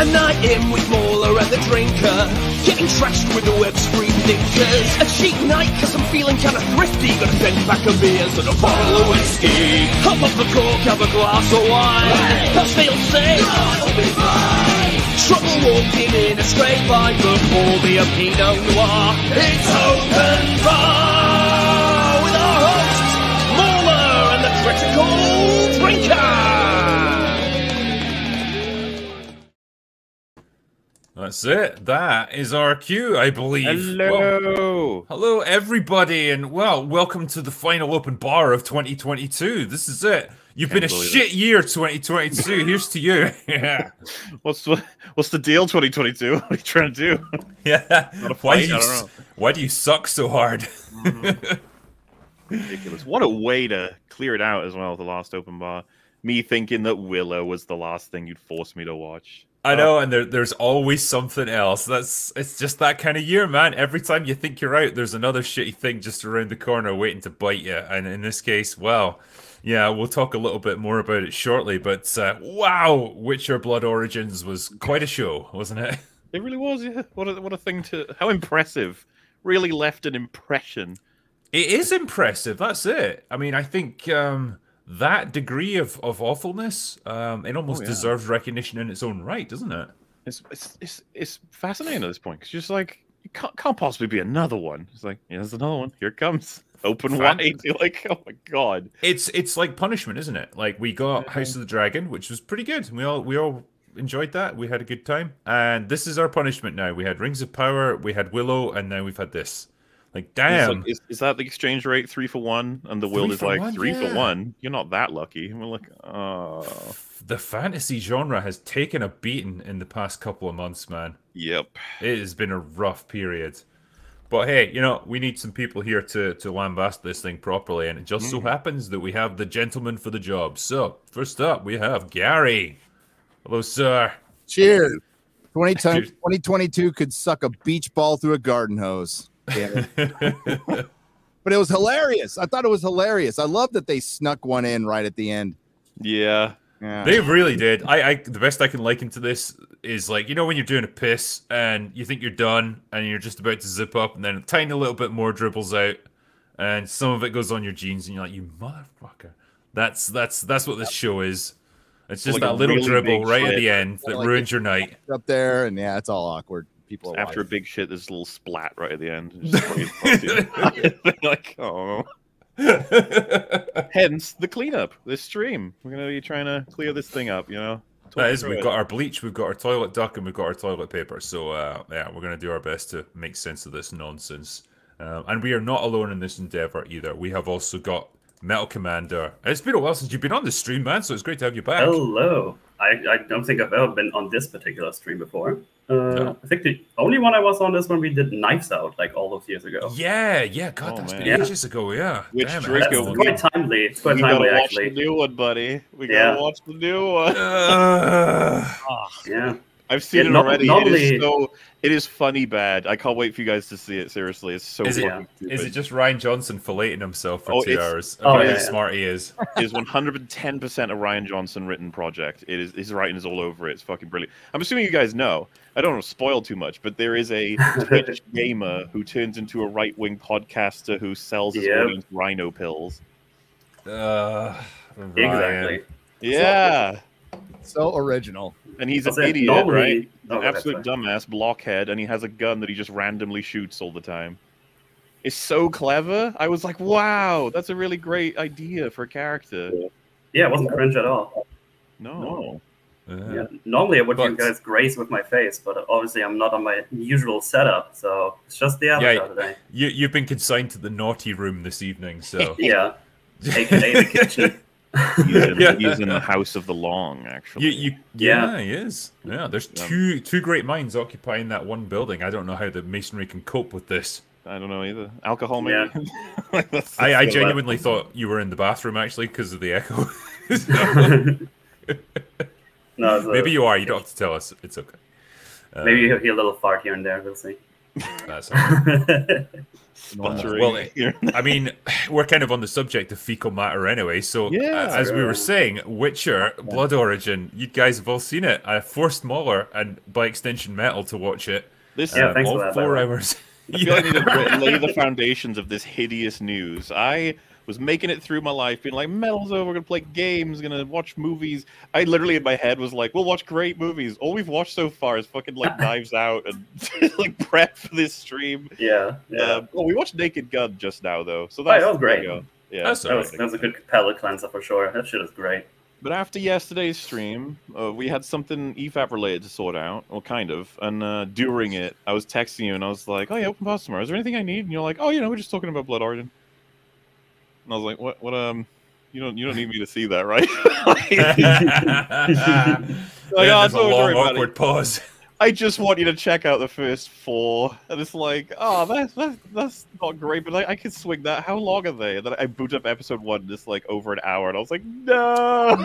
A night in with MauLer and the drinker, getting trashed with the web screen dinkers. A cheap night cause I'm feeling kinda thrifty, got a 10-pack of beers and a bottle of whiskey. Hop off the cork, have a glass of wine, that's they'll say I'll be fine. Trouble walking in a straight line, but pour me a Pinot Noir. It's open bar with our hosts, MauLer and the critical drinker. That's it. That is our cue, I believe. Hello. Well, hello, everybody, and well, welcome to the final open bar of 2022. This is it. You've been a shit year, 2022. Here's to you. Yeah. What's the deal, 2022? What are you trying to do? Yeah. Not a fight? I don't know. Why do you suck so hard? Ridiculous. What a way to clear it out as well, the last open bar. Me thinking that Willow was the last thing you'd force me to watch. I know, and there's always something else. It's just that kind of year, man. Every time you think you're out, there's another shitty thing just around the corner waiting to bite you. And in this case, well, yeah, we'll talk a little bit more about it shortly. But wow, Witcher Blood Origins was quite a show, wasn't it? It really was, yeah. What a thing to... How impressive. Really left an impression. It is impressive, that's it. I mean, I think... that degree of awfulness, it almost deserves recognition in its own right, doesn't it? It's fascinating at this point because you're just like, it can't possibly be another one. It's like, yeah, there's another one. Here it comes, open wide. You're like, oh my god. It's like punishment, isn't it? Like we got House of the Dragon, which was pretty good. We all enjoyed that. We had a good time, and this is our punishment now. We had Rings of Power, we had Willow, and now we've had this. Like, damn. Is that the exchange rate 3 for 1? And the Will is like 3 for 1. You're not that lucky. And we're like, oh. The fantasy genre has taken a beating in the past couple of months, man. Yep. It has been a rough period. But hey, you know, we need some people here to lambast this thing properly. And it just so happens that we have the gentleman for the job. So, first up, we have Gary. Hello, sir. Cheers. 2022 could suck a beach ball through a garden hose. Yeah. But it was hilarious. I thought it was hilarious. I love that they snuck one in right at the end. Yeah. They really did. The best I can liken to this is like, you know, when you're doing a piss and you think you're done and you're just about to zip up and then a tiny little bit more dribbles out and some of it goes on your jeans and you're like, you motherfucker. That's what this show is. It's just like that little really dribble right at the end that ruins your night. Up there and yeah, it's all awkward. People after a big shit, there's a little splat right at the end. Like, oh. Hence the cleanup. This stream, we're gonna be trying to clear this thing up. You know, that is. We've got our bleach, we've got our toilet duck, and we've got our toilet paper. So yeah, we're gonna do our best to make sense of this nonsense. And we are not alone in this endeavor either. We have also got MetalCommander. It's been a while since you've been on the stream, man. So it's great to have you back. Hello. I don't think I've ever been on this particular stream before. I think the only one I was on is when we did Knives Out, like all those years ago. Yeah, God, that's been ages ago, yeah. That's quite timely. It's quite timely, actually. Watch the new one, buddy. We gotta watch the new one. Yeah. I've seen it already. It is funny bad. I can't wait for you guys to see it. Seriously, it's so funny. Is it just Ryan Johnson filleting himself for 2 hours? How smart he is. It is 110% a Ryan Johnson written project. It is. His writing is all over it. It's fucking brilliant. I'm assuming you guys know. I don't want to spoil too much, but there is a Twitch gamer who turns into a right-wing podcaster who sells his audience rhino pills. Exactly. Yeah. So original. And he's an idiot, right? An absolute dumbass, blockhead, and he has a gun that he just randomly shoots all the time. It's so clever. I was like, wow, that's a really great idea for a character. Yeah, it wasn't cringe at all. No. Yeah. Normally I would do guys grace with my face, but obviously I'm not on my usual setup, so it's just the avatar today. You've been consigned to the naughty room this evening, so... Yeah, aka the kitchen. He's in the House of the Long, actually. Yeah, he is. Yeah, there's two great minds occupying that one building. I don't know how the masonry can cope with this. I don't know either. Alcohol, maybe? Yeah. I genuinely thought you were in the bathroom, actually, because of the echo. No, maybe you are. You don't have to tell us. It's okay. Maybe you hear a little fart here and there. We'll see. That's Sputtering. well, I mean, we're kind of on the subject of fecal matter anyway. So, Yeah, as we were saying, Witcher, Blood Origin, you guys have all seen it. I forced MauLer and by extension Metal to watch it. This Yeah, thanks all for that, 4 by the way. hours. I feel like I need to lay the foundations of this hideous news. I was making it through my life, being like, Metal's over, we're gonna play games, gonna watch movies. I literally in my head was like, we'll watch great movies. All we've watched so far is fucking like Knives Out and like prep for this stream. Yeah. Well, we watched Naked Gun just now though, so that that's was great. Yeah, That's That was a good palate cleanser for sure. That shit is great. But after yesterday's stream, we had something EFAP related to sort out, or kind of. And during it, I was texting you, and I was like, "Oh yeah, open pause tomorrow. Is there anything I need?" And you're like, "Oh, we're just talking about Blood Origin." And I was like, "What? You don't need me to see that, right?" There's a long, awkward pause. I just want you to check out the first 4. And it's like, oh, that's not great, but I can swing that. How long are they? And then I boot up episode 1, just like over an hour, and I was like, no.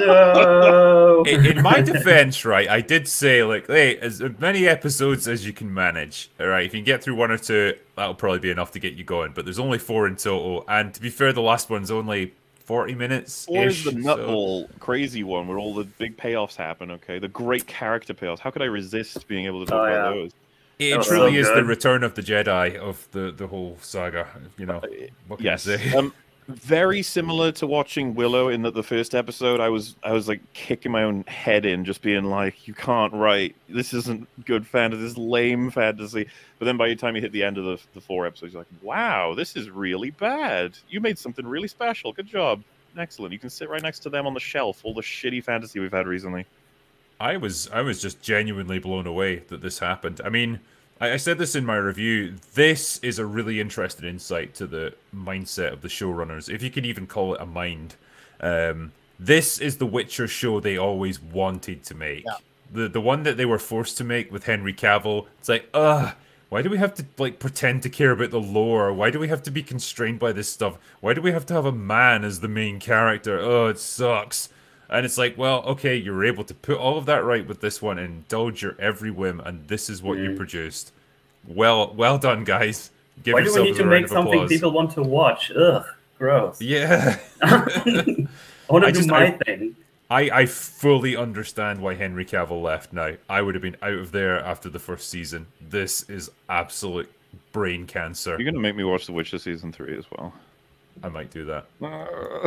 In my defense, right, I did say, like, hey, as many episodes as you can manage. All right, if you can get through 1 or 2, that'll probably be enough to get you going. But there's only 4 in total, and to be fair, the last one's only 40 minutes. Or is the nutball crazy one where all the big payoffs happen? Okay, the great character payoffs. How could I resist being able to talk about those? It truly is the return of the Jedi of the whole saga. You know, what can I say? Very similar to watching Willow in the first episode. I was like kicking my own head in, just being like, "You can't write. This isn't good fantasy. This is lame fantasy." But then by the time you hit the end of the 4 episodes, you're like, "Wow, this is really bad. You made something really special. Good job. Excellent. You can sit right next to them on the shelf. All the shitty fantasy we've had recently." I was just genuinely blown away that this happened. I mean, I said this in my review. This is a really interesting insight to the mindset of the showrunners, if you can even call it a mind. This is the Witcher show they always wanted to make. Yeah. The one that they were forced to make with Henry Cavill. It's like, why do we have to like pretend to care about the lore? Why do we have to be constrained by this stuff? Why do we have to have a man as the main character? Oh, it sucks. And it's like, well, okay, you were able to put all of that right with this one and indulge your every whim, and this is what you produced. Well done, guys. Why do we need to make something people want to watch? Ugh, gross. Yeah. I want to do my thing. I fully understand why Henry Cavill left now. I would have been out of there after the first season. This is absolute brain cancer. You're going to make me watch The Witcher Season 3 as well. I might do that.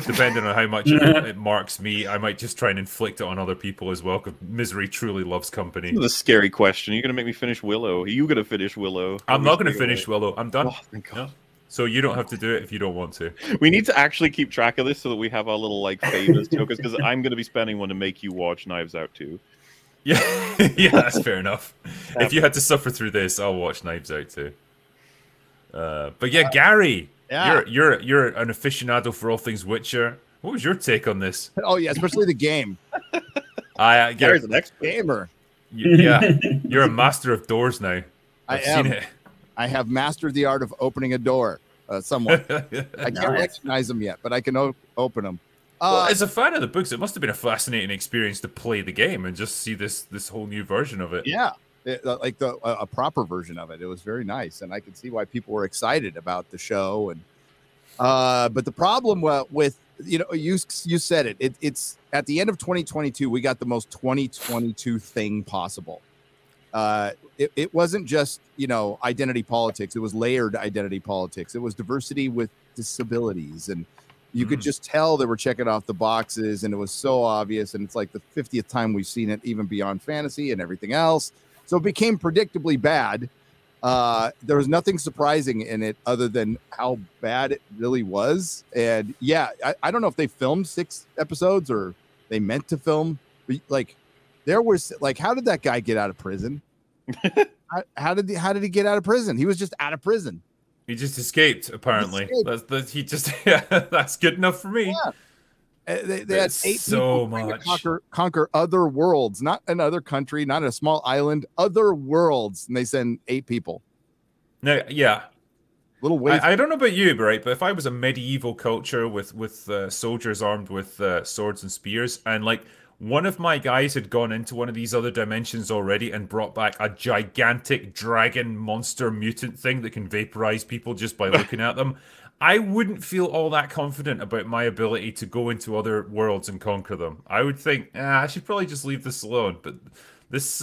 Depending on how much it marks me, I might just try and inflict it on other people as well, because misery truly loves company. This is a scary question. You're going to make me finish Willow. Are you going to finish Willow? I'm not going to finish Willow. I'm done. Oh, thank God. No. So you don't have to do it if you don't want to. We need to actually keep track of this so that we have our little like favors tokens, because I'm going to be spending one to make you watch Knives Out too. Yeah, yeah, that's fair enough. If you had to suffer through this, I'll watch Knives Out too. But yeah, Gary. Yeah. You're an aficionado for all things Witcher. What was your take on this? Oh yeah, especially the game. Gary's an expert gamer. Yeah, you're a master of doors now. I've seen it. I have mastered the art of opening a door. Somewhat. I can't recognize them yet, but I can open them. Well, as a fan of the books, it must have been a fascinating experience to play the game and just see this whole new version of it. Yeah. Like a proper version of it. It was very nice, and I could see why people were excited about the show. And but the problem with you said it's at the end of 2022 we got the most 2022 thing possible. It wasn't just identity politics. It was layered identity politics. It was diversity with disabilities, and you could just tell they were checking off the boxes, and it was so obvious. And it's like the 50th time we've seen it, even beyond fantasy and everything else. So it became predictably bad. There was nothing surprising in it other than how bad it really was. And yeah, I don't know if they filmed 6 episodes or they meant to film. Like, there was like, how did that guy get out of prison? how did he get out of prison? He was just out of prison. He just escaped. Apparently, that's good enough for me. Yeah. They had 8 people to conquer other worlds, not another country, not a small island, other worlds, and they send 8 people. No, yeah. Little way. I don't know about you, but if I was a medieval culture with soldiers armed with swords and spears, and like one of my guys had gone into one of these other dimensions already and brought back a gigantic dragon monster mutant thing that can vaporize people just by looking at them, I wouldn't feel all that confident about my ability to go into other worlds and conquer them. I would think, I should probably just leave this alone. But this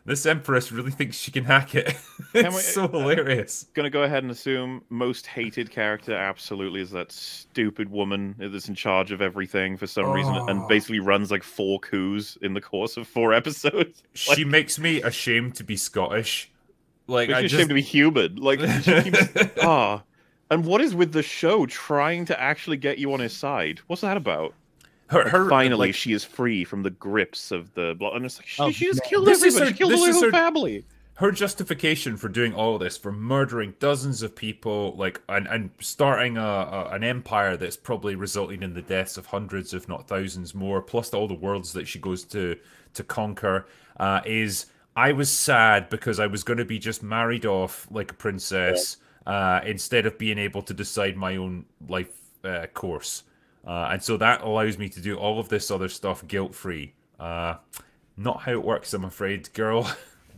this Empress really thinks she can hack it. It's so hilarious. Gonna go ahead and assume most hated character absolutely is that stupid woman that's in charge of everything for some reason and basically runs like 4 coups in the course of 4 episodes. She makes me ashamed to be Scottish. Like, makes me ashamed to be human. Like, she keeps... And what is with the show trying to actually get you on his side? What's that about? Finally, she is free from the grips of the blood. And it's like, she just killed everybody. She killed the whole family. Her justification for doing all this, for murdering dozens of people, like, and starting an empire that's probably resulting in the deaths of hundreds, if not thousands more, plus all the worlds that she goes to conquer, is I was sad because I was going to be just married off like a princess. Instead of being able to decide my own life course. And so that allows me to do all of this other stuff guilt-free. Not how it works, I'm afraid, girl.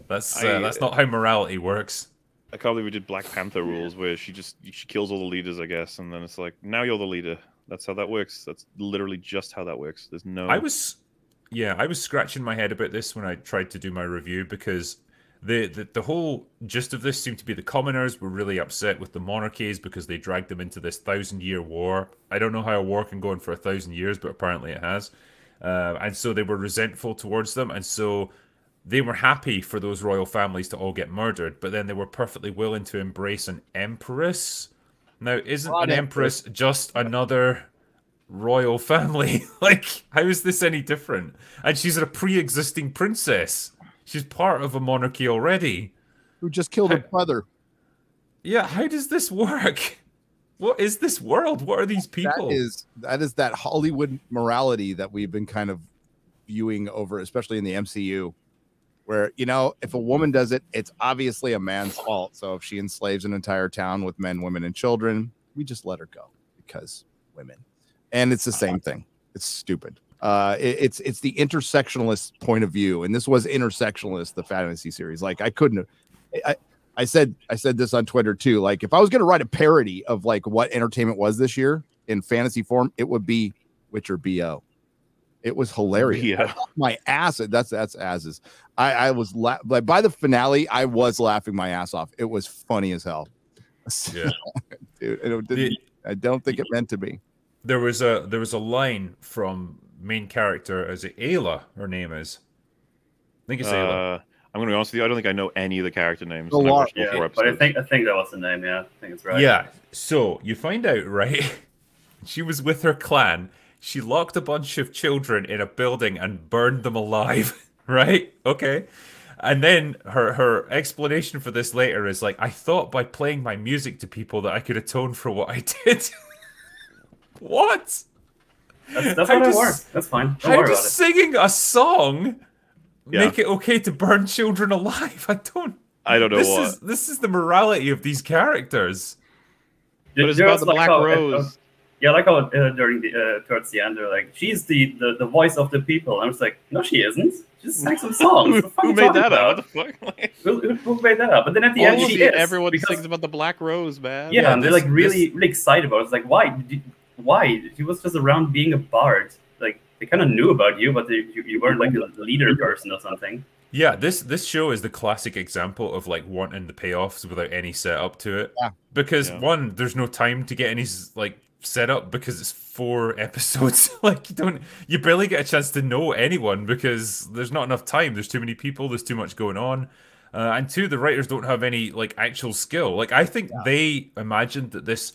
That's not how morality works. I can't believe we did Black Panther rules where she kills all the leaders, I guess, and then it's like, now you're the leader. That's how that works. That's literally just how that works. There's no... I was scratching my head about this when I tried to do my review because... The whole gist of this seemed to be the commoners were really upset with the monarchies because they dragged them into this 1,000-year war. I don't know how a war can go on for 1,000 years, but apparently it has. And so they were resentful towards them, and so they were happy for those royal families to all get murdered, but then they were perfectly willing to embrace an empress. Now, isn't an empress just another royal family? Like, how is this any different? And she's a pre-existing princess. She's part of a monarchy already. Who just killed her brother. Yeah, how does this work? What is this world? What are these people? That is that Hollywood morality that we've been kind of viewing over, especially in the MCU, where, you know, if a woman does it, it's obviously a man's fault. So if she enslaves an entire town with men, women, and children, we just let her go because women. And it's the same thing. It's stupid. It's the intersectionalist point of view, and this was intersectionalist, the fantasy series. Like, I said this on Twitter too. Like, if I was going to write a parody of like what entertainment was this year in fantasy form, it would be Witcher BO. It was hilarious. Yeah. My ass. That's asses. I was like, by the finale, I was laughing my ass off. It was funny as hell. Yeah. Dude, I don't think it meant to be. There was a line from main character, is it Ayla? Her name is. I think it's Ayla. I'm gonna be honest with you. I don't think I know any of the character names. But I think that was the name. Yeah, I think it's right. Yeah. So you find out, right? She was with her clan. She locked a bunch of children in a building and burned them alive. Right? Okay. And then her explanation for this later is like, I thought by playing my music to people that I could atone for what I did. What? That's how it works. That's fine. Don't worry about it. Singing a song make it okay to burn children alive? I don't know this is the morality of these characters. But it's about the Black Rose. Yeah, like how during the towards the end they're like, she's the voice of the people. And I was like, no, she isn't. She just sang some songs. Who made that up? Who made that up? But then at the end, she is. Everyone sings about the Black Rose, man. Yeah, and they're like really excited about it. It's like, why? Why? She was just around being a bard. Like, they kind of knew about you, but you weren't like a leader person or something. Yeah, this show is the classic example of like wanting the payoffs without any setup to it. Yeah. Because one, there's no time to get any like setup because it's 4 episodes. Like you barely get a chance to know anyone because there's not enough time. There's too many people. There's too much going on. And 2, the writers don't have any like actual skill. Like, I think they imagined that this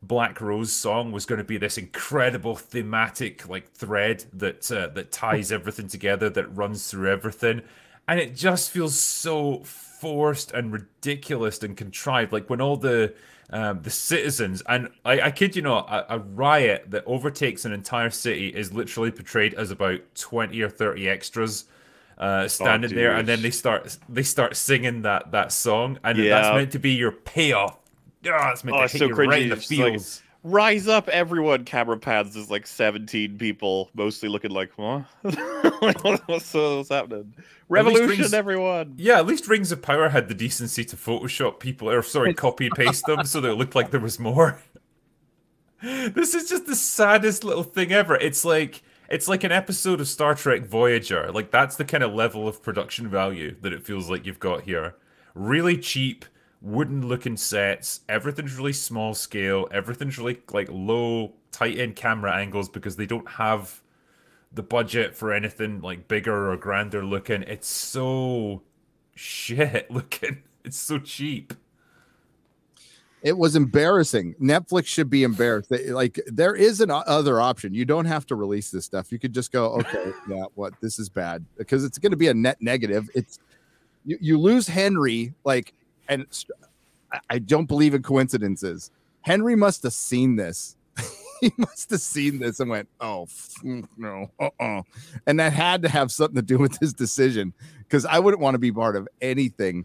Black Rose song was going to be this incredible thematic like thread that ties everything together, that runs through everything, and it just feels so forced and ridiculous and contrived. Like when all the citizens, and I kid you not, a riot that overtakes an entire city is literally portrayed as about 20 or 30 extras standing there, and then they start singing that song, and that's meant to be your payoff. It's meant to hit you right in the feels. Rise up, everyone! Camera pans. There's like 17 people, mostly looking like, what? what's happening? Revolution, everyone! Yeah, at least Rings of Power had the decency to Photoshop people, or sorry, copy and paste them so that it looked like there was more. This is just the saddest little thing ever. It's like an episode of Star Trek Voyager. Like, that's the kind of level of production value that it feels like you've got here. Really cheap, wooden-looking sets. Everything's really small scale. Everything's really like low, tight-end camera angles because they don't have the budget for anything like bigger or grander looking. It's so shit looking. It's so cheap. It was embarrassing. Netflix should be embarrassed. Like, there is an other option. You don't have to release this stuff. You could just go, okay, yeah, this is bad, because it's going to be a net negative. It's you lose Henry, like, and I don't believe in coincidences. Henry must have seen this. He must have seen this and went, oh no, and that had to have something to do with his decision, because I wouldn't want to be part of anything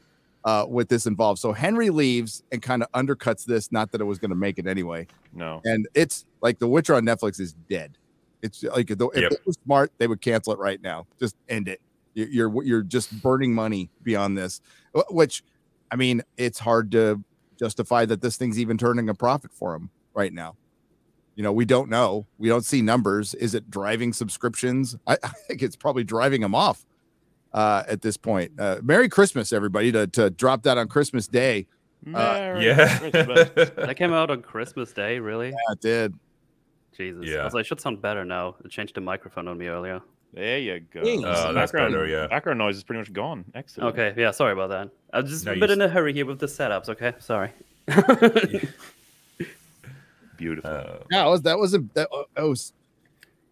with this involved. So Henry leaves and kind of undercuts this. Not that it was going to make it anyway. No. And it's like The Witcher on Netflix is dead. It's like, if they were smart, they would cancel it right now. Just end it. You're just burning money beyond this, which, I mean, it's hard to justify that this thing's even turning a profit for them right now. You know, we don't know. We don't see numbers. Is it driving subscriptions? I think it's probably driving them off. At this point, Merry Christmas, everybody! To drop that on Christmas Day. That came out on Christmas Day, really? Yeah, it did. Jesus. Yeah. I was like, it should sound better now. It changed the microphone on me earlier. There you go. That's better, yeah. Background noise is pretty much gone. Excellent. Okay, yeah, sorry about that. I was just a bit in a hurry here with the setups. Okay, sorry. Beautiful. Yeah, that was.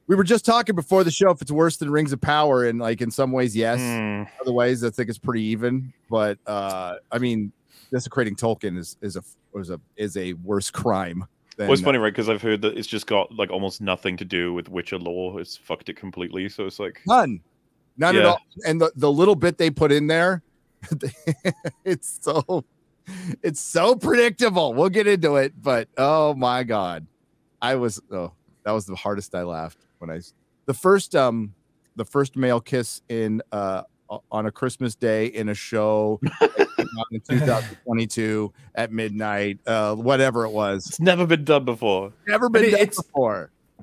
We were just talking before the show if it's worse than Rings of Power, and like in some ways, yes. Other ways, I think it's pretty even. But I mean, desecrating Tolkien is a worse crime. Well, it's funny, right? Because I've heard that it's just got like almost nothing to do with Witcher lore. It's fucked it completely. So it's like none at all. And the little bit they put in there, it's so predictable. We'll get into it, but oh my god, that was the hardest I laughed when the first male kiss in on a Christmas Day in a show in 2022 at midnight, whatever it was. It's never been done before.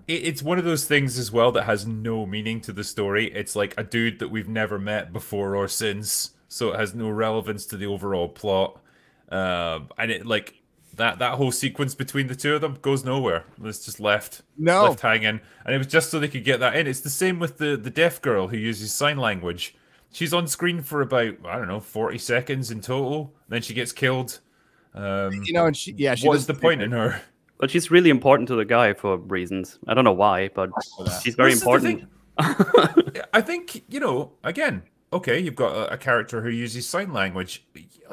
It's one of those things as well that has no meaning to the story. It's like a dude that we've never met before or since, so it has no relevance to the overall plot. And it like that whole sequence between the two of them goes nowhere. It's just left hanging, and it was just so they could get that in. It's the same with the deaf girl who uses sign language. She's on screen for about, I don't know, 40 seconds in total. Then she gets killed. And she what's the point in her? But she's really important to the guy for reasons. I don't know why, but she's very important. I think, again, okay, you've got a character who uses sign language.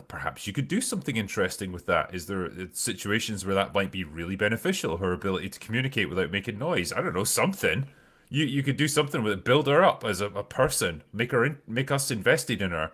Perhaps you could do something interesting with that. Is there situations where that might be really beneficial? Her ability to communicate without making noise. I don't know, something. You could do something with it, build her up as a person, make us invested in her.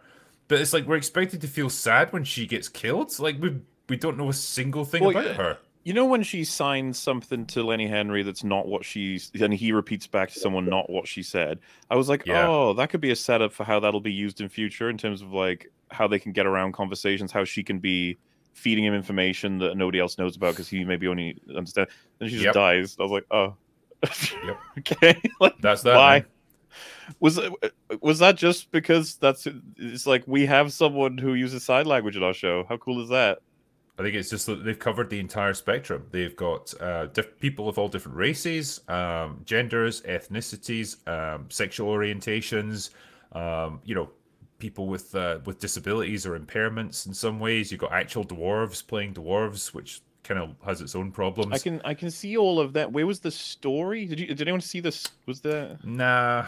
But it's like we're expected to feel sad when she gets killed. It's like we don't know a single thing about her. You know when she signs something to Lenny Henry that's not what and he repeats back to someone not what she said. I was like, oh, that could be a setup for how that'll be used in future in terms of like how they can get around conversations, how she can be feeding him information that nobody else knows about because he maybe only understand. Then she just dies. I was like, oh. Yep. Okay, like, that's that. Why? Man. Was that just because it's like we have someone who uses sign language in our show? How cool is that? I think it's just that they've covered the entire spectrum. They've got people of all different races, genders, ethnicities, sexual orientations. People with disabilities or impairments in some ways. You've got actual dwarves playing dwarves, which kind of has its own problems. I can see all of that. Where was the story? Did anyone see this? Was there? No,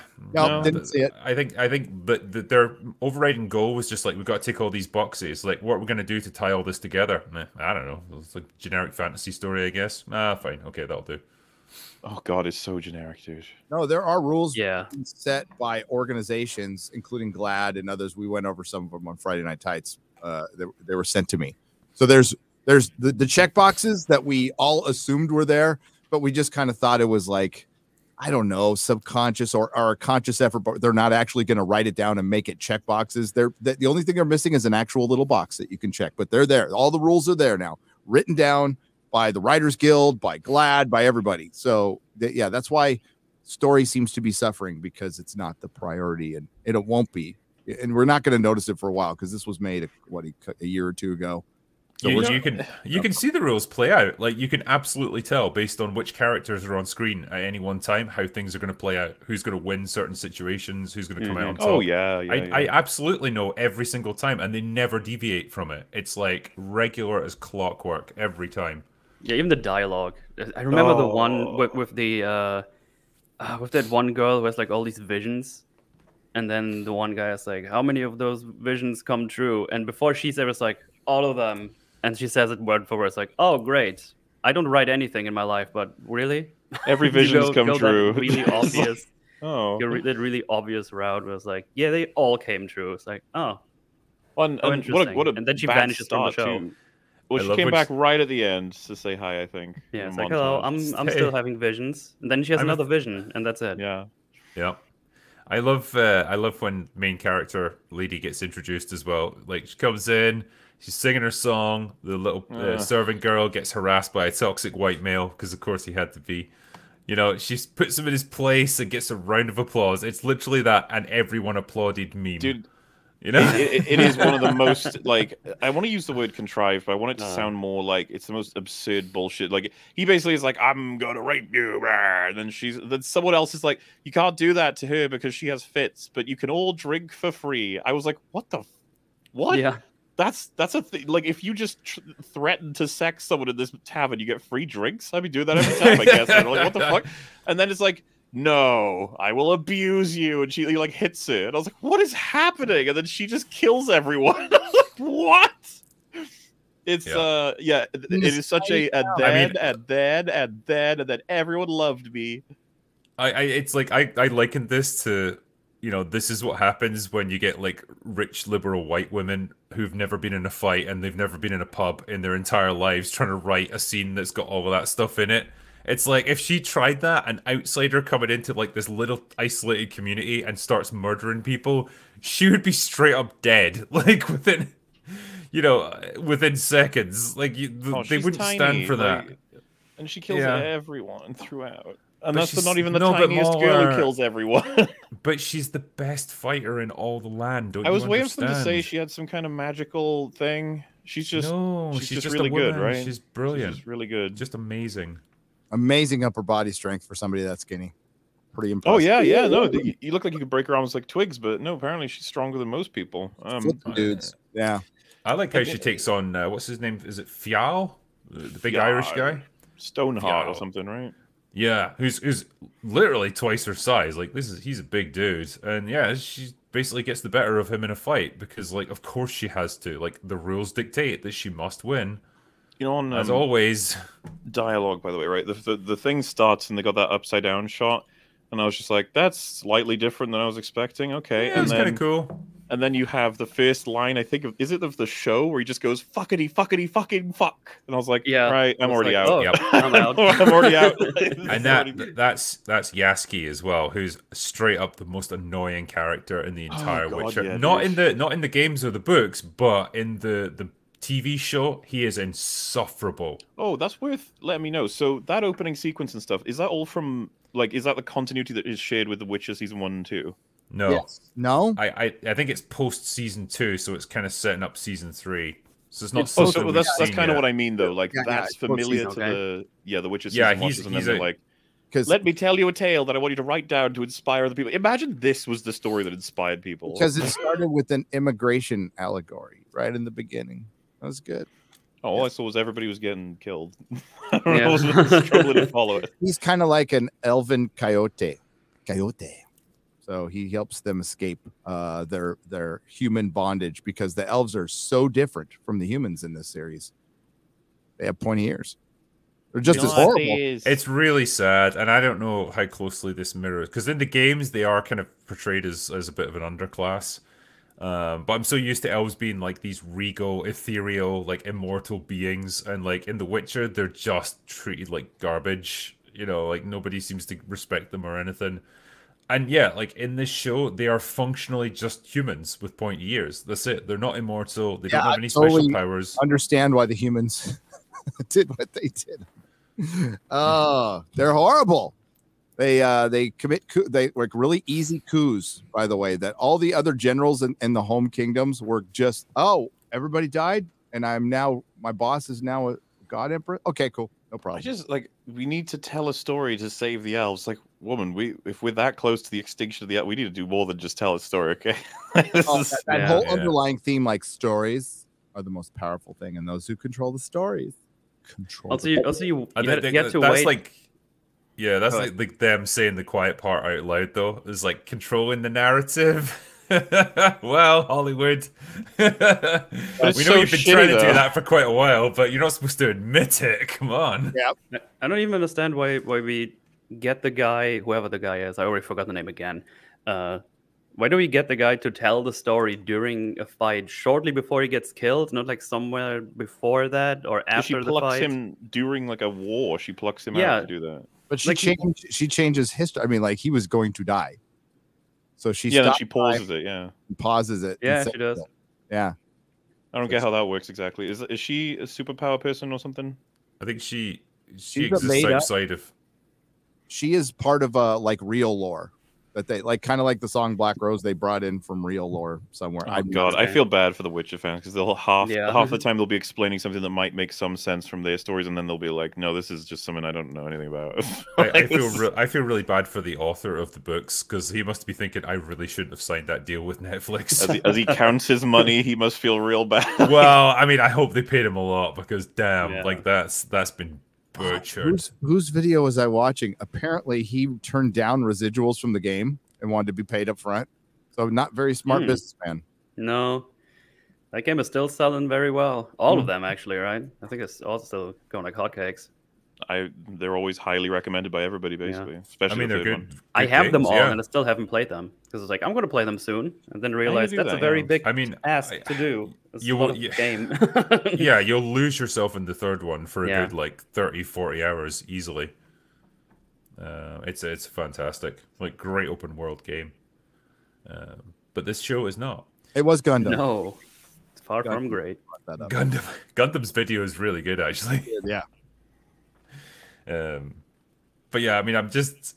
didn't see it. I think their overriding goal was just like, we've got to tick all these boxes. Like, what are we going to do to tie all this together? I don't know. It's like a generic fantasy story, I guess. Fine. Okay, that'll do. Oh god, it's so generic, dude. No, there are rules set by organizations, including GLAAD and others. We went over some of them on Friday Night Tights. They were sent to me. So there's There's the check boxes that we all assumed were there, but we just kind of thought it was like, I don't know, subconscious or a conscious effort, but they're not actually going to write it down and make it check boxes. The only thing they're missing is an actual little box that you can check, but they're there. All the rules are there now, written down by the Writers Guild, by GLAD, by everybody. So yeah, that's why story seems to be suffering, because it's not the priority, and it won't be. And we're not going to notice it for a while, because this was made a year or two ago. So you can see the rules play out. Like, you can absolutely tell based on which characters are on screen at any one time how things are going to play out, who's going to win certain situations, who's going to come out on top. Oh yeah, I absolutely know every single time, and they never deviate from it. It's like regular as clockwork every time. Yeah, even the dialogue. I remember the one with that one girl who has like all these visions, and then the one guy is like, "How many of those visions come true?" And before she said, it's like, "All of them." And she says it word for word. It's like, "Oh, great. I don't write anything in my life, but really?" Every vision's come true. That really obvious. Oh. That really obvious route was like, yeah, they all came true. It's like, oh. Interesting. And then she vanishes from the show. Too. Well, she came back right at the end to say hi, I think. Yeah, it's like, hello, I'm still having visions. And then she has another vision, and that's it. Yeah. Yeah. I love when main character lady gets introduced as well. Like, she comes in, she's singing her song. The little servant girl gets harassed by a toxic white male, because of course he had to be. You know, she puts him in his place and gets a round of applause. It's literally that, and everyone applauded meme. Dude, you know, it is one of the most, like, I want to use the word contrived, but I want it to sound more like it's the most absurd bullshit. Like, he basically is like, "I'm gonna rape you," and then someone else is like, "You can't do that to her because she has fits, but you can all drink for free." I was like, what? Yeah. That's a thing. Like, if you just threaten to sex someone in this tavern, you get free drinks. I'd be doing that every time, I guess. I'm like, what the fuck? And then it's like, "No, I will abuse you," and he like hits her, and I was like, "What is happening?" And then she just kills everyone. I was like, "What?" It's it is such and then everyone loved me. It's like I likened this to, you know, this is what happens when you get like rich liberal white women who've never been in a fight and they've never been in a pub in their entire lives trying to write a scene that's got all of that stuff in it. It's like, if she tried that, an outsider coming into like this little isolated community and starts murdering people, she would be straight up dead, like within seconds. Like, they wouldn't stand for that. And she kills everyone throughout. And that's not even the tiniest girl who kills everyone. But she's the best fighter in all the land. I was waiting for them to say she had some kind of magical thing. She's just really good, right? She's brilliant. She's really good. Just amazing. Amazing upper body strength for somebody that skinny. Pretty impressive. Oh yeah. No, you look like you could break her arms like twigs, but no, apparently she's stronger than most people. Dudes. Yeah. I like how she takes on what's his name? Is it Fial? The big Irish guy? Stoneheart or something, right? Yeah, who's literally twice her size. Like, he's a big dude. And yeah, she basically gets the better of him in a fight because, like, of course she has to. Like, the rules dictate that she must win. You know, as always. Dialogue, by the way, right? The thing starts and they got that upside down shot, and I was just like, that's slightly different than I was expecting. Okay, yeah, it's kind of cool. And then you have the first line, I think, is it of the show where he just goes fuckity fuckity fucking fuck, and I was like, yeah, right, I'm already out. Oh, yep. I'm out. I'm already out. And that's Yaski as well, who's straight up the most annoying character in the entire Witcher. Yeah, not in the games or the books, but in the TV show, he is insufferable. Oh, that's worth letting me know. So that opening sequence and stuff, is that all from, like, is that the continuity that is shared with The Witcher season 1 and 2? No. Yes. No? I think it's post season 2, so it's kind of setting up season 3. So it's not that's kind of what I mean, though. Like, that's familiar to the Witcher season 1. And then they're like, let me tell you a tale that I want you to write down to inspire other people. Imagine this was the story that inspired people. Because it started with an immigration allegory right in the beginning. That was good. Oh, all I saw was everybody was getting killed. I don't know. I was struggling to follow it. He's kind of like an elven coyote. So he helps them escape their human bondage because the elves are so different from the humans in this series. They have pointy ears. They're just as horrible. It's really sad, and I don't know how closely this mirrors, because in the games they are kind of portrayed as a bit of an underclass. But I'm so used to elves being like these regal, ethereal, like immortal beings, and like in The Witcher, they're just treated like garbage. You know, like nobody seems to respect them or anything. And yeah, like in this show, they are functionally just humans with pointy ears. That's it. They're not immortal. They don't have any special powers. Understand why the humans did what they did. Oh, they're horrible. They commit they like really easy coups, by the way, that all the other generals in the home kingdoms were just, oh, everybody died and my boss is now a god emperor. Okay, cool. No problem. I just like, we need to tell a story to save the elves. Like, woman, if we're that close to the extinction of the elves, we need to do more than just tell a story, okay? That whole underlying theme, like stories are the most powerful thing, and those who control the stories control. Also, you had to that's wait. like, yeah, that's like them saying the quiet part out loud, though. Is like controlling the narrative. Well, Hollywood. We know so you've been trying to shitty, do though. that for quite a while, but you're not supposed to admit it. Come on. Yeah. I don't even understand why we get the guy, whoever the guy is. I already forgot the name again. Why do we get the guy to tell the story during a fight, shortly before he gets killed, not like somewhere before that or after the fight? She plucks him during like a war. She plucks him out to do that. But she changes history. I mean, like he was going to die, so she then she pauses it. Yeah, pauses it. Yeah, she does. Yeah, I don't get how that works exactly. Is she a superpower person or something? I think she She's exists outside of. She is part of like real lore that they like, kind of like the song Black Rose they brought in from real lore somewhere. Oh God, I feel bad for the Witcher fans because they'll half the time they'll be explaining something that might make some sense from their stories, and then they'll be like, "No, this is just something I don't know anything about." I feel really bad for the author of the books because he must be thinking, "I really shouldn't have signed that deal with Netflix." As he counts his money, he must feel real bad. Well, I mean, I hope they paid him a lot because damn, like that's been butchered. Whose video was I watching? Apparently, he turned down residuals from the game and wanted to be paid up front. So not very smart businessman. No, that game is still selling very well. All of them, actually, right? I think it's all still going like hotcakes. They're always highly recommended by everybody, basically. Especially I mean, they're good. I have them all, and I still haven't played them because it's like I'm going to play them soon, and then realize that's a very big task to do. Game. Yeah, you'll lose yourself in the third one for a good like 30-40 hours easily. It's fantastic, like great open world game. But this show is not. It was Gundam. No, it's far from great. Gundam's video is really good, actually. Yeah. But yeah, I mean, I'm just.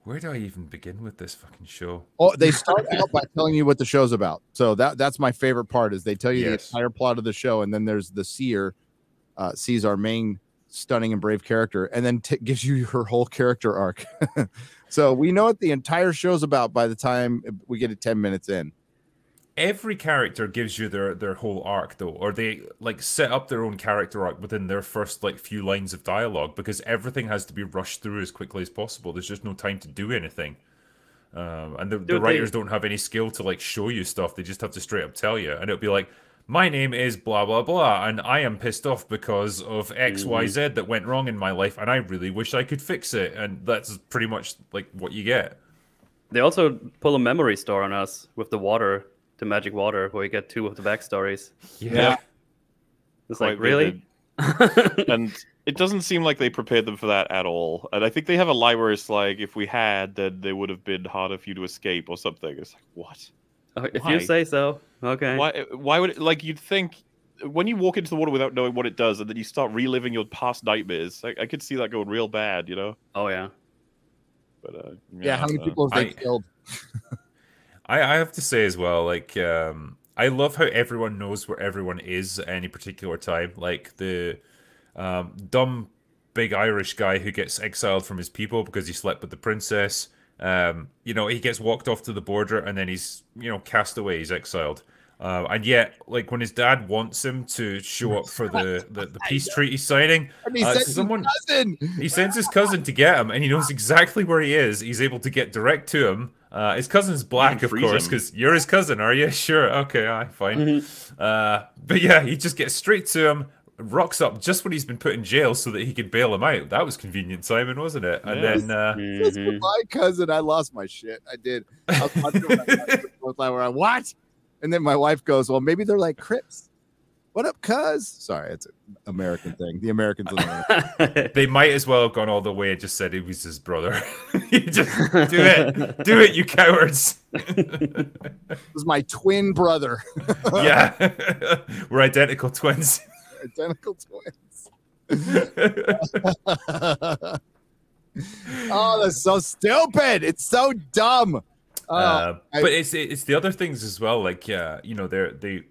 Where do I even begin with this fucking show? Oh, they start out by telling you what the show's about. So that's my favorite part is they tell you the entire plot of the show, and then there's the seer, sees our main stunning and brave character, and then gives you her whole character arc. So we know what the entire show's about by the time we get it 10 minutes in. Every character gives you their whole arc, though, or they like set up their own character arc within their first like few lines of dialogue, because everything has to be rushed through as quickly as possible. There's just no time to do anything, and the writers don't have any skill to like show you stuff. They just have to straight up tell you, and it'll be like, my name is blah blah blah, and I am pissed off because of XYZ that went wrong in my life, and I really wish I could fix it. And that's pretty much like what you get. They also pull a memory store on us with the water. To magic water, where you get 2 of the backstories. Yeah. It's like, really? And it doesn't seem like they prepared them for that at all. And I think they have a lie where it's like, if we had, then they would have been harder for you to escape or something. It's like, what? If you say so. Okay. Why would it, like, you'd think when you walk into the water without knowing what it does, and then you start reliving your past nightmares, I could see that going real bad, you know? Oh, yeah. But, yeah, how many people have they killed? I have to say as well, like, I love how everyone knows where everyone is at any particular time. Like the dumb big Irish guy who gets exiled from his people because he slept with the princess. You know, he gets walked off to the border and then he's, you know, cast away. He's exiled. And yet, like, when his dad wants him to show up for the peace treaty signing, he sends his cousin to get him, and he knows exactly where he is. He's able to get direct to him. His cousin's black, of course, because you're his cousin, are you? Sure, okay, fine. But yeah, he just gets straight to him, rocks up just when he's been put in jail so that he could bail him out. That was convenient, Simon, wasn't it? And then Just with my cousin, I lost my shit. I did. I was watching what? And then my wife goes, "Well, maybe they're like Crips." What up, cuz? Sorry, it's an American thing. The Americans they might as well have gone all the way and just said he was his brother. You just do it, you cowards. It was my twin brother. Yeah, we're identical twins. Identical twins. Oh, that's so stupid. It's so dumb. But it's the other things as well. Like, you know, they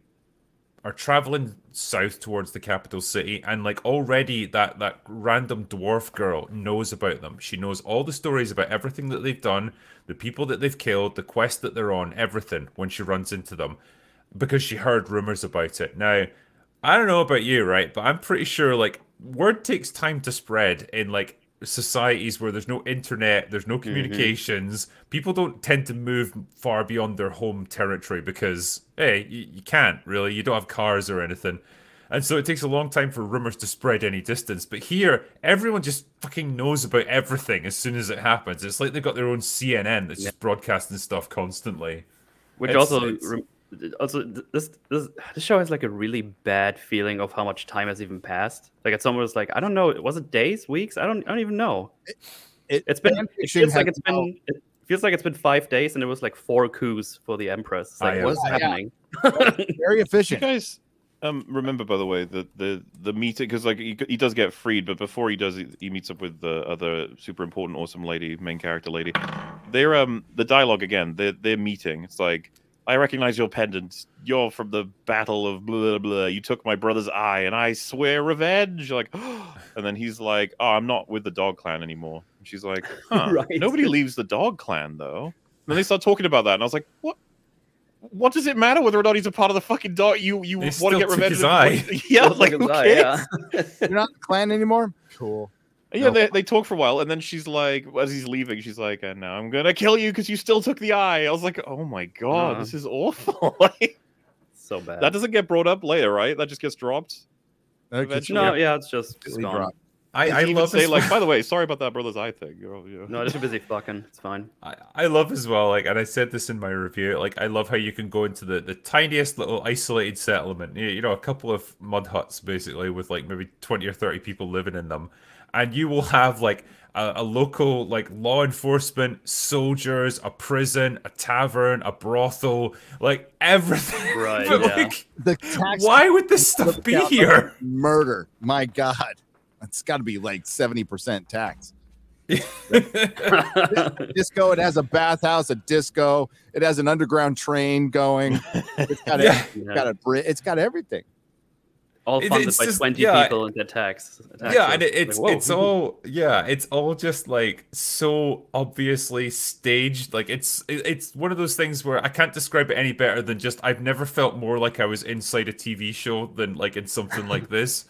are traveling south towards the capital city, and like already that random dwarf girl knows about them. She knows all the stories about everything that they've done, the people that they've killed, the quest that they're on, everything when she runs into them, because she heard rumors about it. Now, I don't know about you, right? But I'm pretty sure like word takes time to spread in like societies where there's no internet, there's no communications. People don't tend to move far beyond their home territory because, hey, you can't really. You don't have cars or anything. And so it takes a long time for rumors to spread any distance. But here, everyone just fucking knows about everything as soon as it happens. It's like they've got their own CNN that's just broadcasting stuff constantly. Which this show has like a really bad feeling of how much time has even passed. Like it's almost like, I don't know, was it days, weeks? I don't even know. It feels like it's been 5 days, and it was like 4 coups for the Empress. It's like, what's happening? Very efficient. You guys remember, by the way, the meeting, because like he does get freed, but before he does, he meets up with the other super important, awesome lady, main character lady. They're the dialogue again. They're meeting. It's like, I recognize your pendant. You're from the battle of blah, blah, blah. You took my brother's eye, and I swear revenge. You're like, oh. And then he's like, oh, I'm not with the dog clan anymore. And she's like, huh, Right. Nobody leaves the dog clan, though. And then they start talking about that, and I was like, what? What does it matter whether or not he's a part of the fucking dog? You want to get revenge? His eye. Yeah, like, who cares? You're not the clan anymore? Cool. Yeah, they talk for a while, and then she's like, as he's leaving, she's like, and now I'm gonna kill you because you still took the eye. I was like, oh my god, this is awful. Like, so bad. that doesn't get brought up later, right? That just gets dropped. Eventually. No, yeah, it's just gone. I love say like, by the way, sorry about that brother's eye thing. No, they're too busy fucking. It's fine. I love as well, like, and I said this in my review, like, I love how you can go into the tiniest little isolated settlement, you know, a couple of mud huts, basically, with, like, maybe 20 or 30 people living in them, and you will have, like, a local, like, law enforcement, soldiers, a prison, a tavern, a brothel, like, everything. Right, But, yeah. like, why would this stuff be here? Murder. My God. It's got to be like 70% tax. Disco. It has a bathhouse, a disco. It has an underground train going. It's got it's got everything. All funded by 20 people and their tax. Yeah, and it's all just like so obviously staged. Like it's one of those things where I can't describe it any better than just I've never felt more like I was inside a TV show than like in something like this.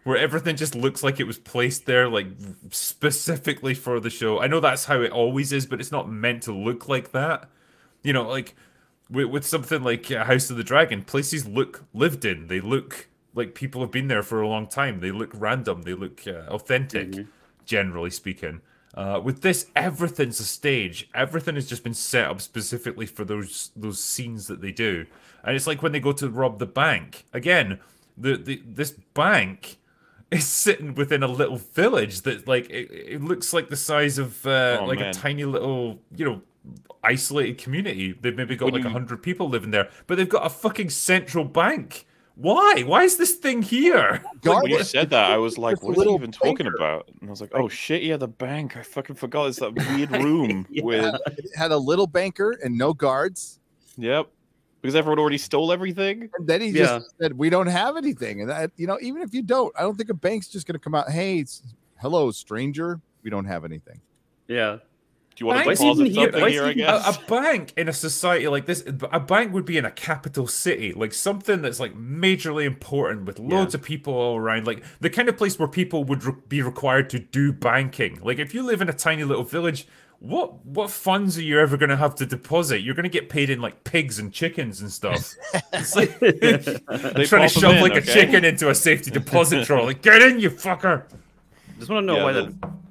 Where everything just looks like it was placed there, like, specifically for the show. I know that's how it always is, but it's not meant to look like that. You know, like, with something like House of the Dragon, places look lived in. They look like people have been there for a long time. They look random. They look authentic, generally speaking. With this, everything's a stage. Everything has just been set up specifically for those scenes that they do. And it's like when they go to rob the bank. Again, this bank is sitting within a little village that, like, it looks like the size of a tiny little, you know, isolated community. They've maybe got 100 people living there, but they've got a fucking central bank. Why? Why is this thing here? Like, when you said that, I was like, what are you even talking about? And I was like, oh shit, yeah, the bank. I fucking forgot. It's that weird room with... It had a little banker and no guards. Yep. Because everyone already stole everything. And then he just said, we don't have anything. And that, you know, even if you don't, I don't think a bank's just going to come out, hey, hello, stranger. We don't have anything. Yeah. Do you want to deposit something here, I guess? A bank in a society like this, a bank would be in a capital city, like something that's like majorly important with loads of people all around, like the kind of place where people would be required to do banking. Like if you live in a tiny little village, what funds are you ever going to have to deposit? You're going to get paid in like pigs and chickens and stuff. It's like trying to shove like a chicken into a safety deposit drawer. Like, get in, you fucker! Just want to know why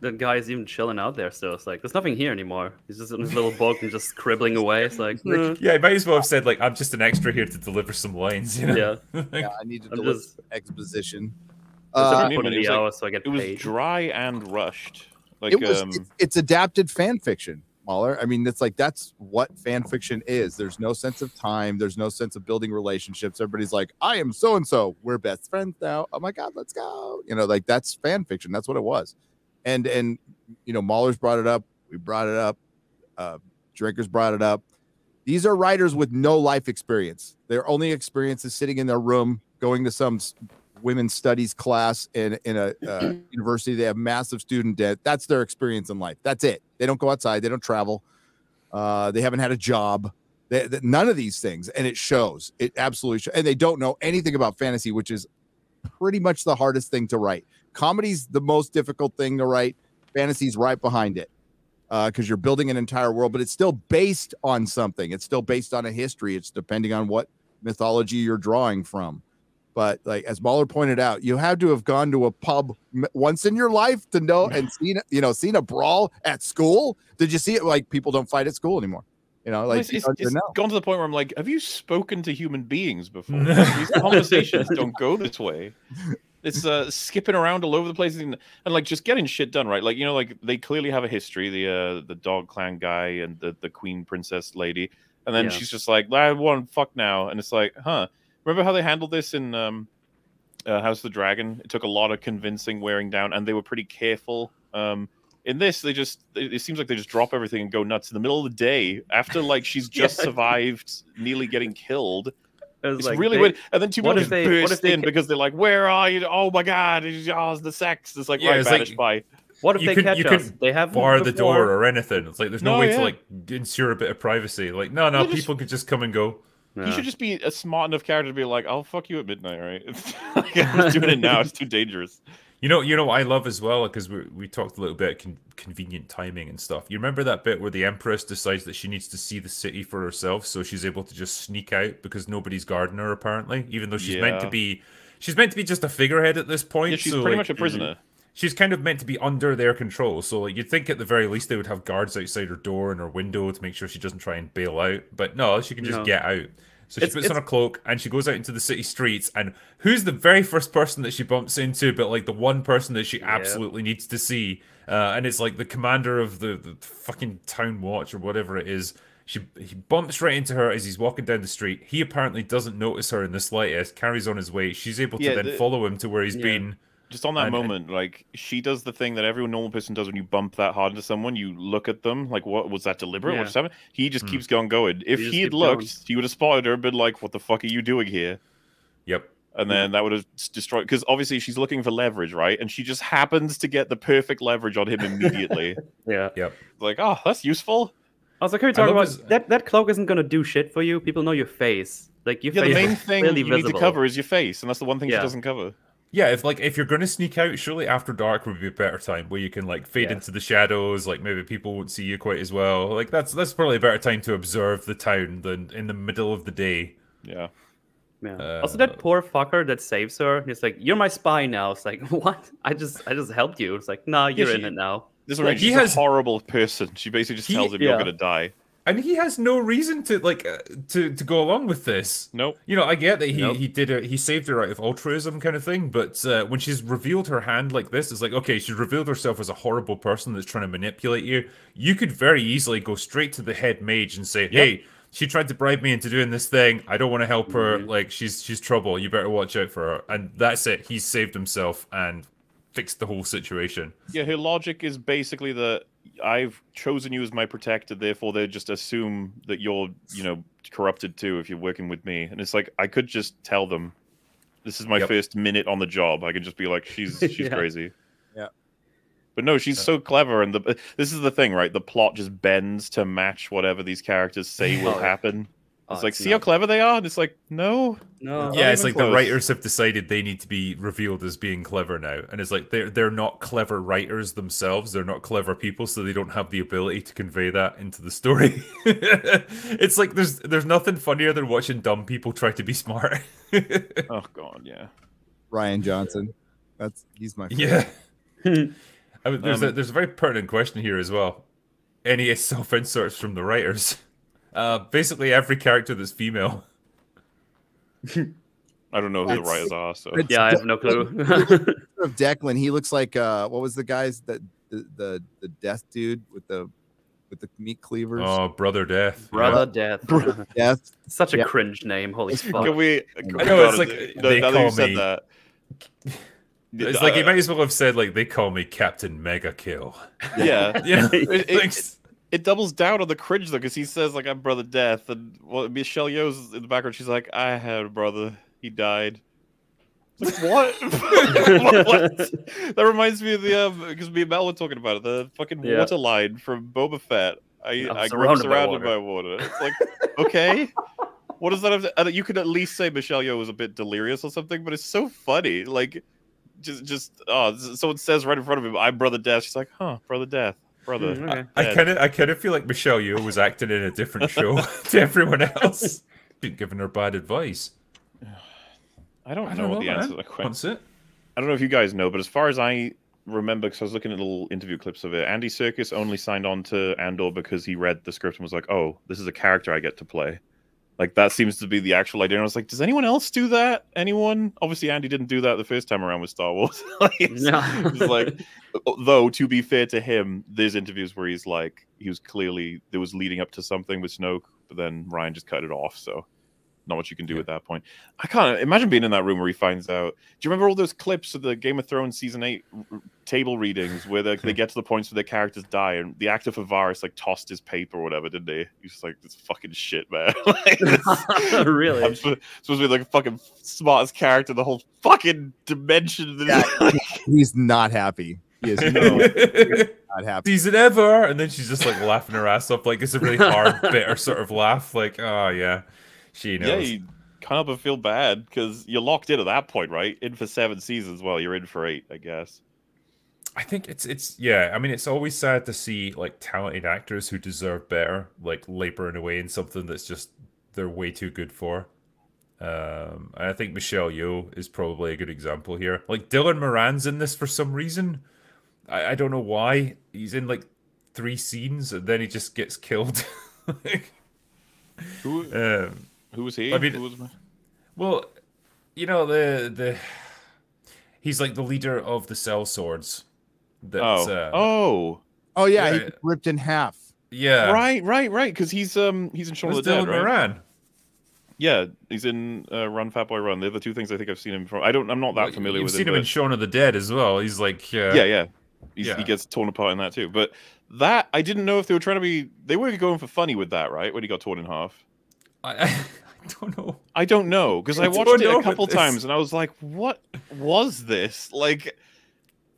that guy is even chilling out there still. It's like, there's nothing here anymore. He's just in his little book and just scribbling away. It's like, yeah, he might as well have said, like, I'm just an extra here to deliver some lines, you know? Yeah, I need to deliver exposition. It was dry and rushed. Like, it's adapted fan fiction, MauLer. I mean, it's like, that's what fan fiction is. There's no sense of time. There's no sense of building relationships. Everybody's like, I am so-and-so. We're best friends now. Oh my God, let's go. You know, like, that's fan fiction. That's what it was. And you know, MauLer's brought it up. We brought it up. Drinkers brought it up. These are writers with no life experience. Their only experience is sitting in their room, going to some women's studies class in a university. They have massive student debt. That's their experience in life. That's it. They don't go outside. They don't travel. They haven't had a job. None of these things. And it shows. It absolutely shows. And they don't know anything about fantasy, which is pretty much the hardest thing to write. Comedy's the most difficult thing to write. Fantasy's right behind it, because you're building an entire world, but it's still based on something. It's still based on a history. It's depending on what mythology you're drawing from. But like, as MauLer pointed out, you had to have gone to a pub once in your life to know and seen a brawl at school. Did you see it? Like, people don't fight at school anymore. You know, like, it's gone to the point where I'm like, have you spoken to human beings before? These conversations don't go this way. It's skipping around all over the place and like just getting shit done, right? Like, you know, like they clearly have a history, the dog clan guy and the queen princess lady, and then she's just like, I want fuck now, and it's like, huh? Remember how they handled this in House of the Dragon? It took a lot of convincing, wearing down, and they were pretty careful. In this, it seems like they just drop everything and go nuts in the middle of the day after like she's just survived nearly getting killed. It's like, really weird. And then two more just burst in because they're like, where are you? Oh my God, it's the sex. It's like, right, banished by. What if they catch us? They have bar the door or anything. It's like, there's no way to like ensure a bit of privacy. Like, no, people could just come and go. He should just be a smart enough character to be like, I'll fuck you at midnight, right? Like, I'm just doing it now. It's too dangerous. You know what I love as well, because we talked a little bit convenient timing and stuff. You remember that bit where the Empress decides that she needs to see the city for herself, so she's able to just sneak out because nobody's guarding her, apparently, even though she's meant to be just a figurehead at this point. Yeah, she's pretty much a prisoner. She's kind of meant to be under their control, so like you'd think at the very least they would have guards outside her door and her window to make sure she doesn't try and bail out. But no, she can just get out. So she puts on a cloak and she goes out into the city streets. And who's the very first person that she bumps into? But like the one person that she absolutely needs to see, and it's like the commander of the fucking town watch or whatever it is. He bumps right into her as he's walking down the street. He apparently doesn't notice her in the slightest. Carries on his way. She's able to then follow him to where he's been. Just on that moment, like, she does the thing that every normal person does when you bump that hard into someone. You look at them, like, what was that deliberate? What just happened? He just keeps going. If he had looked, he would have spotted her and been like, what the fuck are you doing here? Yep. And then that would have destroyed, because obviously she's looking for leverage, right? And she just happens to get the perfect leverage on him immediately. Yep. Like, oh, that's useful. I was like, are you talking about that cloak isn't going to do shit for you? People know your face. Like, your face the main thing really you need to cover is your face, and that's the one thing she doesn't cover. Yeah, if you're going to sneak out, surely after dark would be a better time where you can like fade into the shadows, like maybe people won't see you quite as well. Like that's probably a better time to observe the town than in the middle of the day. Yeah. Also, that poor fucker that saves her, he's like, "You're my spy now." It's like, what? I just helped you. It's like, no, you're in it now. This is she's a horrible person. She basically just tells him you're gonna die. And he has no reason to like to go along with this. Nope. You know, I get that he saved her out of altruism kind of thing, but when she's revealed her hand like this, it's like, okay, she's revealed herself as a horrible person that's trying to manipulate you. You could very easily go straight to the head mage and say, hey, she tried to bribe me into doing this thing. I don't want to help her. Like, she's trouble. You better watch out for her. And that's it. He's saved himself and fixed the whole situation. Yeah, her logic is basically that I've chosen you as my protector, therefore they just assume that you're, corrupted too if you're working with me. And it's like, I could just tell them, this is my first minute on the job. I could just be like, she's crazy. Yeah. But no, she's so clever, and this is the thing, right? The plot just bends to match whatever these characters say will happen. It's like, see how clever they are? And it's like, no. Yeah, it's like the writers have decided they need to be revealed as being clever now, and it's like they're not clever writers themselves. They're not clever people, so they don't have the ability to convey that into the story. It's like there's nothing funnier than watching dumb people try to be smart. Oh god, yeah. Rian Johnson, he's my favorite. Yeah. I mean, there's a very pertinent question here as well. Any self-inserts from the writers? Basically every character that's female. I don't know who the writers are, so yeah, I have no clue. Of Declan, he looks like what was the guy's that the death dude with the meat cleavers? Oh, Brother Death. Brother Death. Death. Such a cringe name. Holy fuck. Can we? I know, it's like they now that call you said me. that. It's like he might as well have said like they call me Captain Mega Kill. Yeah, Yeah. It doubles down on the cringe though, because he says like I'm Brother Death, and Michelle Yeoh's in the background. She's like, I had a brother, he died. Like, what? What? That reminds me of the because me and Mel were talking about it, the fucking water line from Boba Fett. I grew up surrounded by water. It's like, okay, what does that have to, you could at least say Michelle Yeoh was a bit delirious or something, but it's so funny. Like, someone says right in front of him, I'm Brother Death. She's like, huh, Brother Death. Brother, okay. I kind of feel like Michelle Yeoh was acting in a different show to everyone else, being giving her bad advice. I don't know what the answer to that question. What's it? I don't know if you guys know, but as far as I remember, because I was looking at little interview clips of it, Andy Serkis only signed on to Andor because he read the script and was like, "Oh, this is a character I get to play." Like that seems to be the actual idea. And I was like, does anyone else do that? Anyone? Obviously, Andy didn't do that the first time around with Star Wars. It's like, though, to be fair to him, there's interviews where he's like, he was clearly, there was leading up to something with Snoke, but then Ryan just cut it off. So not much you can do at that point. I can't imagine being in that room where he finds out. Do you remember all those clips of the Game of Thrones season 8 table readings where they get to the points where their characters die, and the actor for Varys like tossed his paper or whatever, didn't he? He's just like, this fucking shit, man. Like, really? I'm supposed to be like a fucking smartest character in the whole fucking dimension. Yeah, he's not happy. He is not happy. Season ever, and then she's just like laughing her ass off, like it's a really hard, bitter sort of laugh. Like, oh yeah, she knows. Yeah, you can't help but feel bad because you're locked in at that point, right? In for 7 seasons. Well, you're in for 8, I guess. I think it's yeah. I mean, it's always sad to see like talented actors who deserve better, like laboring away in something that's just they're way too good for. I think Michelle Yeoh is probably a good example here. Like Dylan Moran's in this for some reason. I don't know why. He's in like 3 scenes and then he just gets killed. Who was he? I mean, Who was... well, you know he's like the leader of the Cell Swords. That's, oh yeah, he ripped in half. Yeah, right. Because he's in Shaun of the Dead, Dylan right? Moran. Yeah, he's in Run Fat Boy Run. They're the 2 things I think I've seen him from. I'm not that familiar with him. You've seen him in Shaun of the Dead as well. He's like yeah. He gets torn apart in that too. But that I didn't know if they were trying to be. They were going for funny with that, right? When he got torn in half. I don't know. I don't know because I watched it a couple times and I was like, "What was this?" Like,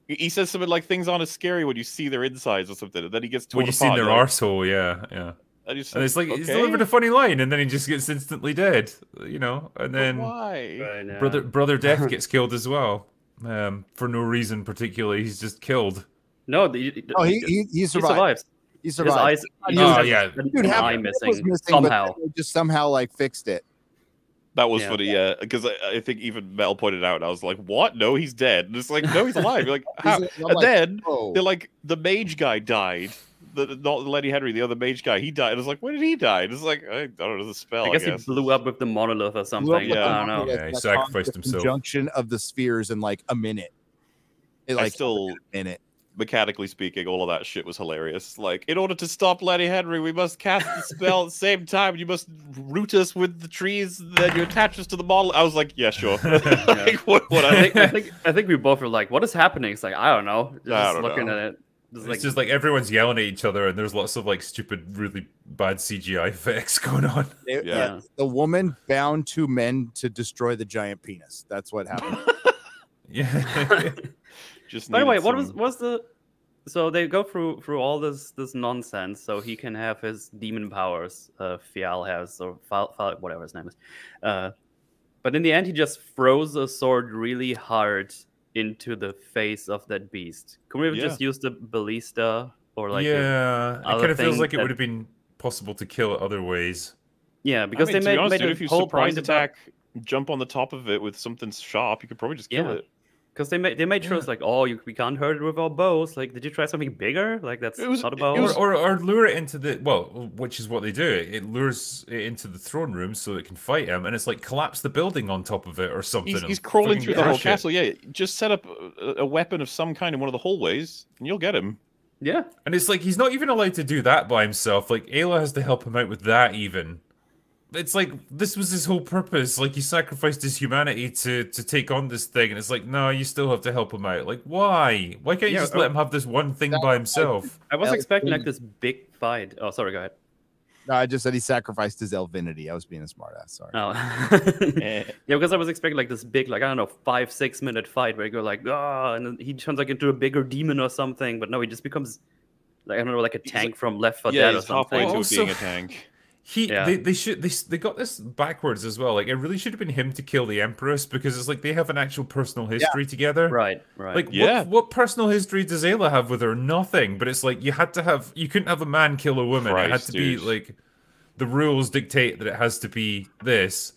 he says something like, "Things aren't as scary when you see their insides" or something, and then he gets torn apart. When you see their arsehole, yeah. And it's like he's delivered a funny line, and then he just gets instantly dead, you know. And then why? Brother Death gets killed as well, for no reason particularly. He's just killed. No, he survives. He survived. Dude, eye missing somehow. They just somehow like fixed it. That was funny, yeah. Because I think even Mel pointed out, and I was like, "What? No, he's dead." And it's like, "No, he's alive." You're like, how? Then they're like, "The mage guy died." Not Lenny Henry, the other mage guy, he died. I was like, when did he die? It's like, I don't know, the spell. I guess he blew up with the monolith or something. Yeah, I don't know. Yeah, he sacrificed himself. Conjunction of the spheres in like a minute. Still, mechanically speaking, all of that shit was hilarious. Like, in order to stop Lenny Henry, we must cast the spell at the same time. You must root us with the trees, then you attach us to the model. I was like, yeah, sure. Like, what I think we both were like, what is happening? It's like, I don't know. Just looking at it. It's just like everyone's yelling at each other, and there's lots of like stupid, really bad CGI effects going on. The woman bound 2 men to destroy the giant penis. That's what happened. Yeah. Just by the way, what was the So they go through all this nonsense, so he can have his demon powers. Fial has, or whatever his name is. But in the end, he just throws a sword really hard into the face of that beast. Can we have just used the ballista or like it kind of feels like it that... would have been possible to kill it other ways. Yeah, because I mean, they made if you surprise attack, jump on the top of it with something sharp, you could probably just kill it. Because they made sure it's like, oh, we can't hurt it with our bows. Like, did you try something bigger? Like, that's not a bow. Or lure it into the, which is what they do. It lures it into the throne room so it can fight him, and it's like collapse the building on top of it or something. He's crawling through the whole castle. Yeah, just set up a weapon of some kind in one of the hallways, and you'll get him. Yeah. And it's like, he's not even allowed to do that by himself. Like, Ayla has to help him out with that even. It's like, this was his whole purpose. Like, he sacrificed his humanity to take on this thing, and it's like, no, you still have to help him out. Like, why? Why can't you just let him have this one thing by himself? I was expecting like this big fight. Oh, sorry, go ahead. No, I just said he sacrificed his elvinity. I was being a smartass. Sorry. Oh. Yeah, because I was expecting like this big, like, I don't know, 5-6 minute fight where you go like, and then he turns like into a bigger demon or something. But no, he just becomes like, I don't know, like a tank from Left 4 Dead or something. Halfway to being a tank. They got this backwards as well. Like, it really should have been him to kill the Empress, because it's like they have an actual personal history together. Right. Like, what personal history does Ayla have with her? Nothing. But it's like you couldn't have a man kill a woman. It had to be like the rules dictate that it has to be this.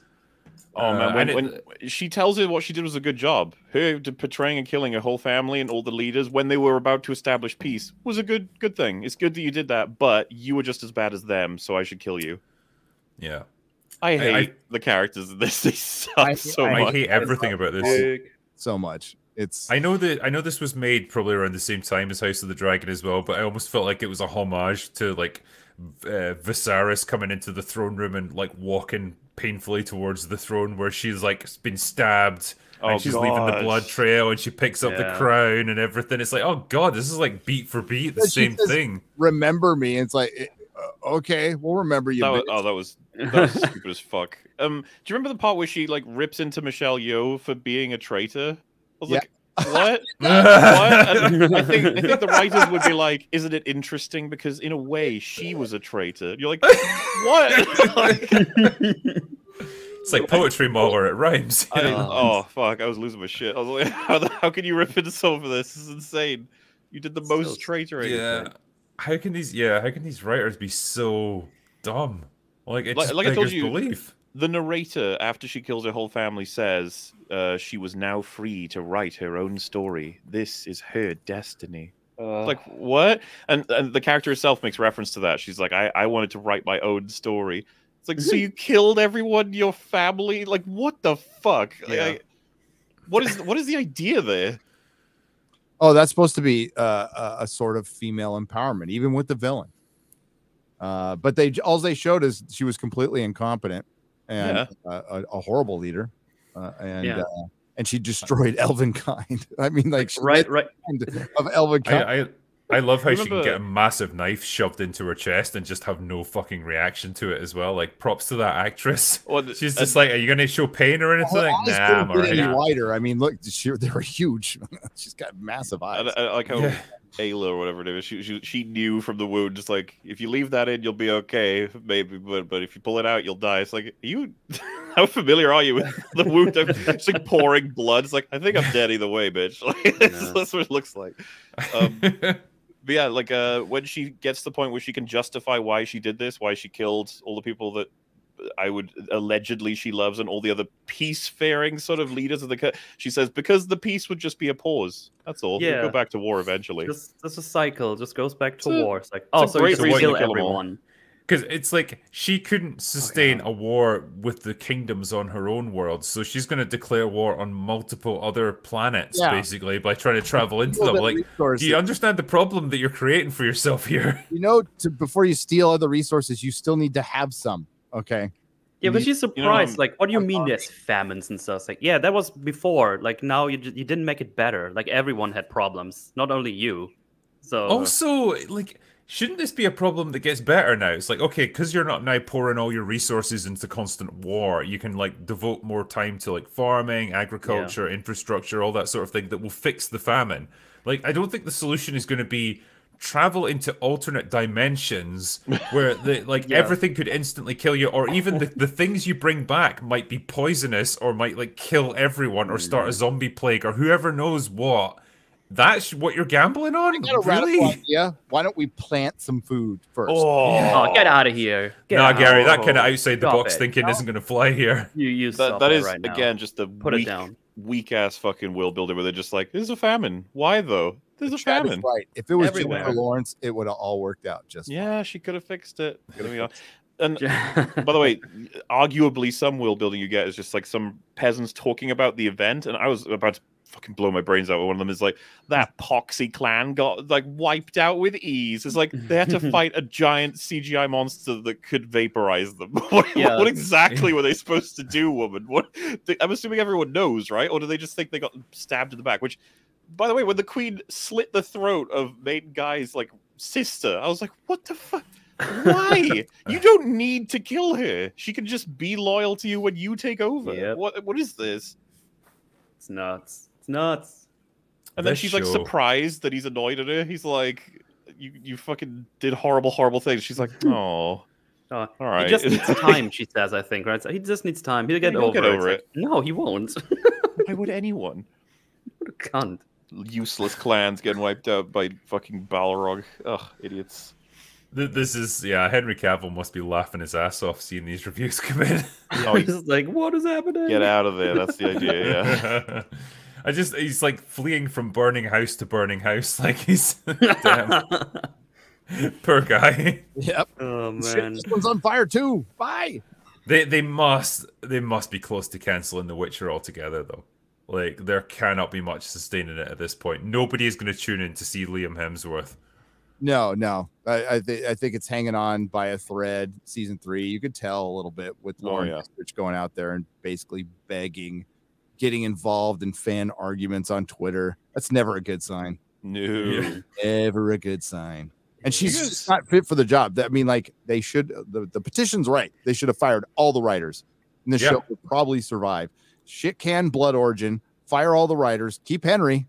Oh man, when she tells her what she did was a good job. Her portraying and killing her whole family and all the leaders when they were about to establish peace was a good thing. It's good that you did that, but you were just as bad as them, so I should kill you. Yeah. I hate the characters in this. They suck so much. I hate everything about this. So much. I know this was made probably around the same time as House of the Dragon as well, but I almost felt like it was a homage to like Viserys coming into the throne room and like walking painfully towards the throne, where she's like been stabbed and she's leaving the blood trail, and she picks up the crown and everything. It's like, oh god, this is like beat for beat the same thing. Remember me? And it's like, okay, we'll remember you. That was stupid as fuck. Do you remember the part where she like rips into Michelle Yeoh for being a traitor? I was like, what? What? I think the writers would be like, isn't it interesting? Because in a way, she was a traitor. You're like, what? It's like poetry, MauLer. It rhymes. Oh fuck! I was losing my shit. I was like, how can you rip into someone for this? This is insane. You did the most traitoring. Yeah. How can these writers be so dumb? Like, it's like I told you, belief. The narrator, after she kills her whole family, says she was now free to write her own story. This is her destiny. Like, what? And the character herself makes reference to that. She's like, I wanted to write my own story. It's like, so you killed everyone in your family? Like, what the fuck? Yeah. Like, what is the idea there? Oh, that's supposed to be a sort of female empowerment, even with the villain. But all they showed is she was completely incompetent and a horrible leader, and she destroyed Elvenkind. I mean, like, right of Elvenkind. I love how she can get a massive knife shoved into her chest and just have no fucking reaction to it as well. Like, props to that actress. She's just like, are you going to show pain or anything? Like, nah, I'm all right. Wider. I mean, look, they were huge. She's got massive eyes. I like how Ayla or whatever it is, she knew from the wound, just like, if you leave that in, you'll be okay, maybe, but if you pull it out, you'll die. It's like, how familiar are you with the wound? It's like pouring blood. It's like, I think I'm dead either way, bitch. Like, that's what it looks like. But yeah, like when she gets to the point where she can justify why she did this, why she killed all the people that allegedly she loves, and all the other peace-faring sort of leaders of she says, because the peace would just be a pause. That's all. Yeah. We'll go back to war eventually. That's a cycle. Just goes back to war. It's like, so you just kill everyone. Because it's like, she couldn't sustain a war with the kingdoms on her own world, so she's going to declare war on multiple other planets, basically, by trying to travel into them. Like, do you understand the problem that you're creating for yourself here? You know, before you steal other resources, you still need to have some, okay? Yeah, but she's surprised. Like, what do you mean there's famines and stuff? It's like, yeah, that was before. Like, now you didn't make it better. Like, everyone had problems, not only you. So also, like, shouldn't this be a problem that gets better now? It's like, okay, because you're not now pouring all your resources into constant war, you can like devote more time to like farming, agriculture, infrastructure, all that sort of thing that will fix the famine. Like, I don't think the solution is going to be travel into alternate dimensions where everything could instantly kill you, or even the things you bring back might be poisonous or might like kill everyone or start a zombie plague or whoever knows what. That's what you're gambling on? Really? Idea. Why don't we plant some food first? Oh, get out of here. Gary, that kind of outside the box thinking isn't going to fly here. You that is, right now. again, just the weak-ass fucking world builder where they're just like, there's a famine. Why, though? There's a famine. Right. If it was Jennifer Lawrence, it would have all worked out just fine. Yeah, she could have fixed it. And by the way, arguably some world building you get is just like some peasants talking about the event, and I was about to fucking blow my brains out. One of them is like, that poxy clan got like wiped out with ease. It's like they had to fight a giant CGI monster that could vaporize them. What exactly were they supposed to do, woman? I'm assuming everyone knows, right? Or do they just think they got stabbed in the back? Which, by the way, when the queen slit the throat of main guy's like sister, I was like, what the fuck? Why? You don't need to kill her. She can just be loyal to you when you take over. Yep. What is this? It's nuts. It's nuts. And then she's like surprised that he's annoyed at her. He's like, you fucking did horrible things. She's like, oh. All right. He just needs time, she says, I think, right? So he just needs time. He'll get over it. Like, no, he won't. Why would anyone? What a cunt. Useless clans getting wiped out by fucking Balrog. Ugh, idiots. This is, Henry Cavill must be laughing his ass off seeing these reviews come in. Oh, he's like, what is happening? Get out of there. That's the idea, yeah. He's like fleeing from burning house to burning house. Like he's, damn. Poor guy. Yep. Oh, man. Shit, this one's on fire too. Bye. They must be close to canceling The Witcher altogether, though. Like, there cannot be much sustaining it at this point. Nobody is going to tune in to see Liam Hemsworth. No. I think it's hanging on by a thread. Season 3, you could tell a little bit with Lauren Rich going out there and basically begging, getting involved in fan arguments on Twitter. That's never a good sign. No, never a good sign. And she's just not fit for the job. I mean, like they should. The petition's right. They should have fired all the writers, and the show would probably survive. Shit can Blood Origin. Fire all the writers. Keep Henry.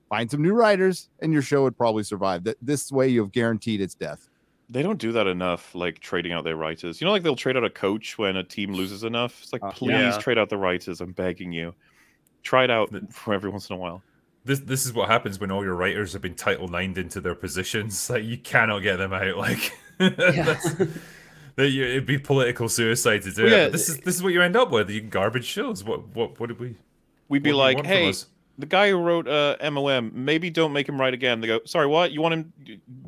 Find some new writers, and your show would probably survive. This way, you've guaranteed its death. They don't do that enough, like trading out their writers. You know, like they'll trade out a coach when a team loses enough. It's like, please trade out the writers. I'm begging you. Try it out for every once in a while. This is what happens when all your writers have been Title IX'd into their positions. Like, you cannot get them out. Like, it'd be political suicide to do it. But this is what you end up with. You garbage shows. What did we? We'd be like, hey, the guy who wrote MOM, maybe don't make him write again. They go, sorry, what? You want him?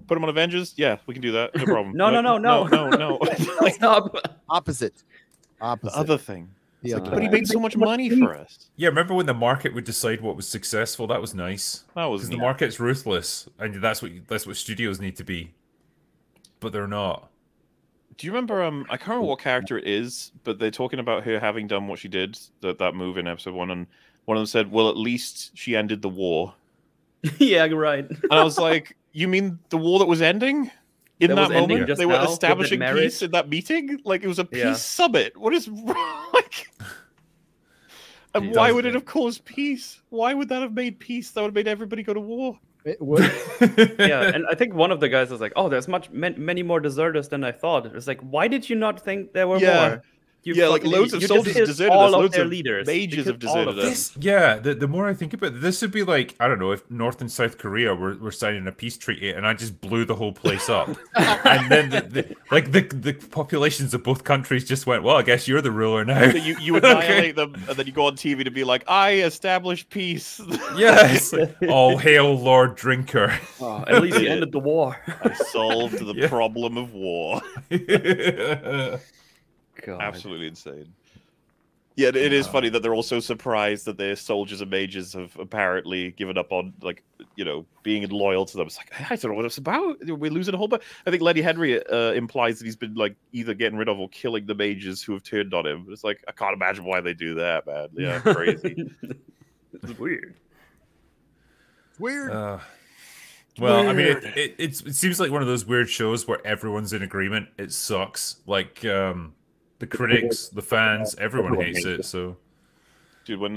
Put him on Avengers? Yeah, we can do that. No problem. No. Stop. Opposite. The other thing. But he made so much money for us. Yeah, remember when the market would decide what was successful? That was nice. Because the market's ruthless, and that's what studios need to be. But they're not. Do you remember? I can't remember what character it is, but they're talking about her having done what she did, that move in episode 1, and one of them said, "Well, at least she ended the war." Yeah, right. And I was like, "You mean the war that was ending?" In that moment, they were establishing peace in that meeting. Like it was a peace summit. What is wrong? And why would it have caused peace? Why would that have made peace? That would have made everybody go to war. It would. Yeah, and I think one of the guys was like, "Oh, there's many more deserters than I thought." It's like, why did you not think there were more? Like loads of soldiers deserted us, loads of leaders. Mages have deserted us. The more I think about it, this would be like, I don't know, if North and South Korea were signing a peace treaty and I just blew the whole place up. And then the populations of both countries just went, well, I guess you're the ruler now. So you annihilate them, and then you go on TV to be like, I established peace. Yes. All hail Lord Drinker. Oh, at least you ended the war. I solved the problem of war. God. Absolutely insane. Yeah, it is funny that they're all so surprised that their soldiers and mages have apparently given up on, like, being loyal to them. It's like, I don't know what it's about. We're losing a whole bunch. I think Lenny Henry implies that he's been, like, either getting rid of or killing the mages who have turned on him. It's like, I can't imagine why they do that, man. Yeah, crazy. It's weird. It's weird. Well, I mean, it seems like one of those weird shows where everyone's in agreement. It sucks. Like the critics, the fans, everyone hates it. So, dude, when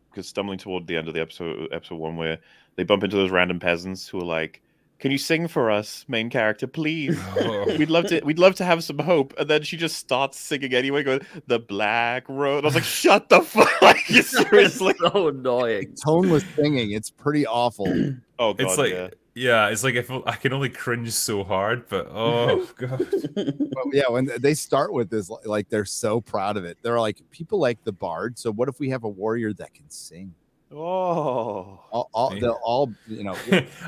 because stumbling toward the end of the episode 1, where they bump into those random peasants who are like, "Can you sing for us, main character, please? We'd love to have some hope." And then she just starts singing anyway, going, "The Black Road." I was like, "Shut the fuck!" Like, seriously, so annoying. Toneless singing. It's pretty awful. Oh god, it's like it's like I can only cringe so hard, but oh god. Well, yeah, when they start with this, like they're so proud of it. They're like, people like the bard. So what if we have a warrior that can sing? Oh, They'll all, you know.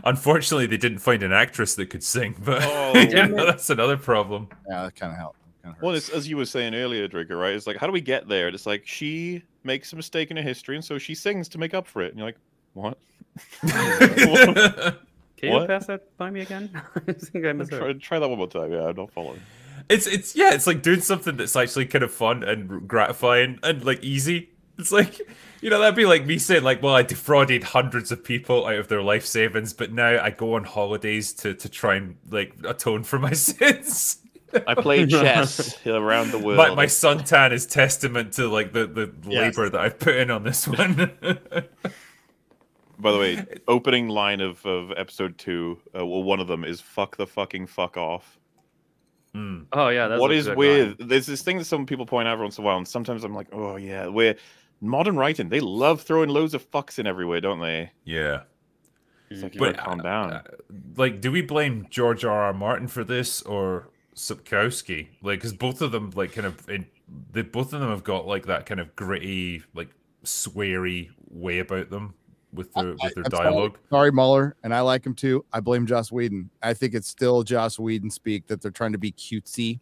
Unfortunately, they didn't find an actress that could sing, but that's another problem. Yeah, that kind of helped. Well, it's, as you were saying earlier, Draker, right? It's like, how do we get there? And it's like, she makes a mistake in her history, and so she sings to make up for it. And you're like, what? Can you pass that by me again? I think I misheard. Try that one more time. Yeah, I'm not following. It's like doing something that's actually kind of fun and gratifying and like easy. It's like, you know, that'd be like me saying like, well, I defrauded hundreds of people out of their life savings, but now I go on holidays to try and like atone for my sins. I play chess around the world. My suntan is testament to like the labor that I've put in on this one. By the way, opening line of episode 2, well, one of them is "fuck the fucking fuck off." Oh yeah, that's what is with line. There's this thing that some people point out every once in a while, and sometimes I'm like, oh yeah, where modern writing, they love throwing loads of fucks in everywhere, don't they? Yeah. It's like, you gotta calm down. Like, do we blame George R.R. Martin for this or Sapkowski? Like, because both of them, like, kind of, both of them have got like that kind of gritty, like, sweary way about them with their dialogue. Sorry, MauLer, and I like him too. I blame Joss Whedon. I think it's still Joss Whedon speak that they're trying to be cutesy.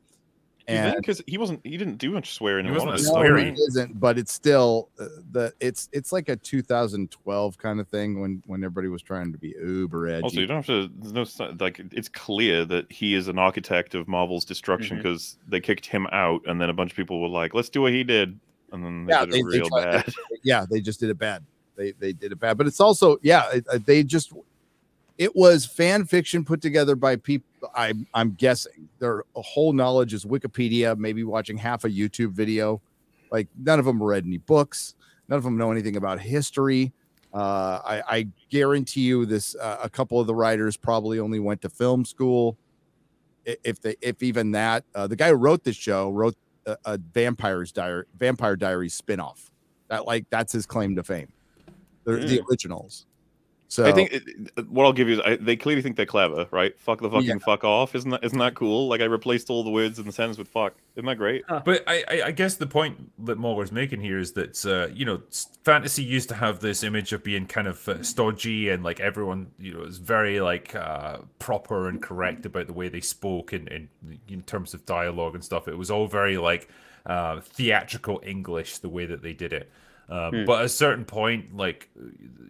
And because he didn't do much swearing. He wasn't sweary. He isn't, but it's still it's like a 2012 kind of thing when everybody was trying to be uber edgy. Also, you don't have to. There's no like. It's clear that he is an architect of Marvel's destruction because they kicked him out, and then a bunch of people were like, "Let's do what he did," and then they did it real bad. They just did it bad. They did it bad, but it's also it was fan fiction put together by people. I'm guessing their whole knowledge is Wikipedia, maybe watching half a YouTube video. Like none of them read any books. None of them know anything about history. I guarantee you this. A couple of the writers probably only went to film school. If even that, the guy who wrote this show wrote a Vampire Diaries spinoff. That's his claim to fame. They're the originals. So I think what I'll give you is they clearly think they're clever, right? Fuck the fucking fuck off. Isn't that cool? Like I replaced all the words in the sentence with fuck. Isn't that great? But I guess the point that MauLer's making here is that you know, fantasy used to have this image of being kind of stodgy and like everyone, you know, is very like proper and correct about the way they spoke in terms of dialogue and stuff. It was all very like theatrical English the way that they did it. But at a certain point, like,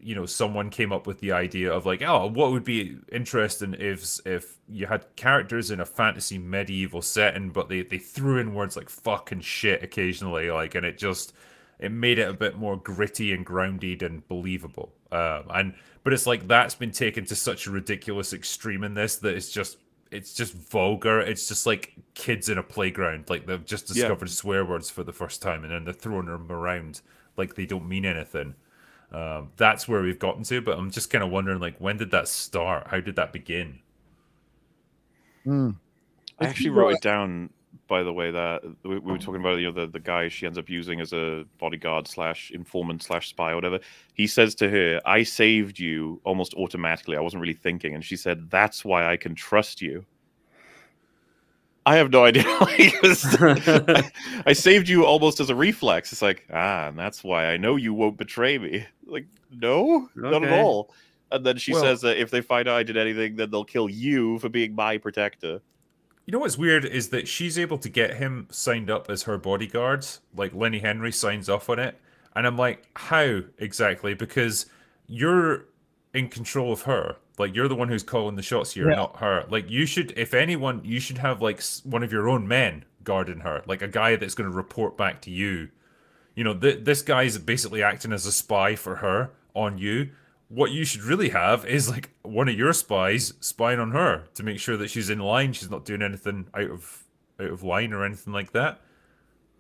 you know, someone came up with the idea of like, oh, what would be interesting if you had characters in a fantasy medieval setting, but they threw in words like fuck and shit occasionally, like, and it made it a bit more gritty and grounded and believable. But it's like that's been taken to such a ridiculous extreme in this that it's just vulgar. It's just like kids in a playground, like they've just discovered swear words for the first time and then they're throwing them around like they don't mean anything. That's where we've gotten to, but I'm just kind of wondering, like, when did that start? How did that begin? I actually wrote it down, by the way, that we were talking about, you know, the guy she ends up using as a bodyguard / informant / spy or whatever. He says to her, "I saved you almost automatically. I wasn't really thinking." And she said, "That's why I can trust you." I have no idea. I saved you almost as a reflex. It's like, and that's why I know you won't betray me. Like, no, not at all. And then she says that if they find out I did anything, then they'll kill you for being my protector. You know what's weird is that she's able to get him signed up as her bodyguard. Like, Lenny Henry signs off on it. And I'm like, how exactly? Because you're in control of her. Like, you're the one who's calling the shots here, not her. Like, you should, if anyone, you should have, like, one of your own men guarding her. Like, a guy that's going to report back to you. You know, this guy's basically acting as a spy for her on you. what you should really have is like one of your spies spying on her to make sure that she's in line, she's not doing anything out of line or anything like that.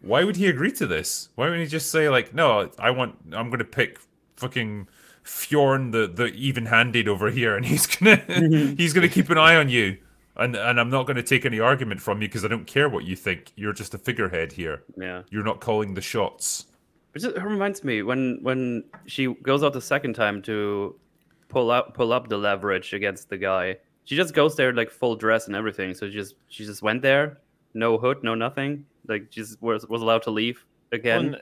Why would he agree to this? Why wouldn't he just say like, no, I'm gonna pick fucking Fjorn the even-handed over here, and he's gonna keep an eye on you, and I'm not gonna take any argument from you because I don't care what you think. You're just a figurehead here. Yeah. You're not calling the shots. It reminds me when she goes out the second time to pull up the leverage against the guy. She just goes there like full dress and everything. So she just went there, no hood, no nothing. Like just was allowed to leave again.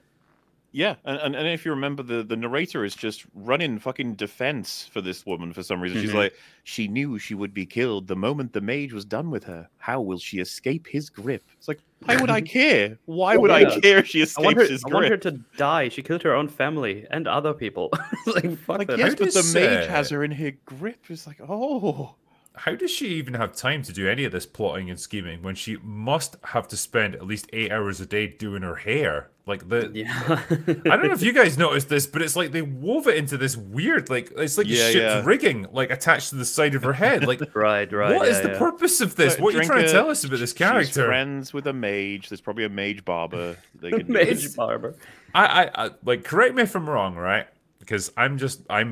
Yeah, and if you remember, the narrator is just running fucking defense for this woman for some reason. She's like, she knew she would be killed the moment the mage was done with her. How will she escape his grip? It's like, why would I care? Why would I care she escapes his grip? I want her to die. She killed her own family and other people. Like, fuck like that. yes, but the mage has her in her grip. It's like, oh. How does she even have time to do any of this plotting and scheming when she must have to spend at least 8 hours a day doing her hair? Like yeah. I don't know if you guys noticed this, but it's like they wove it into this weird, like it's like ship's rigging, like attached to the side of her head. Like, right. What is the purpose of this? What are you trying to tell us about this character? She's friends with a mage. There's probably a mage barber. They can mage barber. I like, correct me if I'm wrong, right? Because I'm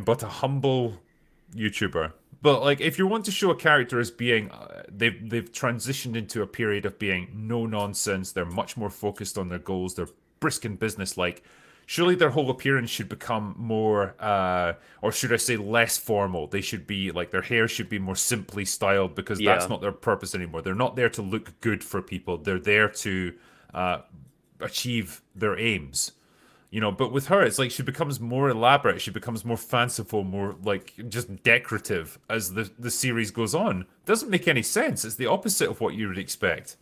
but a humble YouTuber. But like, if you want to show a character as being, they've transitioned into a period of being no nonsense. They're much more focused on their goals. They're brisk and business-like. Surely their whole appearance should become more, or should I say, less formal. They should be like, their hair should be more simply styled, because that's not their purpose anymore. They're not there to look good for people. They're there to achieve their aims. You know, but with her, it's like she becomes more elaborate. She becomes more fanciful, more like just decorative as the series goes on. Doesn't make any sense. It's the opposite of what you would expect.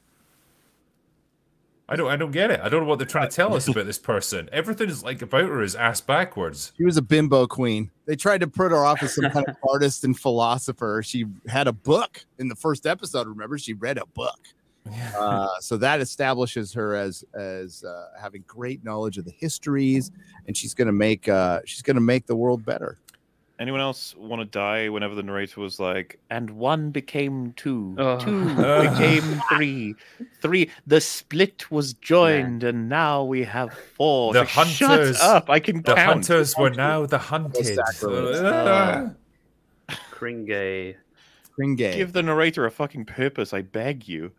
I don't get it. I don't know what they're trying to tell us about this person. Everything is like about her is ass backwards. She was a bimbo queen. They tried to put her off as some kind of artist and philosopher. She had a book in the first episode. Remember, she read a book. So that establishes her as having great knowledge of the histories, and she's gonna make the world better. Anyone else want to die whenever the narrator was like, and one became two, two became three, the split was joined, and now we have four. The like, hunters, shut up, I can count. The hunters were now the hunted. Kringay. Give the narrator a fucking purpose, I beg you.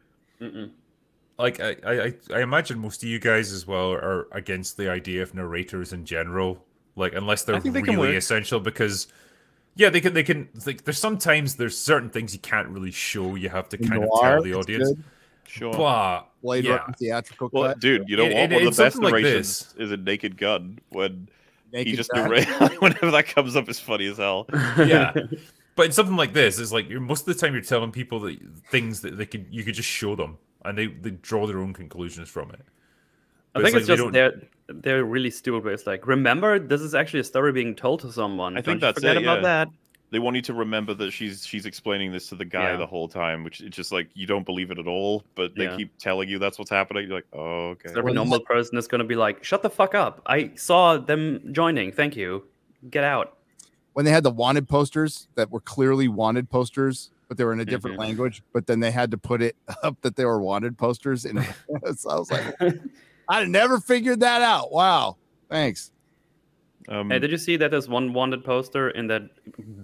Like, I imagine most of you guys as well are against the idea of narrators in general. Like, unless they're really essential, because they can like, there's certain things you can't really show. You have to kind of tell the audience. Good. Sure. But theatrical well, cut. dude, you know what? One of the best narrations is a Naked Gun, when he just narrates. Whenever that comes up, is funny as hell. Yeah. But in something like this, it's like most of the time you're telling people that things that you could just show them, and they draw their own conclusions from it. But I think it's just they're really stupid. But it's like, remember, this is actually a story being told to someone. I think that's forget about that. They want you to remember that she's explaining this to the guy the whole time, which it's just like, you don't believe it at all, but they keep telling you that's what's happening. You're like, oh, okay. So every normal person is going to be like, shut the fuck up. I saw them joining. Thank you. Get out. When they had the wanted posters that were clearly wanted posters, but they were in a different language, but then they had to put it up that they were wanted posters. So I was like, I never figured that out. Wow. Thanks. Hey, did you see that there's one wanted poster in that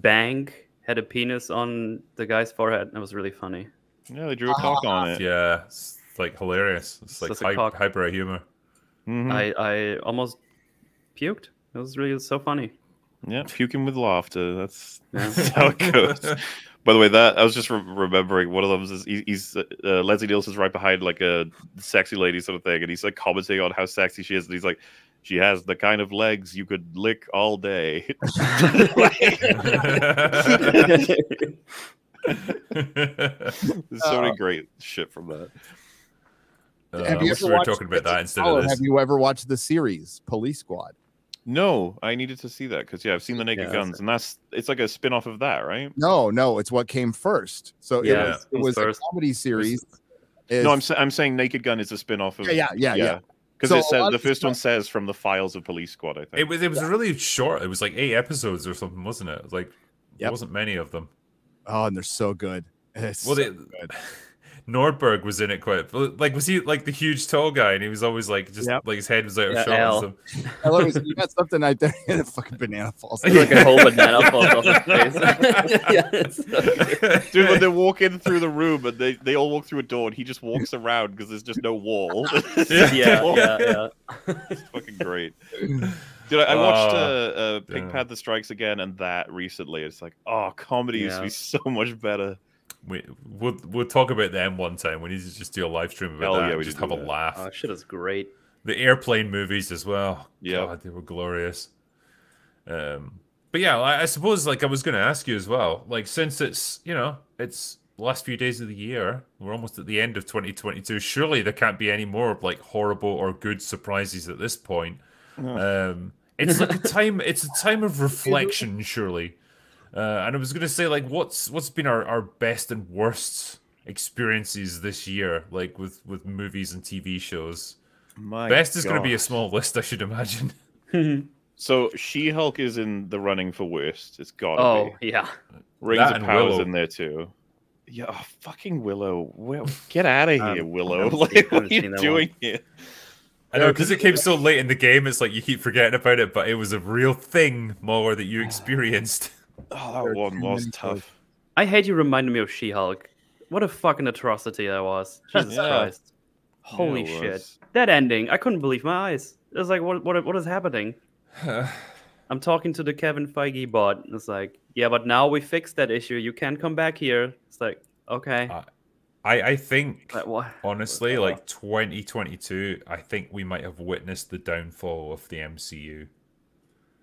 bank had a penis on the guy's forehead? That was really funny. Yeah, they drew a cock on it. Yeah, it's like hilarious. It's like hyper humor. I almost puked. It was really so funny. Yeah, puking with laughter. That's how it goes. By the way, that I was just remembering one of them is he's Leslie Nielsen's right behind like a sexy lady sort of thing, and he's like commenting on how sexy she is, and he's like, she has the kind of legs you could lick all day. There's so many great shit from that. Have you ever watched talking about that instead of this? Have you ever watched the series Police Squad? No, I needed to see that because I've seen the Naked Guns, and it's like a spin-off of that, right? No, it's what came first. So it was a comedy series. No, I'm saying Naked Gun is a spin-off of. Yeah. Because So it a says lot the of this first one says from the files of Police Squad. I think It was really short. It was like 8 episodes or something, wasn't it? It was like there wasn't many of them. Oh, and they're so good. It's Well, so they, good. Nordberg was in it quite. Like, was he like the huge tall guy? And he was always like, just like his head was out of shot. Al. And stuff. I love it. You got something right there, and a fucking banana falls. Like a whole banana falls off his face. Yeah, it's so good. Dude, when they walk in through the room and they all walk through a door and he just walks around because there's just no wall. Yeah. It's fucking great. Dude, I watched Pink Panther Strikes Again and that recently. It's like, oh, comedy used to be so much better. We'll talk about them one time. We need to just do a live stream about that. We just have a laugh. Oh, shit is great. The airplane movies as well. Yeah, God, they were glorious. But yeah, I suppose like I was going to ask you as well. Like since it's it's the last few days of the year, we're almost at the end of 2022. Surely there can't be any more like horrible or good surprises at this point. It's like a time. It's a time of reflection, surely. And I was gonna say, like, what's been our best and worst experiences this year, like with movies and TV shows. Best is gonna be a small list, I should imagine. So She-Hulk is in the running for worst. It's gotta be. Yeah. Rings of Power's in there too. Yeah, fucking Willow. Get out of here, Willow. Like, what are you doing here? I know, because it came so late in the game, it's like you keep forgetting about it, but it was a real thing, MauLer, that you experienced. Oh, that one was tough. I hate you reminding me of She-Hulk. What a fucking atrocity that was. Jesus Christ. Holy shit. That ending, I couldn't believe my eyes. It was like, what is happening? I'm talking to the Kevin Feige bot. It's like, yeah, but now we fixed that issue. You can't come back here. It's like, okay. I think, honestly, like 2022, I think we might have witnessed the downfall of the MCU.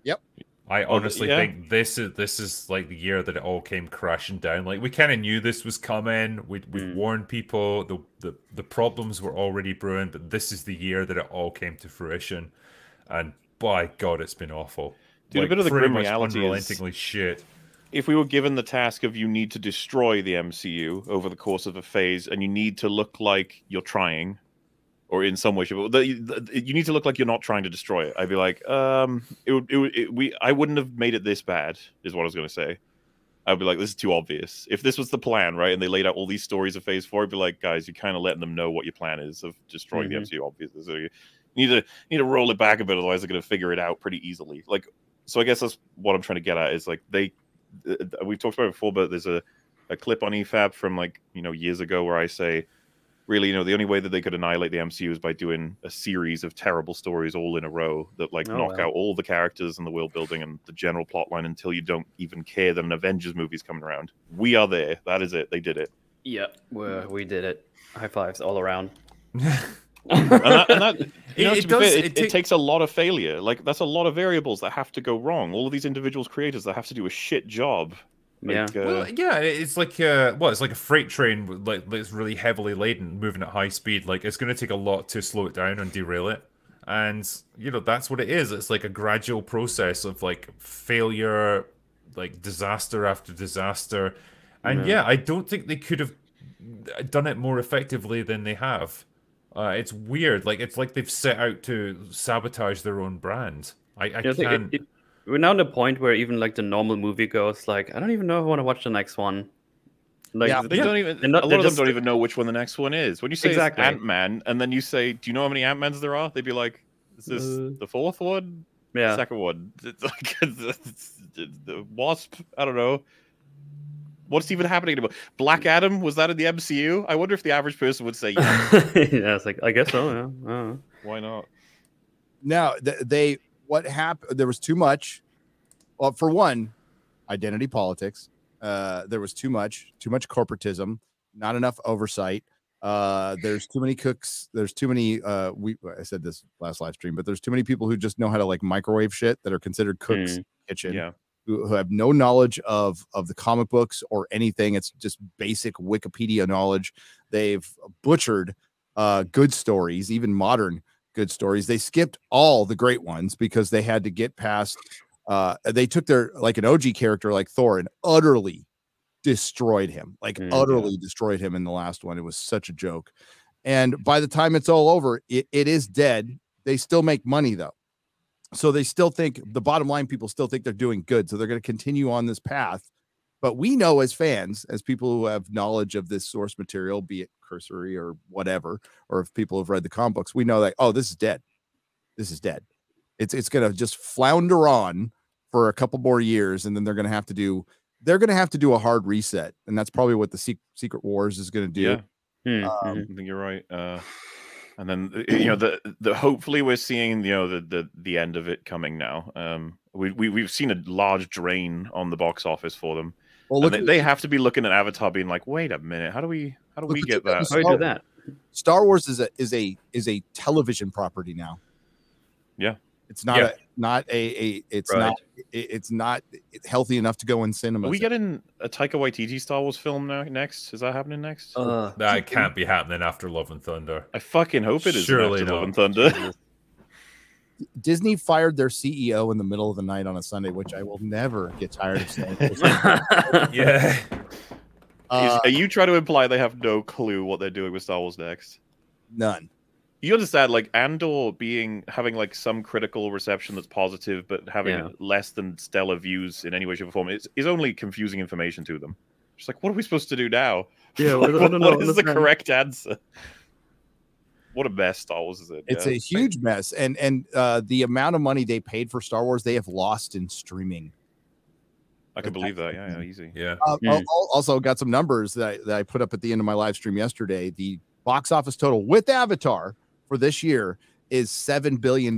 Yep. I honestly think this is like the year that it all came crashing down. Like we kind of knew this was coming. We warned people. The problems were already brewing, but this is the year that it all came to fruition. And by God, it's been awful. Dude, like, a bit of the pretty grim much reality unrelentingly is, shit. If we were given the task of you need to destroy the MCU over the course of a phase, and you need to look like you're trying, or in some way, you need to look like you're not trying to destroy it. I'd be like, I wouldn't have made it this bad, is what I was going to say. I'd be like, this is too obvious. If this was the plan, right, and they laid out all these stories of Phase 4, I'd be like, guys, you're kind of letting them know what your plan is of destroying the MCU, obviously. So you need to roll it back a bit, otherwise they're going to figure it out pretty easily. Like, so I guess that's what I'm trying to get at, is like we've talked about it before, but there's a clip on EFAP from like years ago where I say, really, the only way that they could annihilate the MCU is by doing a series of terrible stories all in a row that like knock out all the characters and the world building and the general plot line until you don't even care that an Avengers movie's coming around. We are there. That is it. They did it. Yeah, we did it. High fives all around. It takes a lot of failure. Like, that's a lot of variables that have to go wrong. All of these individuals creators that have to do a shit job. Like, it's like it's like a freight train, like it's really heavily laden, moving at high speed. Like it's going to take a lot to slow it down and derail it, and that's what it is. It's like a gradual process of like failure, like disaster after disaster, and I don't think they could have done it more effectively than they have. It's weird. Like it's like they've set out to sabotage their own brand. I can't. We're now at the point where even like the normal movie goes like, I don't even know if I want to watch the next one. Like, they don't even. A lot of them don't even know which one the next one is. When you say Ant-Man, and then you say, "Do you know how many Ant-Mans there are?" They'd be like, "Is this the fourth one? Yeah, the second one. It's like the Wasp. I don't know. What's even happening about Black Adam? Was that in the MCU? I wonder if the average person would say, "Yeah." Yeah, it's like I guess so. Yeah, why not? Now what happened? There was too much. Well, for one, identity politics. There was too much corporatism, not enough oversight. There's too many cooks. There's too many. I said this last live stream, but there's too many people who just know how to like microwave shit that are considered cooks in the kitchen. Yeah. Who have no knowledge of the comic books or anything. It's just basic Wikipedia knowledge. They've butchered good stories, even modern good stories. They skipped all the great ones because they had to get past. They took their like an OG character like Thor and utterly destroyed him. Utterly destroyed him in the last one. It was such a joke. And by the time it's all over, it is dead. They still make money though. So they still think, the bottom line, people still think they're doing good. So they're going to continue on this path. But we know as fans, as people who have knowledge of this source material, be it cursory or whatever, or if people have read the comic books, we know that, oh, this is dead. This is dead. It's going to just flounder on for a couple more years. And then they're going to have to do a hard reset. And that's probably what the Secret Wars is going to do. Yeah. I think you're right. And then, you know, the hopefully we're seeing, you know, the end of it coming now. We've seen a large drain on the box office for them. Well, they have to be looking at Avatar, being like, wait a minute, how do we get that? How do you do that? Star Wars is a television property now. Yeah, it's not it's not healthy enough to go in cinema. Are we getting a Taika Waititi Star Wars film next? Is that happening next? That can't be happening after Love and Thunder. I fucking hope it is. Surely after not. Love and Thunder. Disney fired their CEO in the middle of the night on a Sunday, which I will never get tired of saying. Yeah. Are you trying to imply they have no clue what they're doing with Star Wars next? None. You understand, like, Andor having like some critical reception that's positive, but having less than stellar views in any way, shape, or form is only confusing information to them. Just like, what are we supposed to do now? Yeah, like, what is the correct answer? What a mess Star Wars is in. It's a huge mess, and the amount of money they paid for Star Wars, they have lost in streaming. I can believe that. Yeah, easy. Yeah. Also got some numbers that I put up at the end of my live stream yesterday. The box office total with Avatar for this year is $7 billion.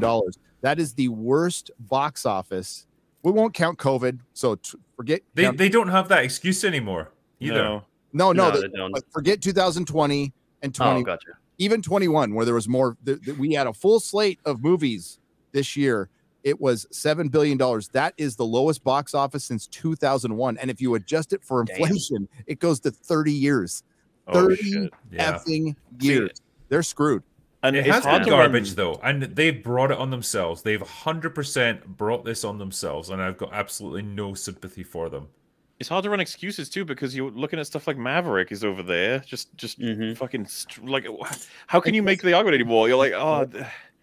That is the worst box office. We won't count COVID, so forget. They don't have that excuse anymore either. No, they don't. Forget 2020 and 20. Oh, gotcha. Even 21, where there was more. We had a full slate of movies this year. It was $7 billion. That is the lowest box office since 2001. And if you adjust it for inflation, it goes to 30 years. 30 effing years. They're screwed. And it has been garbage, though. And they've brought it on themselves. They've 100% brought this on themselves. And I've got absolutely no sympathy for them. It's hard to run excuses, too, because you're looking at stuff like Maverick is over there. Just fucking, like, how can you make the argument anymore? You're like, oh...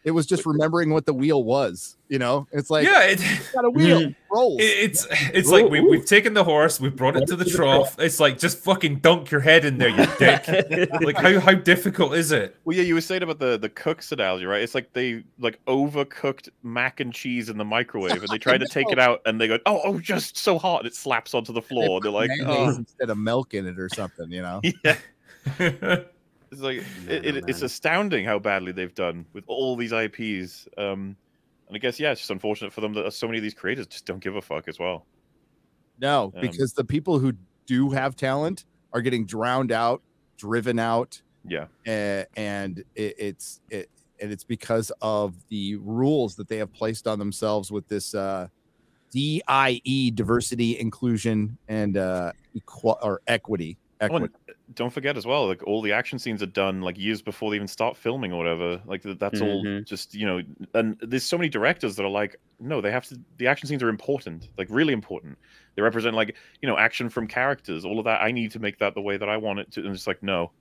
It was just remembering what the wheel was, you know. It's like, it's got a wheel, rolls. It's like we've taken the horse, we've brought it to the trough. It's like, just fucking dunk your head in there, you dick. Like, how difficult is it? Well, yeah, you were saying about the cooks analogy, right? It's like they overcooked mac and cheese in the the they tried to take it out, and they go, oh, just so hot, and it slaps onto the floor. They're like, instead of milk in it or something, you know. Yeah. It's like it's astounding how badly they've done with all these IPs. And I guess it's just unfortunate for them that so many of these creators just don't give a fuck as well. No, because the people who do have talent are getting drowned out, driven out. Yeah, and it's because of the rules that they have placed on themselves with this DIE, diversity, inclusion, and equity. Don't forget as well, like, all the action scenes are done like years before they even start filming or whatever. Like, that's all just, you know, and there's so many directors that are like, no, the action scenes are important, like really important. They represent, like, you know, action from characters, all of that. I need to make that the way that I want it to. And it's like, no.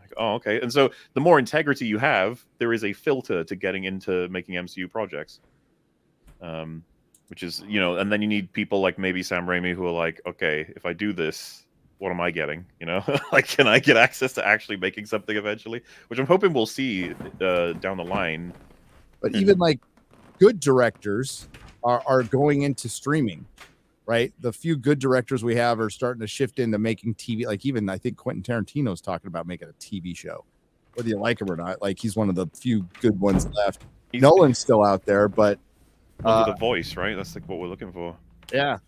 Like, oh, okay. And so the more integrity you have, there is a filter to getting into making MCU projects. Which is, you know, and then you need people like maybe Sam Raimi who are like, okay, if I do this, what am I getting? You know, like, can I get access to actually making something eventually? Which I'm hoping we'll see down the line. But even like good directors are going into streaming, right? The few good directors we have are starting to shift into making TV. Like, even I think Quentin Tarantino's talking about making a TV show, whether you like him or not. Like, he's one of the few good ones left. Nolan's still out there, but the voice, right? That's like what we're looking for. Yeah,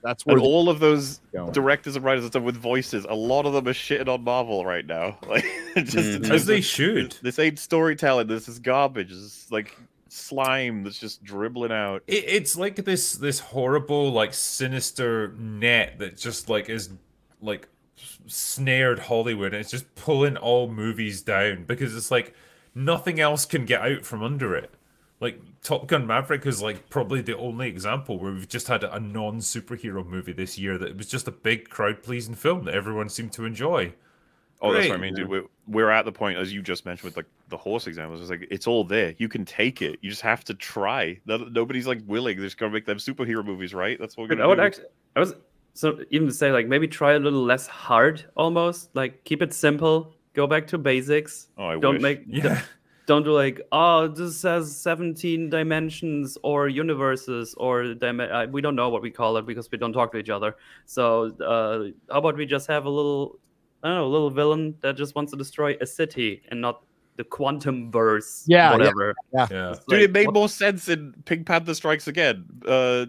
that's where all of those directors and writers and stuff with voices, a lot of them are shitting on Marvel right now. Like, just as they should. This ain't storytelling. This is garbage. This is like slime that's just dribbling out. It's like this horrible, like, sinister net that just like is like snared Hollywood, and it's just pulling all movies down because it's like nothing else can get out from under it. Like, Top Gun Maverick is like probably the only example where we've just had a non-superhero movie this year that it was just a big crowd-pleasing film that everyone seemed to enjoy. Oh, that's Great. what I mean, dude. We're at the point, as you just mentioned, with like the horse examples. It's like it's all there. You can take it. You just have to try. Nobody's like willing. They're just gonna make them superhero movies, right? That's what we're But gonna do. I was so even say like maybe try a little less hard, almost like keep it simple. Go back to basics. Oh, I Don't wish. make Yeah. don't do like, oh, this has 17 dimensions or universes or we don't know what we call it because we don't talk to each other. So how about we just have a little, I don't know, a little villain that just wants to destroy a city and not the quantum verse, whatever. Yeah. Dude, it made more sense in Pink Panther Strikes Again.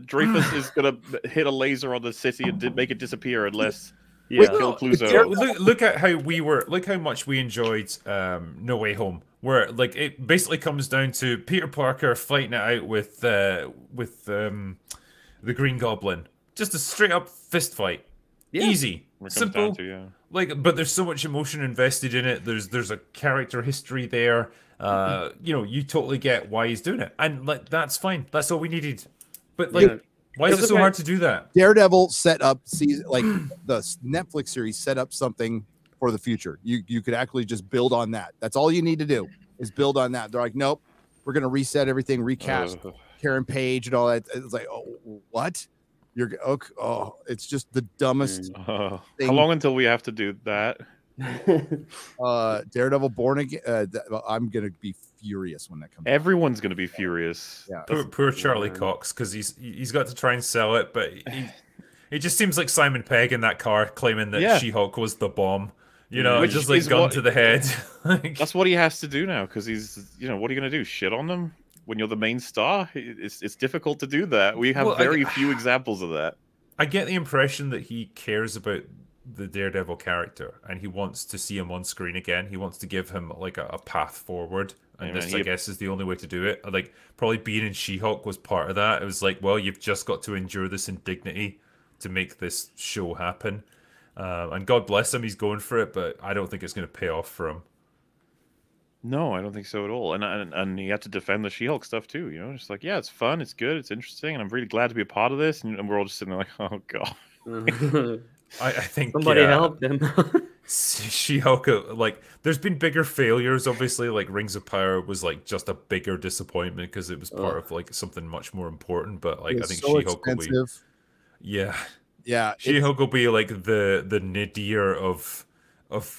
Dreyfus is gonna hit a laser on the city and make it disappear unless kill Cluzo. Look at how look how much we enjoyed No Way Home, where like it basically comes down to Peter Parker fighting it out with the Green Goblin. Just a straight up fist fight. Yeah. Easy. Simple. Like, but there's so much emotion invested in it. There's a character history there. You totally get why he's doing it. And like that's fine. That's all we needed. But like why is it so hard to do that? Daredevil set up like the Netflix series set up something for the future. You could actually just build on that. That's all you need to do is build on that. They're like, nope, we're gonna reset everything, recast Karen Page and all that. It's like, oh, what? You're okay. Oh, it's just the dumbest thing. How long until we have to do that? Daredevil Born Again. I'm gonna be furious when that comes. Everyone's gonna be furious. Yeah. Poor Charlie Cox, because he's got to try and sell it, but it just seems like Simon Pegg in that car claiming that She-Hulk was the bomb. Which just like gun to the head. That's what he has to do now, because he's what are you gonna do? Shit on them? When you're the main star, it's difficult to do that. We have very few examples of that. I get the impression that he cares about the Daredevil character and he wants to see him on screen again. He wants to give him like a path forward, and I guess is the only way to do it. Like probably being in She-Hulk was part of that. It was like, well, you've just got to endure this indignity to make this show happen. And God bless him, he's going for it, but I don't think it's going to pay off for him. No, I don't think so at all. And he had to defend the She-Hulk stuff too. Just like, yeah, it's fun, it's good, it's interesting, and I'm really glad to be a part of this. And we're all just sitting there like, oh god. I think somebody helped him. She-Hulk, like, there's been bigger failures. Obviously, like Rings of Power was like just a bigger disappointment because it was part of like something much more important. But like, I think so She-Hulk will be, yeah, She-Hulk will be like the nadir of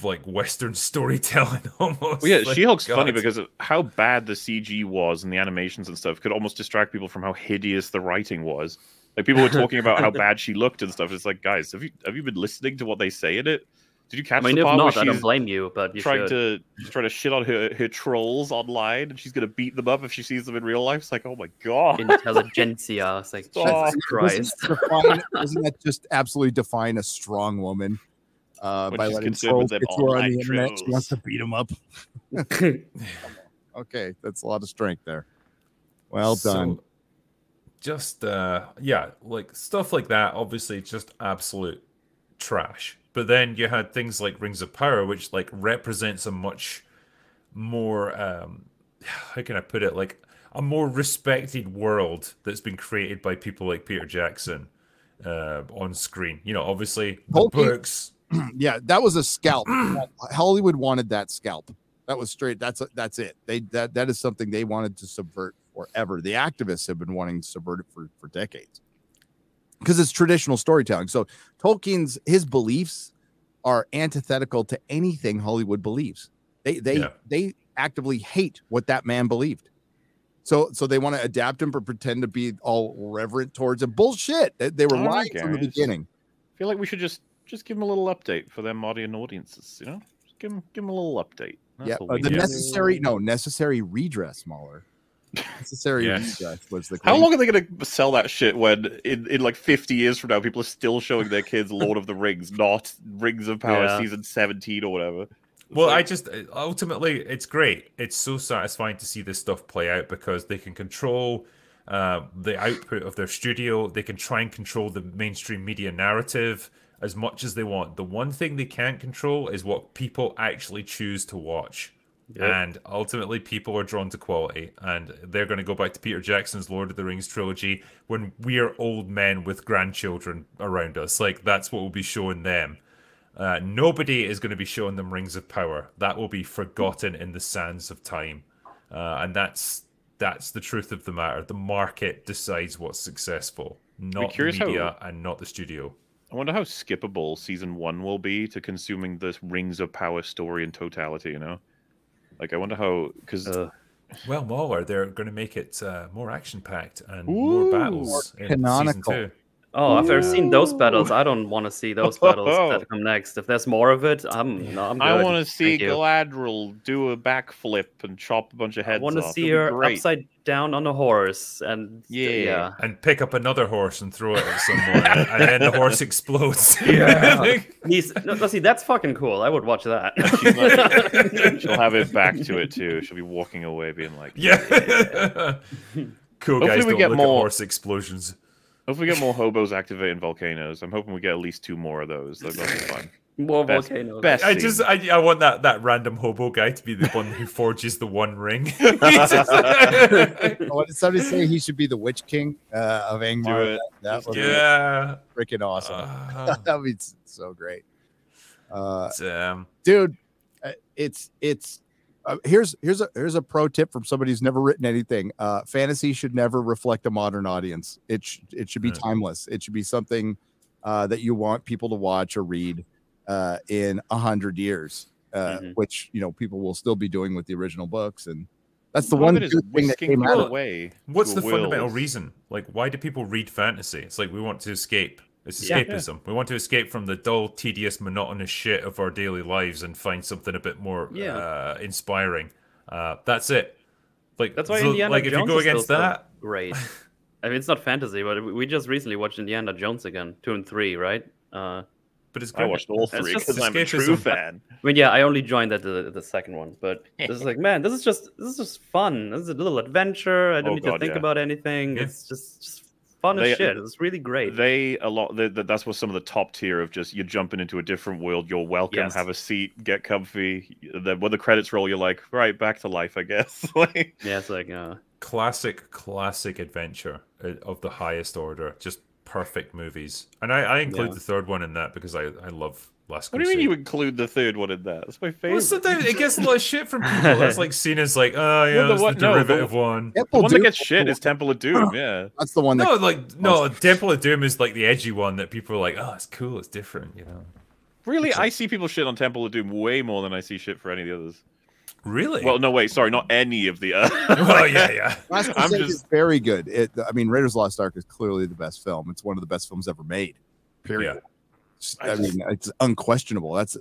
like Western storytelling almost. Well, yeah, like, She-Hulk's funny because of how bad the CG was and the animations and stuff could almost distract people from how hideous the writing was. Like people were talking about how bad she looked and stuff. It's like, guys, have you been listening to what they say in it? Did you catch the part where she's I don't blame you, but you trying to shit on her trolls online, and she's gonna beat them up if she sees them in real life? It's like, oh my god, intelligentsia. It's like, Jesus Christ. Doesn't that just absolutely define a strong woman? By letting trolls get to her on the internet, she wants to beat them up. Okay, that's a lot of strength there. Well done. Just like stuff like that. Obviously, just absolute trash. But then you had things like Rings of Power, which like represents a much more how can I put it, like a more respected world that's been created by people like Peter Jackson on screen. Obviously the books. Yeah, that was a scalp. Hollywood wanted that scalp. That was straight. That's it. That is something they wanted to subvert forever. The activists have been wanting to subvert it for decades because it's traditional storytelling. So his beliefs are antithetical to anything Hollywood believes. They actively hate what that man believed. So they want to adapt him or pretend to be all reverent towards him. Bullshit. They were lying from the beginning. I feel like we should just give him a little update for them modern audiences. Just give him a little update. That's necessary redress, MauLer. Necessary redress was the. How long are they going to sell that shit when in like 50 years from now people are still showing their kids Lord of the Rings, not Rings of Power season 17 or whatever? Well, ultimately it's great. It's so satisfying to see this stuff play out because they can control the output of their studio. They can try and control the mainstream media narrative as much as they want. The one thing they can't control is what people actually choose to watch. Yep. And ultimately people are drawn to quality, and they're going to go back to Peter Jackson's Lord of the Rings trilogy when we are old men with grandchildren around us. Like, that's what we'll be showing them. Nobody is going to be showing them Rings of Power. That will be forgotten in the sands of time. And that's the truth of the matter. The market decides what's successful, not the media and not the studio. I wonder how skippable season 1 will be to consuming this Rings of Power story in totality, you know? Like, I wonder how... Because... well, MauLer, they're going to make it more action-packed and more battles in canonical. season 2. Oh, after I've seen those battles, I don't want to see those battles that come next. If there's more of it, I'm good. I want to see Galadriel do a backflip and chop a bunch of heads off. I want to see her upside down on a horse and and pick up another horse and throw it at someone, and then the horse explodes. No, see, that's fucking cool. I would watch that. She'll have it back to it too. She'll be walking away, being like, Cool. Hopefully guys, we don't get look more at horse explosions. If we get more hobos activating volcanoes, I'm hoping we get at least 2 more of those. That'll be fun. More volcanoes. Best I want that random hobo guy to be the one who forges the one ring. What did somebody say? He should be the Witch King of Angmar. That would be freaking awesome. That would be so great. Dude, it's here's a pro tip from somebody who's never written anything. Fantasy should never reflect a modern audience. It should be timeless. It should be something that you want people to watch or read in 100 years, which people will still be doing with the original books, and that's the one good thing that came out of way. What's the fundamental reason? Like, why do people read fantasy? It's like we want to escape. It's escapism. We want to escape from the dull, tedious, monotonous shit of our daily lives and find something a bit more inspiring. That's it. Like that's why Indiana Jones if you go against that, great. I mean, it's not fantasy, but we just recently watched Indiana Jones again, 2 and 3, right? But it's I watched all 3 because I'm a true fan. I mean, I only joined at the second one, but this is like, man, this is just fun. This is a little adventure. I don't need to think about anything. It's just fun as shit. It's really great. That's what some of the top tier of just you're jumping into a different world. You're welcome. Have a seat. Get comfy. When the credits roll, you're like, right, back to life, I guess. It's like classic adventure of the highest order. Just perfect movies, and I include the third one in that because I love Last Crusade. What do you mean you include the third one in that? That's my favorite. Well, sometimes it gets a lot of shit from people. That's like seen as like, it's the derivative one. The one that gets shit is Temple of Doom. Yeah, that's the one. Temple of Doom is like the edgy one that people are like, oh, it's cool, it's different, Really, I see people shit on Temple of Doom way more than I see shit for any of the others. Really? Well, no, wait, sorry, not any of the others. Well, yeah. Last Crusade is very good. I mean, Raiders of the Lost Ark is clearly the best film. It's one of the best films ever made. Period. Yeah. I mean, it's unquestionable. It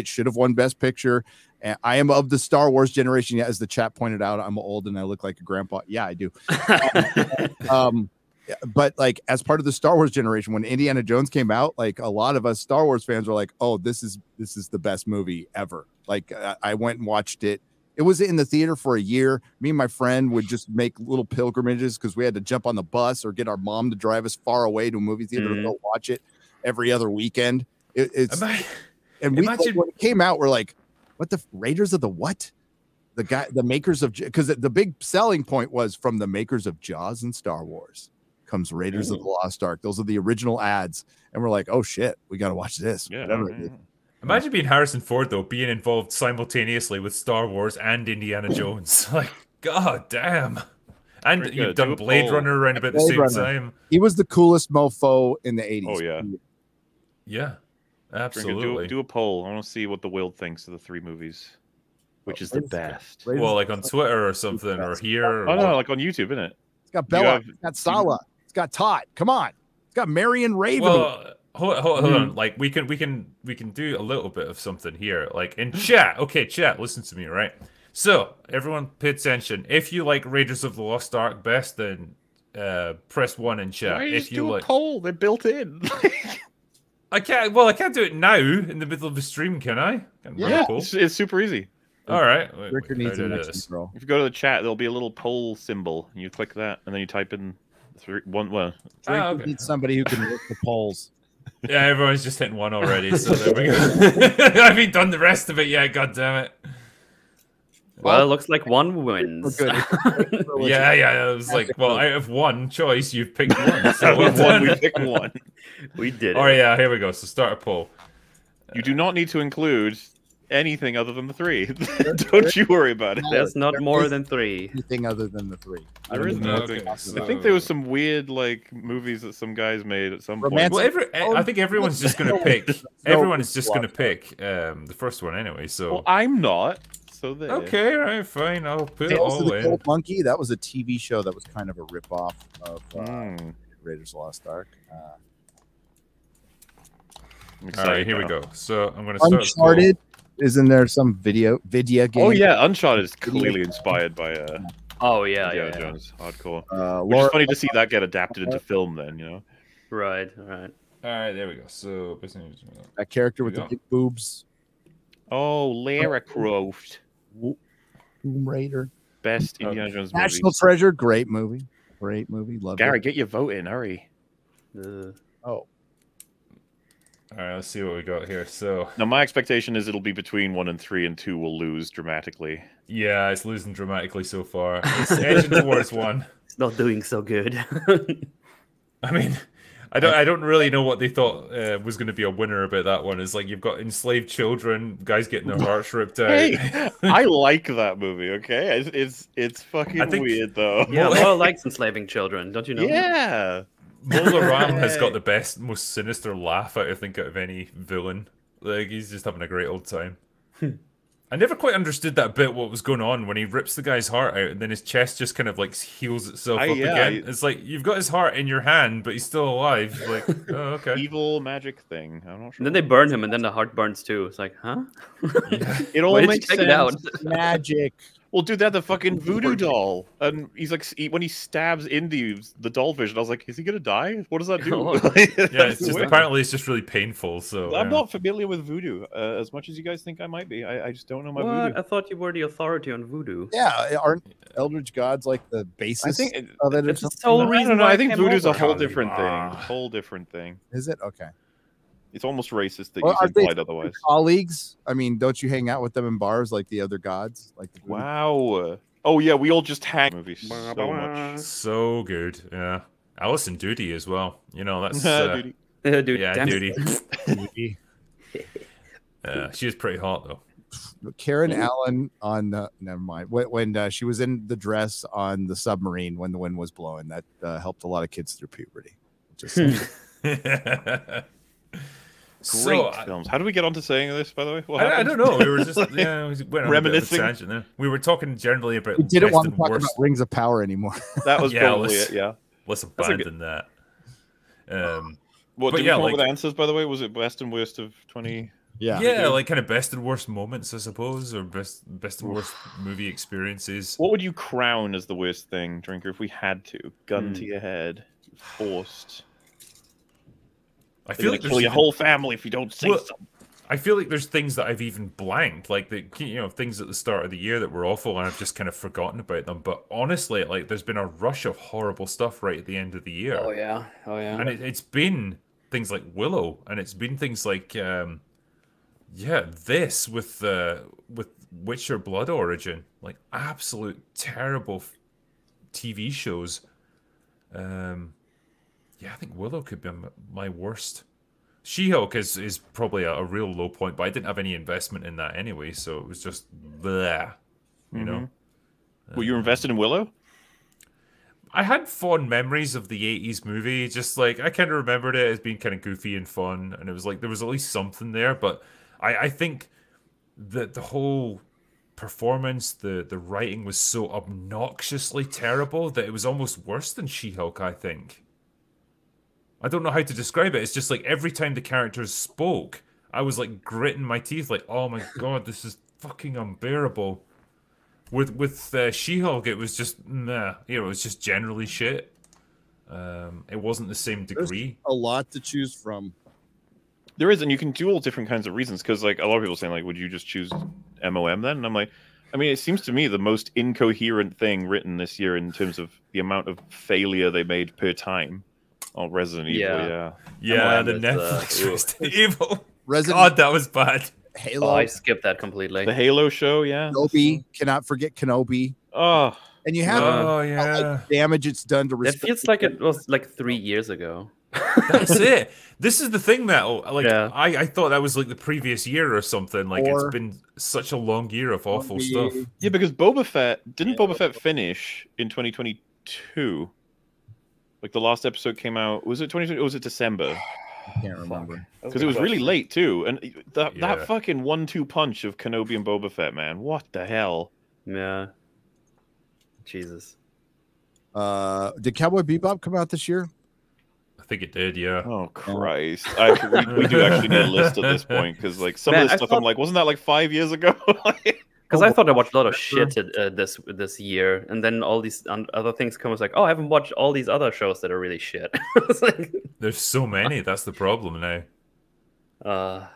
should have won Best Picture. And I am of the Star Wars generation. As the chat pointed out, I'm old and I look like a grandpa. Yeah, I do. But like as part of the Star Wars generation, when Indiana Jones came out, like a lot of us Star Wars fans were like, "Oh, this is the best movie ever." Like I went and watched it. It was in the theater for a year. Me and my friend would just make little pilgrimages because we had to jump on the bus or get our mom to drive us far away to a movie theater to go watch it every other weekend. When it came out, we're like, "What the Raiders of the what?" The makers of, because the big selling point was from the makers of Jaws and Star Wars comes Raiders of the Lost Ark. Those are the original ads, and we're like, "Oh shit, we got to watch this." Imagine being Harrison Ford though, being involved simultaneously with Star Wars and Indiana Jones. Like, god damn! And you've done Blade Runner around about the same time. He was the coolest mofo in the 80s. Oh yeah, yeah, absolutely. Do a poll. I want to see what the world thinks of the 3 movies. Which is the best? Well, like on Twitter or something, or here. Oh no, like on YouTube, isn't it? It's got Bella. It's got Sala. It's got Todd. Come on. It's got Marion Raven. Well, hold on. Like we can do a little bit of something here. Like in chat. Okay, chat, listen to me, right? So everyone pay attention. If you like Raiders of the Lost Ark best, then press 1 in chat. Why if you like a poll, they're built in. I can't do it now in the middle of the stream, can I? Yeah, it's super easy. All right. Ricker needs an extra throw. If you go to the chat, there'll be a little poll symbol, and you click that, and then you type in needs somebody who can work the polls. Yeah, everyone's just hitting 1 already, so there we go. I haven't done the rest of it yet. God damn it! Well, it looks like one wins. We're good. Yeah. It was like, well, out of one choice, you've picked one. So Out of one, we picked one. We did it. Oh yeah, here we go. So start a poll. You do not need to include anything other than the 3. Don't you worry about it. There's not more than 3. Anything other than the 3. There is nothing. I think there was some weird like movies that some guys made at some point. Romantic- Well, I think everyone's just gonna pick. Everyone is just gonna pick the first one anyway. So Well, I'm not. So there. okay, all right, fine. I'll put it Tales of all the in. Gold Monkey. That was a TV show that was kind of a ripoff of Mm. Raiders of the Lost Ark. I'm All excited right, here we now. go. So I'm gonna start. Uncharted. Isn't there some video game? Oh yeah, Uncharted is clearly inspired by Oh yeah, Indiana yeah. Jones. Hardcore. Which Laura, is funny to see that get adapted into film. Then you know. Right. All right, there we go. So that character with Here the we big boobs. Oh, Lara Croft, Tomb Raider. best Indiana Jones National movie. Treasure. Great movie. Love Gary, it. get your vote in, hurry. Oh, all right, let's see what we got here. So Now my expectation is it'll be between 1 and 3, and 2 will lose dramatically. yeah, it's losing dramatically so far. It's edging towards 1. It's not doing so good. I mean, I don't really know what they thought was going to be a winner about that one. It's like you've got enslaved children, guys getting their hearts ripped out. Hey, I like that movie. Okay, it's fucking I think- weird though. Yeah, Laura likes enslaving children, don't you know? Yeah. MauLer has got the best, most sinister laugh out of any villain. Like he's just having a great old time. I never quite understood that bit. What was going on when he rips the guy's heart out and then his chest just kind of like heals itself up again? It's like you've got his heart in your hand, but he's still alive. Like, oh, okay. Evil magic thing. I'm not sure. And then they burn him, and then the heart burns too. It's like, huh? It all Why did you makes take sense. it out? magic. Well, dude, they had the fucking voodoo doll, and he's like, when he stabs Indy, the doll vision, I was like, is he gonna die? What does that do? Oh. Yeah, it's just apparently it's just really painful. So I'm yeah. not familiar with voodoo as much as you guys think I might be. I just don't know my What? voodoo. I thought you were the authority on voodoo. Yeah, aren't Eldritch gods like the basis I think of it? Or It's the something? sole I reason don't know. why I think came voodoo's a over. whole different thing. Ah. Whole different thing. Is it okay? It's almost racist that Well, you are they implied otherwise. colleagues? I mean, don't you hang out with them in bars like the other gods? Like the voodoo? Wow. Oh yeah, we all just hang movie so much. So good. Yeah, Alison Doody as well. You know that's Dude, Dude, yeah, damn it. Doody. She was pretty hot though. Karen Allen on never mind when she was in the dress on the submarine when the wind was blowing, that helped a lot of kids through puberty. Just Great films. How do we get onto saying this, by the way? What I happened? don't know. We were just we went on Reminiscing. A bit of a tangent there. We were talking generally about we didn't best want to and talk worst. about Rings of Power anymore. That was Yeah, probably let's- it. Yeah. Let's That's a good- abandon that. What But did yeah, we come up like- with answers? By the way, was it best and worst of 20? Yeah, like kind of best and worst moments, I suppose, or best and worst movie experiences. What would you crown as the worst thing, Drinker, if we had to? Gun to your head, forced. I They're feel gonna like kill there's your whole family if you don't say Well, something. I feel like there's things that I've even blanked, like things at the start of the year that were awful, and I've just kind of forgotten about them. But honestly, like there's been a rush of horrible stuff right at the end of the year. Oh yeah. And it's been things like Willow, and it's been things like this with Witcher Blood Origin, like absolute terrible TV shows. I think Willow could be my worst. She-Hulk is probably a real low point, but I didn't have any investment in that anyway, so it was just bleh, you know. Were you invested in Willow? I had fond memories of the 80s movie, just like I kind of remembered it as being kind of goofy and fun, and it was like there was at least something there, but I think that the whole performance, the writing was so obnoxiously terrible that it was almost worse than She-Hulk, I think. I don't know how to describe it. It's just like every time the characters spoke, I was like gritting my teeth like, oh my god, this is fucking unbearable. With She-Hulk, it was just nah, it was just generally shit. It wasn't the same degree. A lot to choose from. There is, and you can do all different kinds of reasons, because like a lot of people are saying, like, would you just choose MOM then? And I'm like, I mean, it seems to me the most incoherent thing written this year in terms of the amount of failure they made per time. Oh, Resident Evil, yeah. Yeah, MOM the is, Netflix ooh. Resident Evil. Resident God, that was bad. Halo. Oh, I skipped that completely. The Halo show, yeah. Kenobi, cannot forget Kenobi. Oh, And you have yeah. damage it's done to It respect. feels like it was like 3 years ago. That's it. This is the thing that Yeah. I thought that was like the previous year or something. Like Or- it's been such a long year of awful stuff. yeah, because Boba Fett didn't Boba Fett finish in 2022? Like the last episode came out. Was it 2020 or was it December? I can't remember. Because it was really late too, and that Yeah. fucking 1-2 punch of Kenobi and Boba Fett, man. What the hell? Yeah. Jesus. Did Cowboy Bebop come out this year? I think it did, yeah. Oh Christ! We do actually need a list at this point because like some Man, of this I stuff, thought- I'm like, wasn't that like 5 years ago? Because I thought I watched a lot of shit this year, and then all these other things come. I was like, oh, I haven't watched all these other shows that are really shit. It's like, There's so many. That's the problem now.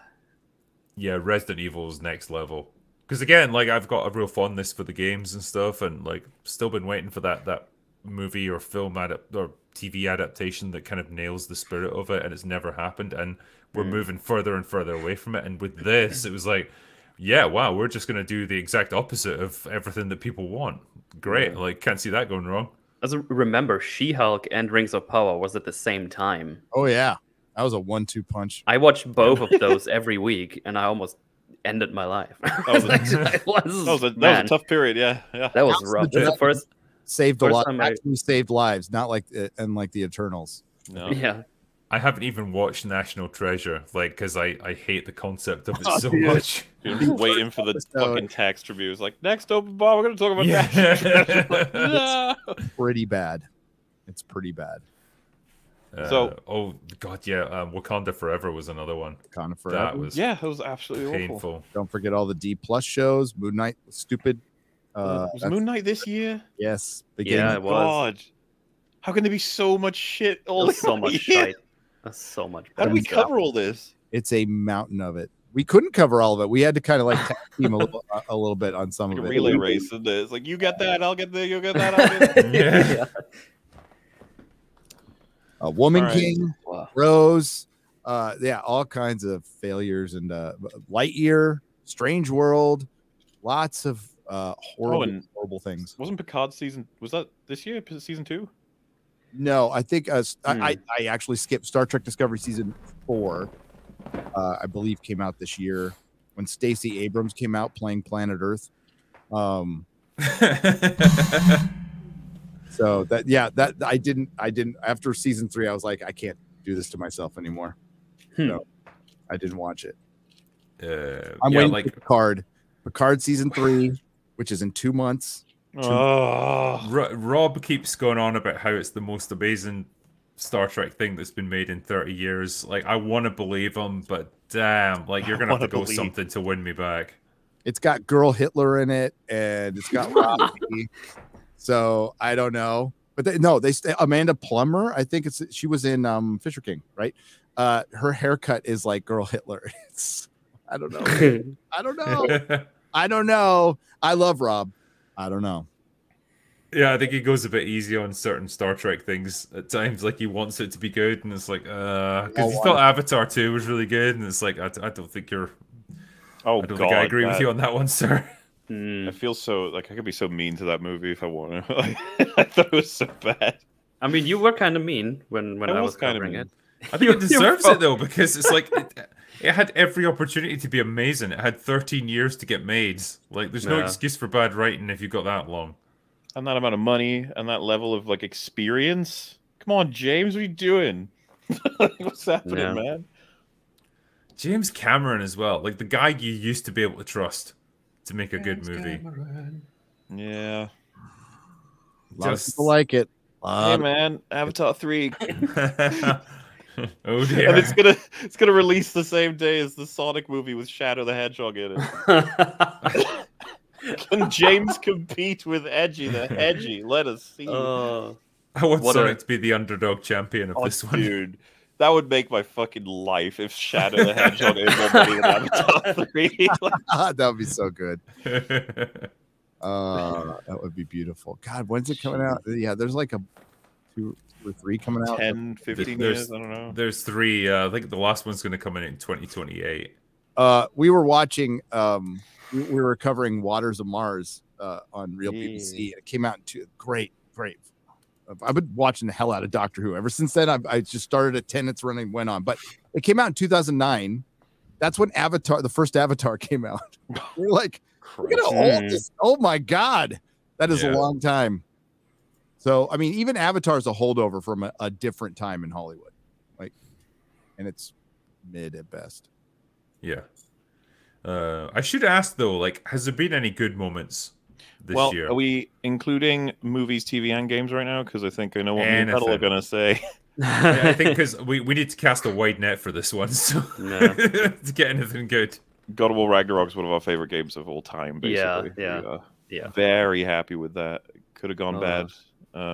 Yeah, Resident Evil is next level. Because again, like I've got a real fondness for the games and stuff, and like still been waiting for that movie or film or TV adaptation that kind of nails the spirit of it, and it's never happened. And we're moving further and further away from it. And with this, it was like, yeah, wow, we're just gonna do the exact opposite of everything that people want. Great, like can't see that going wrong. as I remember, She-Hulk and Rings of Power was at the same time. Oh yeah, that was a 1-2 punch. I watched both of those every week, and I almost ended my life. That was a tough period. Yeah. That was rough. That's the first. Saved a First lot. time I- Actually saved lives, not like unlike the Eternals. No. Yeah. I haven't even watched National Treasure, like, because I hate the concept of it Oh, so dude. much. You're just waiting for the Episode. fucking text reviews. Like next open bar, we're gonna talk about Yeah. that. No. Pretty bad. It's pretty bad. So- oh god, yeah, Wakanda Forever was another one. Kind of That forever. was Yeah, it was absolutely awful. painful. Don't forget all the D+ shows. Moon Knight was stupid. Was that's- Moon Knight this year? Yes. Yeah, Beginning it was. God, how can there be so much shit all There's so the much year? shite. That's so much. How did we bad stuff. cover all this? It's a mountain of it. We couldn't cover all of it. We had to kind of like tag team a little bit on some Like a of it. relay race, and it's like you get that, I'll get that, you get that, I'll get that. Yeah. Woman All right. King, Wow. Rose, yeah, all kinds of failures and Lightyear, Strange World, lots of horrible, and- horrible things. Wasn't Picard season? Was that this year? Season 2? No, I think I actually skipped Star Trek Discovery season 4. I believe came out this year when Stacey Abrams came out playing Planet Earth. So that I didn't after season 3 I was like I can't do this to myself anymore. So I didn't watch it. I'm yeah, waiting like for Picard season 3, which is in 2 months. Oh, Rob keeps going on about how it's the most amazing Star Trek thing that's been made in 30 years. Like, I want to believe him, but damn, like, you're going to have to go believe. something to win me back. It's got Girl Hitler in it, and it's got Robbie. So I don't know, but Amanda Plummer. I think she was in Fisher King, right? Her haircut is like Girl Hitler. I don't know. I don't know. I love Rob. I don't know. Yeah, I think he goes a bit easy on certain Star Trek things at times. Like, he wants it to be good, and it's like, because he thought Avatar 2 was really good, and it's like, I don't think you're. oh I don't God, think I agree with you on that one, sir. I feel so like I could be so mean to that movie if I want to. I thought it was so bad. I mean, you were kind of mean when I was kinda covering mean. it. I think it deserves it though, because it's like it had every opportunity to be amazing. It had 13 years to get made. Like, there's no Yeah. excuse for bad writing if you got that long. And that amount of money and that level of like experience. Come on, James, what are you doing? What's happening, Yeah. man? James Cameron as well, like the guy you used to be able to trust to make a good movie. Yeah. A lot of people like it. Hey man, Avatar 3. Oh dear. And it's gonna release the same day as the Sonic movie with Shadow the Hedgehog in it. Can James compete with Edgy the Hedgy? Let us see. I want What Sonic a- to be the underdog champion of this one. Dude, that would make my fucking life if Shadow the Hedgehog is more money than Avatar 3. that would be so good. That would be beautiful. God, when's it coming out? Yeah, there's like a 2 or 3 coming out. 10, 15 There's- years, I don't know. There's 3. I think the last one's going to come in 2028. we were watching. We were covering Waters of Mars on Real BBC. It came out in great. I've been watching the hell out of Doctor Who ever since then. I just started at 10. It's running, went on, but it came out in 2009. That's when Avatar, the first Avatar, came out. We're like, look at how old this. Oh my God, that is a long time. So I mean, even Avatar is a holdover from a different time in Hollywood, like, and it's mid at best. Yeah. I should ask though, like, has there been any good moments this year? Are we including movies, TV, and games right now? Because I think I know what me and Pedal are gonna say. I think because we need to cast a wide net for this one, so to get anything good. God of War Ragnarok is one of our favorite games of all time. Basically, yeah. Very happy with that. Could have gone bad.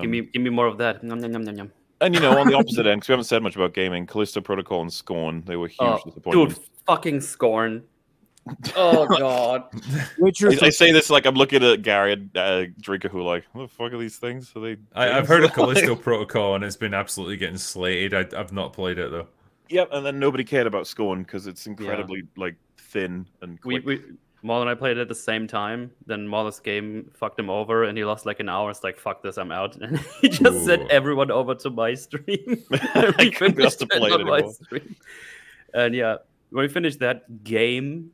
Give me more of that. Nom, nom, nom, nom, nom. And on the opposite end, because we haven't said much about gaming, Callisto Protocol and Scorn, they were huge disappointments. Dude, fucking Scorn. Oh God. I say this like I'm looking at Gary and Drinker, who are like, what the fuck are these things? Are they? I've heard of Callisto Protocol and it's been absolutely getting slated. I've not played it though. Yep, and then nobody cared about Scorn because it's incredibly like thin and quick. Maul and I played it at the same time. Then MauLer's game fucked him over, and he lost like an hour. It's like, fuck this, I'm out. And he just sent everyone over to my stream. I couldn't be asked to play it anymore. And yeah, when we finished that game.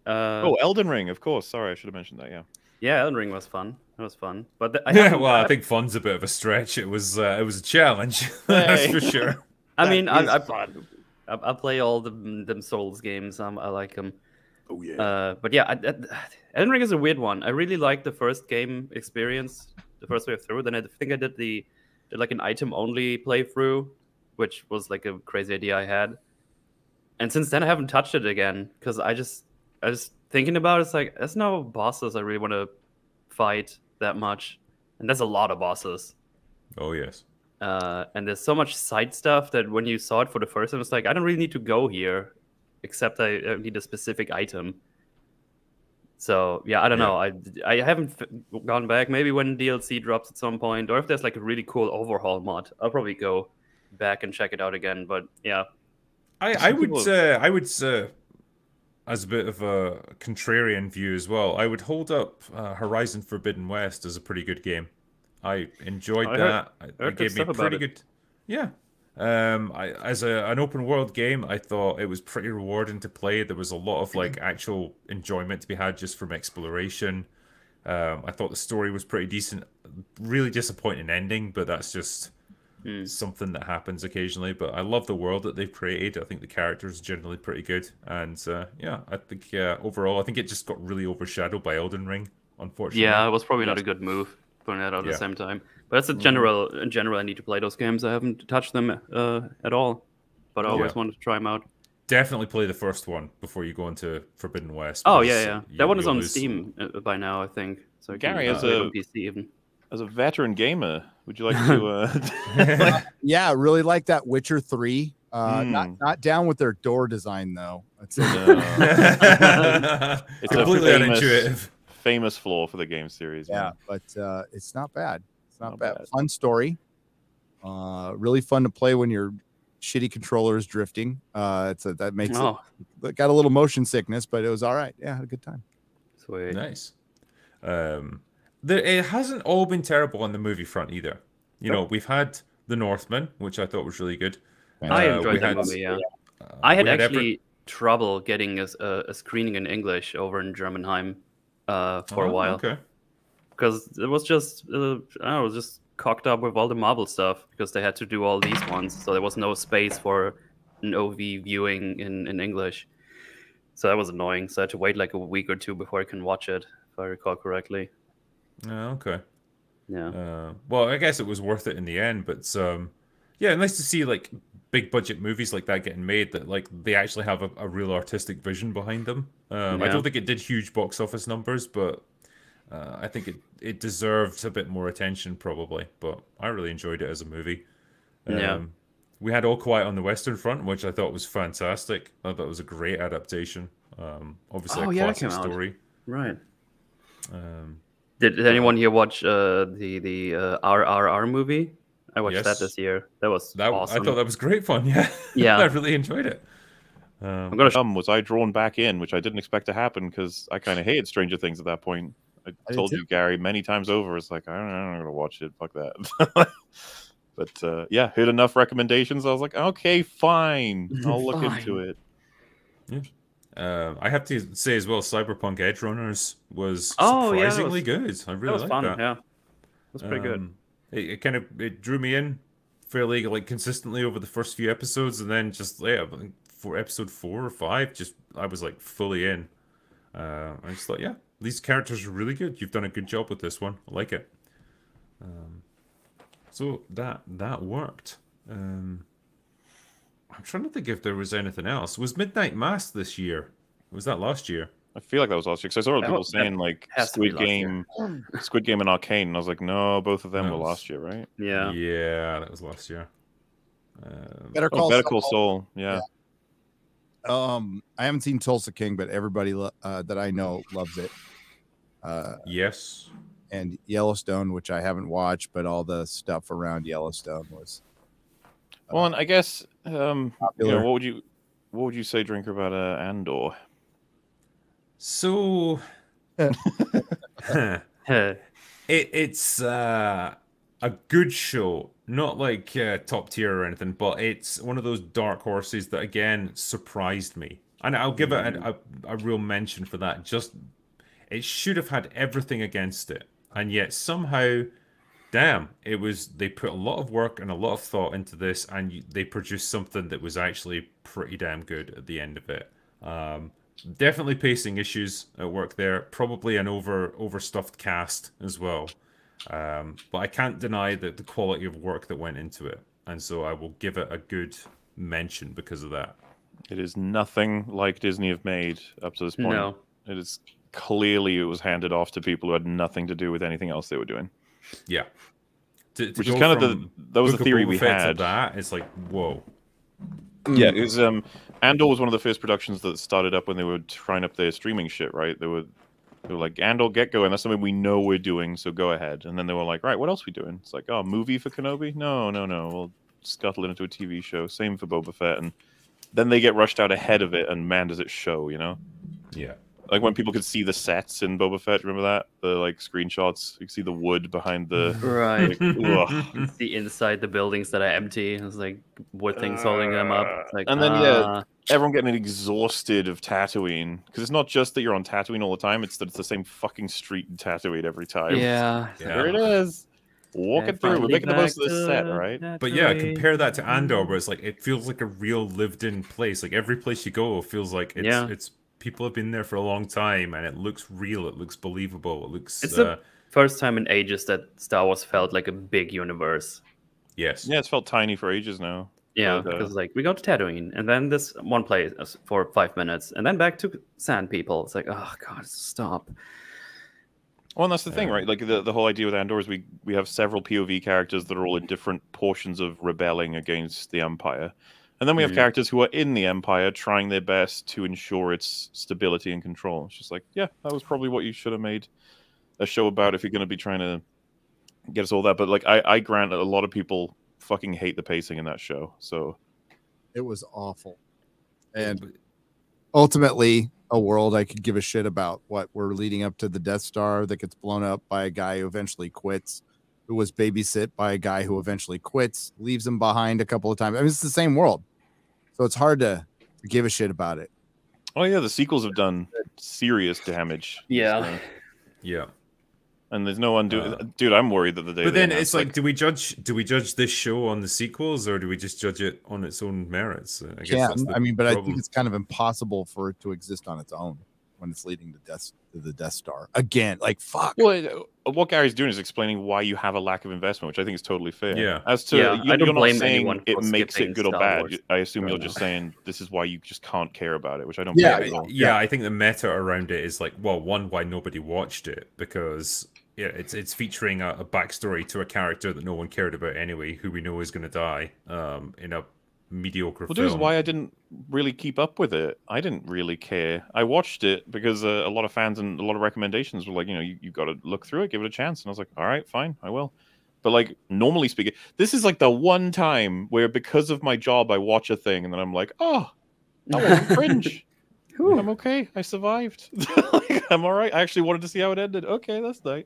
Elden Ring, of course. Sorry, I should have mentioned that. Yeah, Elden Ring was fun. It was fun, but I think fun's a bit of a stretch. It was a challenge, that's for sure. I mean, I play all them Souls games. I like them. Oh yeah. But yeah, Elden Ring is a weird one. I really liked the first game experience, the first way through. Then I think I did like an item only playthrough, which was like a crazy idea I had. And since then, I haven't touched it again because I just thinking about it, it's like there's no bosses I really want to fight that much, and there's a lot of bosses. Oh yes. And there's so much side stuff that when you saw it for the first time, it's like I don't really need to go here, except I need a specific item. So yeah, I don't know. I haven't gone back. Maybe when DLC drops at some point, or if there's like a really cool overhaul mod, I'll probably go back and check it out again. But yeah, I would say. As a bit of a contrarian view as well, I would hold up Horizon Forbidden West as a pretty good game. I enjoyed that. It gave me pretty good. Yeah. As an open world game, I thought it was pretty rewarding to play. There was a lot of like actual enjoyment to be had just from exploration. I thought the story was pretty decent. Really disappointing ending, but that's just something that happens occasionally. But I love the world that they've created. I think the characters are generally pretty good, and I think overall, I think it just got really overshadowed by Elden Ring, unfortunately. Yeah, it was probably not a good move putting that out at the same time. But that's a general. In general, I need to play those games. I haven't touched them at all, but I always wanted to try them out. Definitely play the first one before you go into Forbidden West. Oh yeah. That one is on Steam by now, I think. So Gary, as on PC even. As a veteran gamer, would you like to? Yeah, really like that Witcher 3. Not down with their door design though. It's completely unintuitive. Famous flaw for the game series. Yeah, but it's not bad. It's not bad. Fun story. Really fun to play when your shitty controller is drifting. That makes it got a little motion sickness, but it was all right. Yeah, had a good time. Sweet. Nice. It hasn't all been terrible on the movie front either. You know, we've had The Northman, which I thought was really good. I enjoyed that movie, yeah. I had actually trouble getting a screening in English over in Germanheim for a while. Okay. Because it was just, I was just cocked up with all the Marvel stuff because they had to do all these ones. So there was no space for an OV viewing in English. So that was annoying. So I had to wait like a week or two before I can watch it, if I recall correctly. Okay. Yeah. Well, I guess it was worth it in the end, but yeah, nice to see like big budget movies like that getting made that like they actually have a real artistic vision behind them. I don't think it did huge box office numbers, but I think it deserved a bit more attention probably. But I really enjoyed it as a movie. We had All Quiet on the Western Front, which I thought was fantastic. I thought it was a great adaptation. Obviously a classic story. Right. Did anyone here watch the RRR movie? I watched that this year. That was awesome. I thought that was great fun. Yeah, I really enjoyed it. I'm gonna. Was I drawn back in, which I didn't expect to happen because I kind of hated Stranger Things at that point. I did told too. you, Gary, many times over. It's like, I'm not going to watch it. Fuck that. But yeah, heard enough recommendations. I was like, okay, fine. I'll look into it. Yeah. I have to say as well, Cyberpunk Edge Runners was Oh, yeah, surprisingly good. I That really was liked fun. that. Yeah, it was pretty good. It kind of it drew me in fairly like consistently over the first few episodes, and then just I think for episode 4 or 5, just I was like fully in. I just thought, yeah, these characters are really good. You've done a good job with this one. I like it. So that worked. I'm trying to think if there was anything else. Was Midnight Mass this year? Was that last year? I feel like that was last year because I saw people saying like Squid Game and Arcane, and I was like, no, both of them were last year, right? Yeah. Yeah, that was last year. Better Call Saul. Yeah. I haven't seen Tulsa King, but everybody that I know loves it. Yes. And Yellowstone, which I haven't watched, but all the stuff around Yellowstone was. Well, and I guess popular. what would you say, Drinker, about Andor? So it's a good show, not like top tier or anything, but it's one of those dark horses that again surprised me, and I'll give it a real mention for that. Just it should have had everything against it, and yet somehow, damn, they put a lot of work and a lot of thought into this, and they produced something that was actually pretty damn good at the end of it. Definitely pacing issues at work there. Probably an overstuffed cast as well. But I can't deny the quality of work that went into it. And so I will give it a good mention because of that. It is nothing like Disney have made up to this point. No. It is clearly it was handed off to people who had nothing to do with anything else they were doing. Yeah. Which is kind of that was the theory we had. It's like, whoa. Yeah, it was Andor was one of the first productions that started up when they were trying up their streaming shit, right? They were like, Andor, get going. That's something we know we're doing, so go ahead. And then they were like, right, what else are we doing? It's like, oh, movie for Kenobi? No. We'll scuttle it into a TV show. Same for Boba Fett. And then they get rushed out ahead of it, and man, does it show, you know? Yeah. Like when people could see the sets in Boba Fett, remember that? The like screenshots, you can see the wood behind the Right. Like, You see inside the buildings that are empty. It's like wood things holding them up. It's like, and then everyone getting exhausted of Tatooine because it's not just that you're on Tatooine all the time; it's that it's the same fucking street in Tatooine every time. Yeah. There it is. Walking through, we're making the most of this set, right? But yeah, compare that to Andor, where it's like it feels like a real lived-in place. Like every place you go feels like it's people have been there for a long time, and it looks real. It looks believable. It looks. It's the first time in ages that Star Wars felt like a big universe. Yes. Yeah, it's felt tiny for ages now. Yeah, because like we go to Tatooine, and then this one place for 5 minutes, and then back to Sand People. It's like, oh god, stop. Well, and that's the thing, right? Like the whole idea with Andor is we have several POV characters that are all in different portions of rebelling against the Empire. And then we have characters who are in the Empire trying their best to ensure its stability and control. It's just like, yeah, that was probably what you should have made a show about if you're going to be trying to get us all that. But like, I grant that a lot of people fucking hate the pacing in that show. So it was awful. And ultimately, a world I could give a shit about. What we're leading up to the Death Star that gets blown up by a guy who eventually quits, who was babysit by a guy who eventually quits, leaves him behind a couple of times. I mean, it's the same world. So it's hard to give a shit about it. Oh, yeah. The sequels have done serious damage. Yeah. So. Yeah. And there's no undoing. Dude, I'm worried that the day. But then it's like, do we judge this show on the sequels, or do we just judge it on its own merits? I guess that's the I mean, but problem. I think it's kind of impossible for it to exist on its own when it's leading to the Death Star again. Like, fuck. Well, what Gary's doing is explaining why you have a lack of investment, which I think is totally fair. Yeah. As to I don't you're blame not saying anyone it for makes it good or Star bad. Wars. I assume you're just saying this is why you just can't care about it, which I don't. Yeah, blame at all. Yeah, I think the meta around it is like, well, one, why nobody watched it, because it's featuring a backstory to a character that no one cared about anyway, who we know is going to die in a mediocre film. This is why I didn't really keep up with it. I didn't really care. I watched it because a lot of fans and a lot of recommendations were like, you got to look through it, give it a chance. And I was like, all right, fine, I will. But like, normally speaking, this is like the one time where because of my job, I watch a thing and then I'm like, oh, That wasn't cringe. I'm okay. I survived. I'm all right. I actually wanted to see how it ended. Okay, that's nice.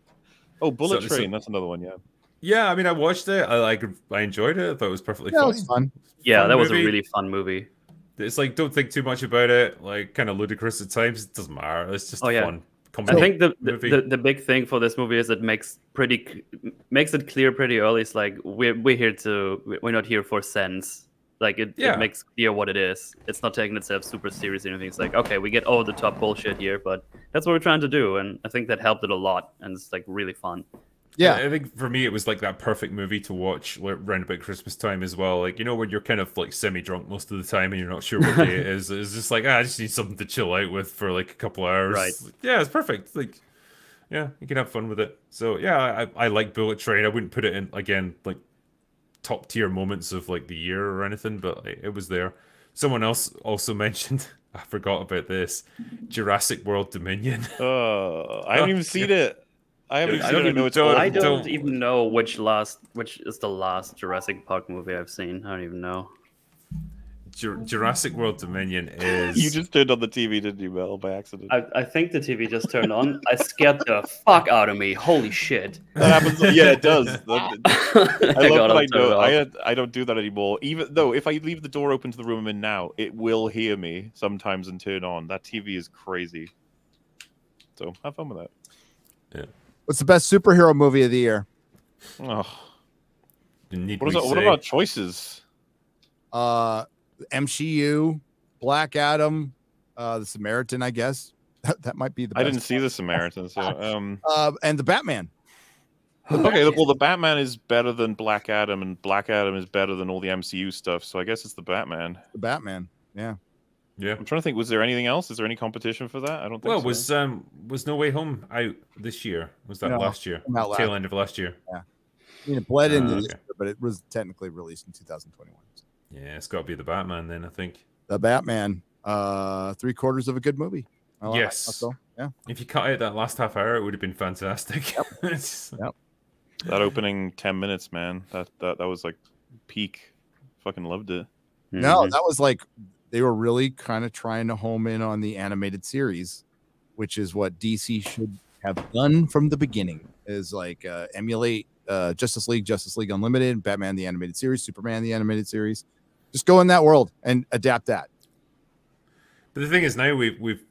Oh, Bullet Train. That's another one. Yeah. Yeah, I mean, I watched it. I enjoyed it. I thought it was perfectly fine. It was fun. Yeah, Fun that was a movie. really fun movie. It's like, don't think too much about it. Like, kind of ludicrous at times. It doesn't matter. It's just fun. I think movie. the big thing for this movie is it makes it clear pretty early. It's like we're not here for sense. Like it makes clear what it is. It's not taking itself super serious or anything. It's like, okay, we get over the top bullshit here, but that's what we're trying to do, and I think that helped it a lot, and it's like really fun. Yeah, I think for me it was like that perfect movie to watch around about Christmas time as well. Like, you know, when you're kind of like semi-drunk most of the time and you're not sure what day it is. It's just like, I just need something to chill out with for like a couple hours. Right. Yeah, it's perfect. Like, yeah, you can have fun with it. So yeah, I like Bullet Train. I wouldn't put it in again like top tier moments of like the year or anything, but it was there. Someone else also mentioned, I forgot about this, Jurassic World Dominion. I haven't even seen it. I don't even know which is the last Jurassic Park movie I've seen. I don't even know. Jurassic World Dominion is... You just turned on the TV, didn't you, Mel, by accident? I think the TV just turned on. I scared the fuck out of me. Holy shit. That happens. Yeah, it does. I don't do that anymore. Even though if I leave the door open to the room I'm in now, it will hear me sometimes and turn on. That TV is crazy. So have fun with that. Yeah. What's the best superhero movie of the year? Oh. What about choices? MCU, Black Adam, the Samaritan, I guess. That might be the best. I didn't see the Samaritan, so and the Batman. Okay, well, the Batman is better than Black Adam, and Black Adam is better than all the MCU stuff, so I guess it's the Batman. The Batman, yeah. Yeah. I'm trying to think, was there anything else? Is there any competition for that? I don't think so. Was No Way Home out this year? Was that last year? Tail end of last year? Yeah. I mean, it bled into this year, but it was technically released in 2021. Yeah, it's got to be the Batman then, I think. The Batman, 3/4 of a good movie. Yes. So, yeah. If you cut out that last half hour, it would have been fantastic. Yep. Yep. That opening 10 minutes, man. That was like peak. Fucking loved it. No, that was like they were really kind of trying to home in on the animated series, which is what DC should have done from the beginning. Is like emulate Justice League Unlimited, Batman the animated series, Superman the animated series. Just go in that world and adapt that. But the thing is, now we've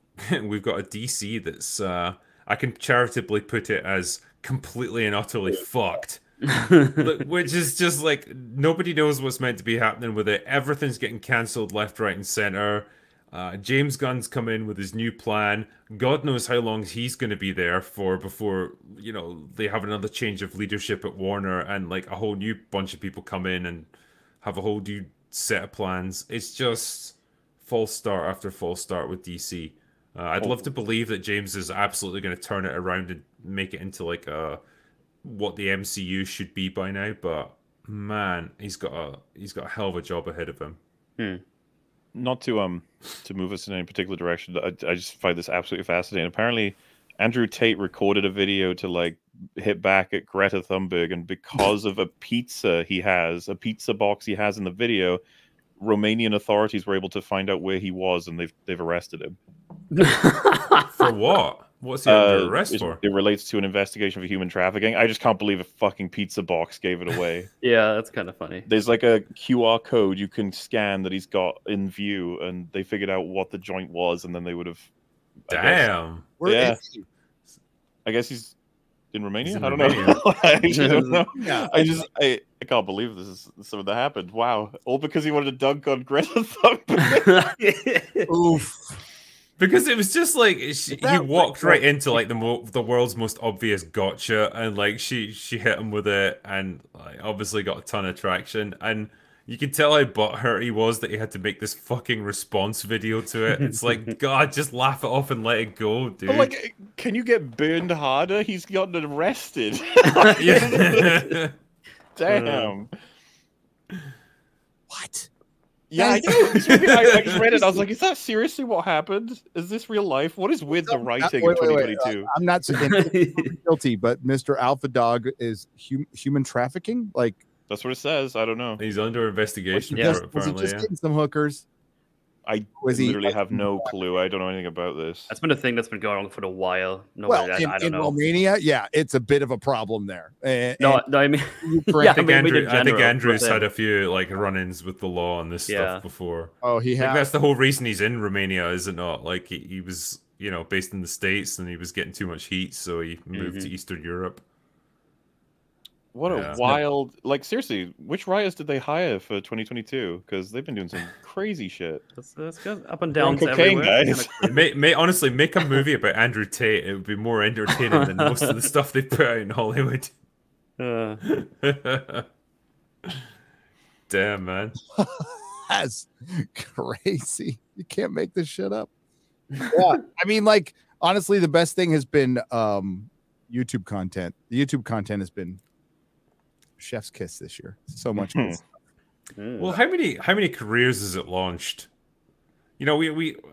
got a DC that's I can charitably put it as completely and utterly fucked. Which is just like nobody knows what's meant to be happening with it. Everything's getting cancelled left, right, and center. James Gunn's come in with his new plan. God knows how long he's going to be there for before, you know, they have another change of leadership at Warner and like a whole new bunch of people come in and have a whole new set of plans. It's just false start after false start with DC. I'd love to believe that James is absolutely going to turn it around and make it into like what the MCU should be by now, but man, he's got a hell of a job ahead of him. Not to move us in any particular direction, I just find this absolutely fascinating. Apparently, Andrew Tate recorded a video to like hit back at Greta Thunberg, and because of a pizza box he has in the video, Romanian authorities were able to find out where he was, and they've arrested him. For what? What's he under arrest for? It relates to an investigation for human trafficking. I just can't believe a fucking pizza box gave it away. Yeah, that's kind of funny. There's like a QR code you can scan that he's got in view, and they figured out what the joint was, and then they would have. Damn. I guess he's in Romania. In I don't Romania. know. I actually don't know. Yeah. I can't believe this is something that happened. Wow. All because he wanted to dunk on Greta Thunberg. Oof. Because it was just like he walked right into like the world's most obvious gotcha, and like she hit him with it, and like, obviously got a ton of traction, and you could tell how butthurt he was that he had to make this fucking response video to it. It's like, God, just laugh it off and let it go, dude. But like, can you get burned harder? He's gotten arrested. Damn. What? Yeah, I know. I just read it. I was like, is that seriously what happened? Is this real life? What is with the writing of 2022? I'm not saying guilty, but Mr. Alpha Dog is human trafficking. Like that's what it says. I don't know. He's under investigation. Was he just getting some hookers? I Was he literally like, have no clue. I don't know anything about this. That's been a thing that's been going on for a while. well, Nobody, I don't in know. Romania, yeah, it's a bit of a problem there. No, I mean, Ukraine- yeah, I think, maybe in I think general, Andrew's but had then- a few like run-ins with the law on this Yeah. stuff before. Oh, he Like has. that's the whole reason he's in Romania, is it not? Like he was, you know, based in the States and he was getting too much heat, so he moved to Eastern Europe. What Yeah. a wild, like, seriously, which writers did they hire for 2022? Because they've been doing some crazy shit. That's good. Up and They're on downs cocaine, everywhere. guys. Honestly, make a movie about Andrew Tate. It would be more entertaining than most of the stuff they put out in Hollywood. Damn, man. That's crazy. You can't make this shit up. Yeah, I mean, like, honestly, the best thing has been YouTube content. The YouTube content has been chef's kiss this year. So much good stuff. Well, how many careers has it launched? You know,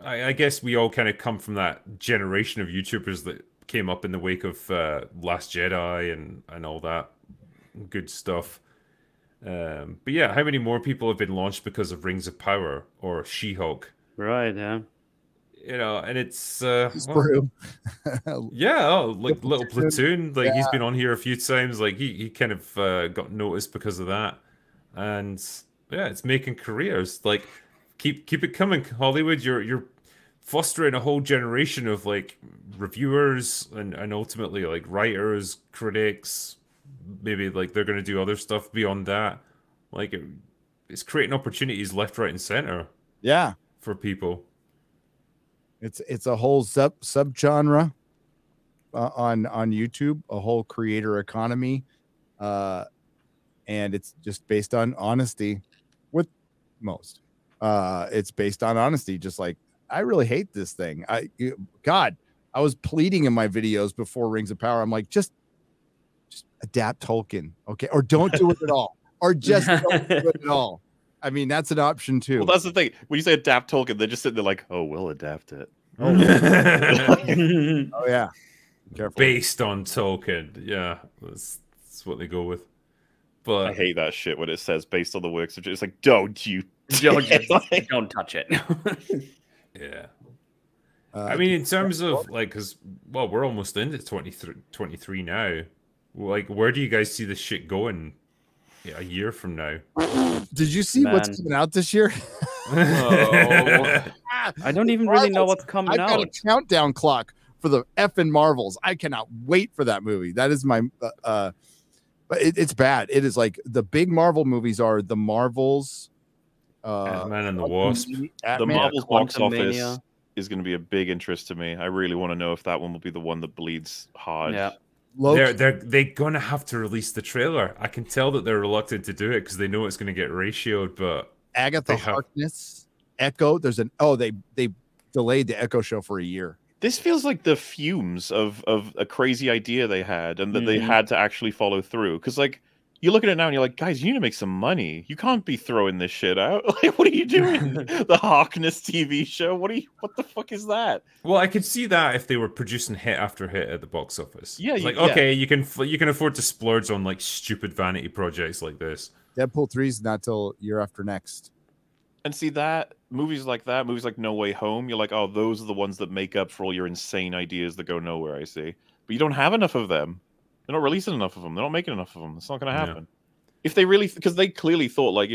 I guess we all kind of come from that generation of YouTubers that came up in the wake of Last Jedi and all that good stuff. But yeah, how many more people have been launched because of Rings of Power or She-Hulk? Right, yeah. You know, and it's Brew. yeah, like Little Platoon. Like he's Yeah. been on here a few times. Like he kind of got noticed because of that, and yeah, it's making careers. Like keep it coming, Hollywood. You're fostering a whole generation of like reviewers and ultimately like writers, critics. Maybe like they're gonna do other stuff beyond that. Like it's creating opportunities left, right, and center. Yeah, for people. it's a whole subgenre on YouTube, a whole creator economy, and it's just based on honesty. With most, it's based on honesty. Just like I really hate this thing. God, I was pleading in my videos before Rings of Power. I'm like, just adapt Tolkien, okay, or don't do it at all, or just don't do it at all. I mean, that's an option too. Well, that's the thing. When you say adapt Tolkien, they're just sitting there like, "Oh, we'll adapt it." Oh yeah, careful. Based on Tolkien, yeah, that's what they go with. But I hate that shit when it says based on the works of. It's like, don't you? Don't touch it. Yeah. I mean, in terms of like, because well, we're almost into 23 now. Like, where do you guys see this shit going? A year from now. Did you see what's coming out this year? I don't even really know what's coming I've got a countdown clock for the effing Marvels. I cannot wait for that movie. That is my but it's bad. It is like the big Marvel movies are the Marvels, Ant-Man and the Wasp. The Marvel's box office is going to be a big interest to me. I really want to know if that one will be the one that bleeds hard. Yeah. They're gonna have to release the trailer. I can tell that they're reluctant to do it because they know it's gonna get ratioed. But Agatha Harkness, Echo. There's they delayed the Echo show for a year. This feels like the fumes of a crazy idea they had, and that they had to actually follow through. Because like you look at it now and you're like, guys, you need to make some money. You can't be throwing this shit out. Like, what are you doing? The Harkness TV show? What the fuck is that? Well, I could see that if they were producing hit after hit at the box office. Yeah, it's like okay, you can afford to splurge on like stupid vanity projects like this. Deadpool 3 is not till year after next. And see that movies like No Way Home, you're like, oh, those are the ones that make up for all your insane ideas that go nowhere. I see, but you don't have enough of them. They're not releasing enough of them. They're not making enough of them. It's not going to happen. Yeah. If they really, because they clearly thought like,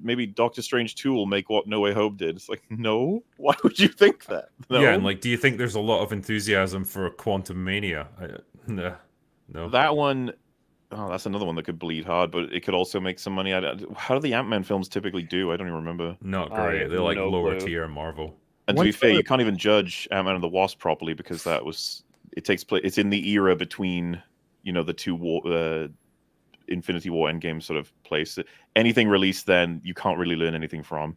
maybe Doctor Strange 2 will make what No Way Home did. It's like, no, why would you think that? No. Yeah, and like, do you think there's a lot of enthusiasm for Quantum Mania? No. That one, that's another one that could bleed hard, but it could also make some money. How do the Ant-Man films typically do? I don't even remember. Not great. They're like lower tier Marvel. And to be fair, you can't even judge Ant-Man and the Wasp properly because it takes place. It's in the era between, the two Infinity War Endgame sort of place. Anything released then, you can't really learn anything from.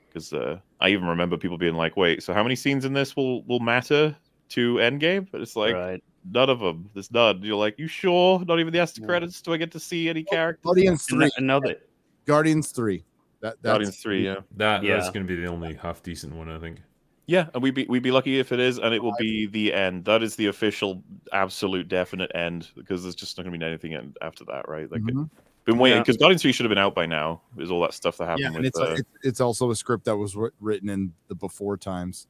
Because I even remember people being like, "Wait, so how many scenes in this will matter to Endgame?" But it's like none of them. There's none. You're like, "You sure? Not even the after credits? Do I get to see any characters?" Guardians 3. Guardians 3. Guardians 3. Yeah. That's going to be the only half decent one, I think. Yeah, and we'd be lucky if it is, and it will be the end. That is the official, absolute, definite end, because there's just not going to be anything after that, right? Like, Been waiting because Guardians 3 should have been out by now. Is all that stuff that happened and with? It's also a script that was written in the before times.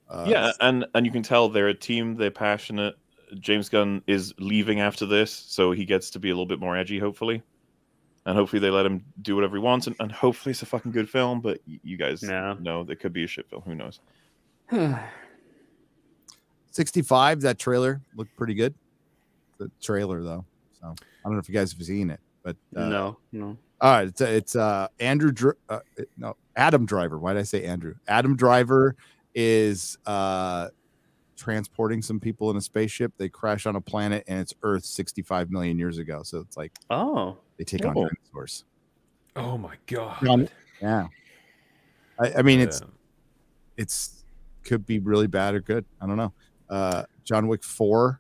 And you can tell they're a team. They're passionate. James Gunn is leaving after this, so he gets to be a little bit more edgy, hopefully. And hopefully they let him do whatever he wants, and hopefully it's a fucking good film. But you guys know it could be a shit film. Who knows? 65. That trailer looked pretty good. The trailer though, so I don't know if you guys have seen it, but no. All right, it's Adam Driver. Why did I say Andrew? Adam Driver is transporting some people in a spaceship. They crash on a planet, and it's Earth 65 million years ago. So it's like, they take on dinosaurs. Oh my god! Yeah, I mean it's could be really bad or good. I don't know. John Wick 4.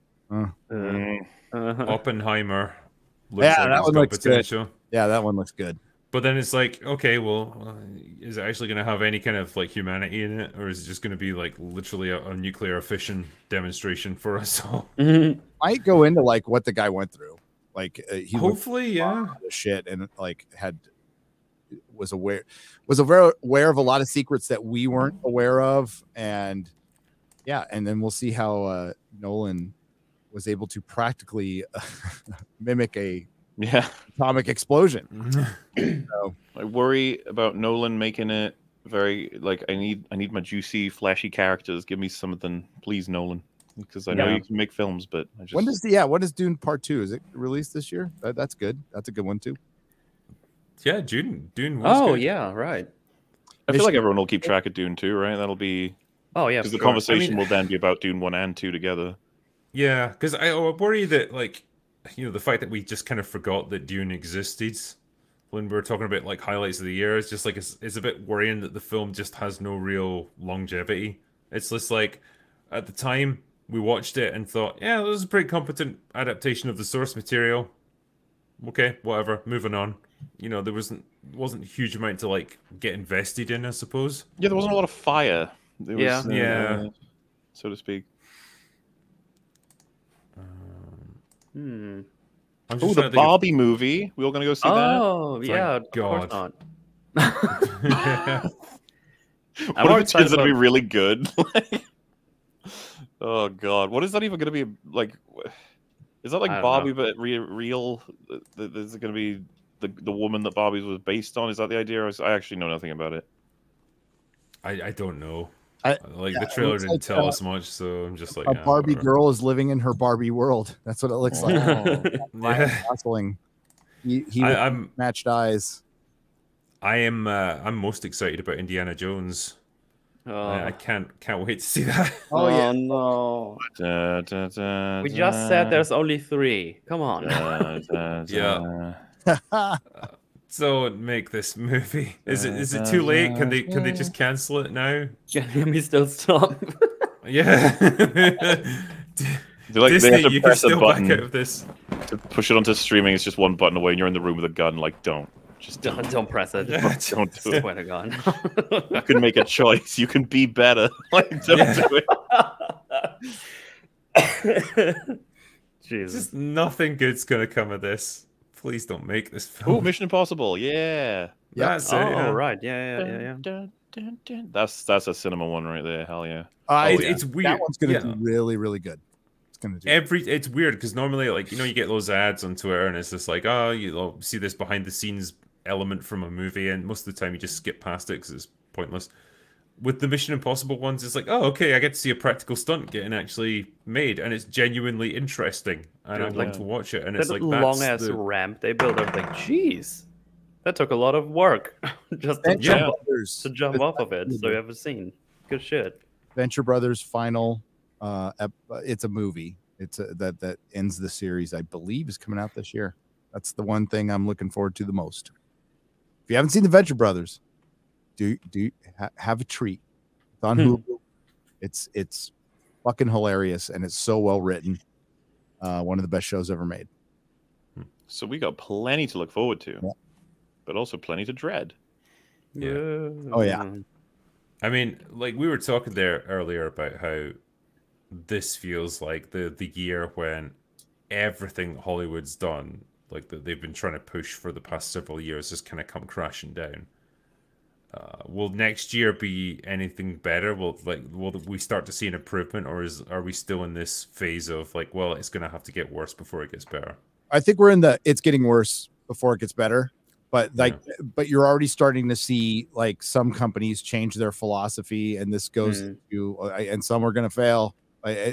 Oppenheimer. That one looks good. Yeah, that one looks good. But then it's like, okay, well, is it actually going to have any kind of like humanity in it, or is it just going to be like literally a nuclear fission demonstration for us all? Might go into like what the guy went through. Like he hopefully, shit, and like was aware of a lot of secrets that we weren't aware of, and then we'll see how Nolan was able to practically mimic a atomic explosion. So, I worry about Nolan making it very like I need my juicy, flashy characters. Give me something, please, Nolan, because I know you can make films, but I just... when is Dune Part 2? Is it released this year? That's good. That's a good one too. Yeah, Dune was good. Yeah, right. I feel like everyone will keep track of Dune 2, right? That'll be because the conversation will then be about Dune 1 and 2 together. Yeah, because I worry that like, the fact that we just kind of forgot that Dune existed when we were talking about like highlights of the year is just like it's a bit worrying that the film just has no real longevity. It's just like at the time we watched it and thought, yeah, this is a pretty competent adaptation of the source material. Okay, whatever, moving on. There wasn't a huge amount to like get invested in, I suppose. Yeah, there wasn't a lot of fire. There was, so to speak. Oh, the Barbie movie. We all gonna go see that? Oh, yeah. God. Of course not. What if it turns out to be really good? Oh God, what is that even gonna be like? Is that like Barbie but real? Is it gonna be the woman that Barbie was based on? Is that the idea? Or I actually know nothing about it. I don't know. The trailer didn't tell us much, so I'm just like, a Barbie girl is living in her Barbie world. That's what it looks like. Gosling. I'm matched eyes. I'm most excited about Indiana Jones. I can't wait to see that. Oh yeah, no. We just said there's only 3. Come on. Yeah. Don't make this movie. Is it too late? Can they just cancel it now? Can we still stop? Yeah. Disney, they have to press a button back out of this. To push it onto streaming. It's just one button away, and you're in the room with a gun. Like, don't press it. Don't do it. Swear to God. You can make a choice. You can be better. Like, don't do it. Jesus. Just nothing good's gonna come of this. Please don't make this film. Oh, Mission Impossible, yeah. That's it. Right, yeah. That's a cinema one right there. Hell yeah. It's weird. That one's gonna do really, really good. It's gonna do. It's weird because normally, like, you get those ads on Twitter, and it's just like, oh, you'll see this behind the scenes element from a movie, and most of the time you just skip past it because it's pointless. With the Mission Impossible ones, it's like, oh, okay, I get to see a practical stunt getting actually made, and it's genuinely interesting, and I'd like to watch it. And it's like long ass ramp they built. I was like, jeez, that took a lot of work just to jump off of it. So you have a scene. Good shit. Venture Brothers final. It's a movie. It's that ends the series. I believe is coming out this year. That's the one thing I'm looking forward to the most. If you haven't seen the Venture Brothers, have a treat. It's on Hulu. It's fucking hilarious, and it's so well written. One of the best shows ever made. So we got plenty to look forward to, but also plenty to dread. Yeah. Oh yeah. I mean, like we were talking there earlier about how this feels like the year when everything Hollywood's done like that they've been trying to push for the past several years has kind of come crashing down. Will next year be anything better? Will we start to see an improvement, or are we still in this phase of like, well, it's gonna have to get worse before it gets better? I think we're in the it's getting worse before it gets better. But but you're already starting to see like some companies change their philosophy, and this goes to, and some are going to fail.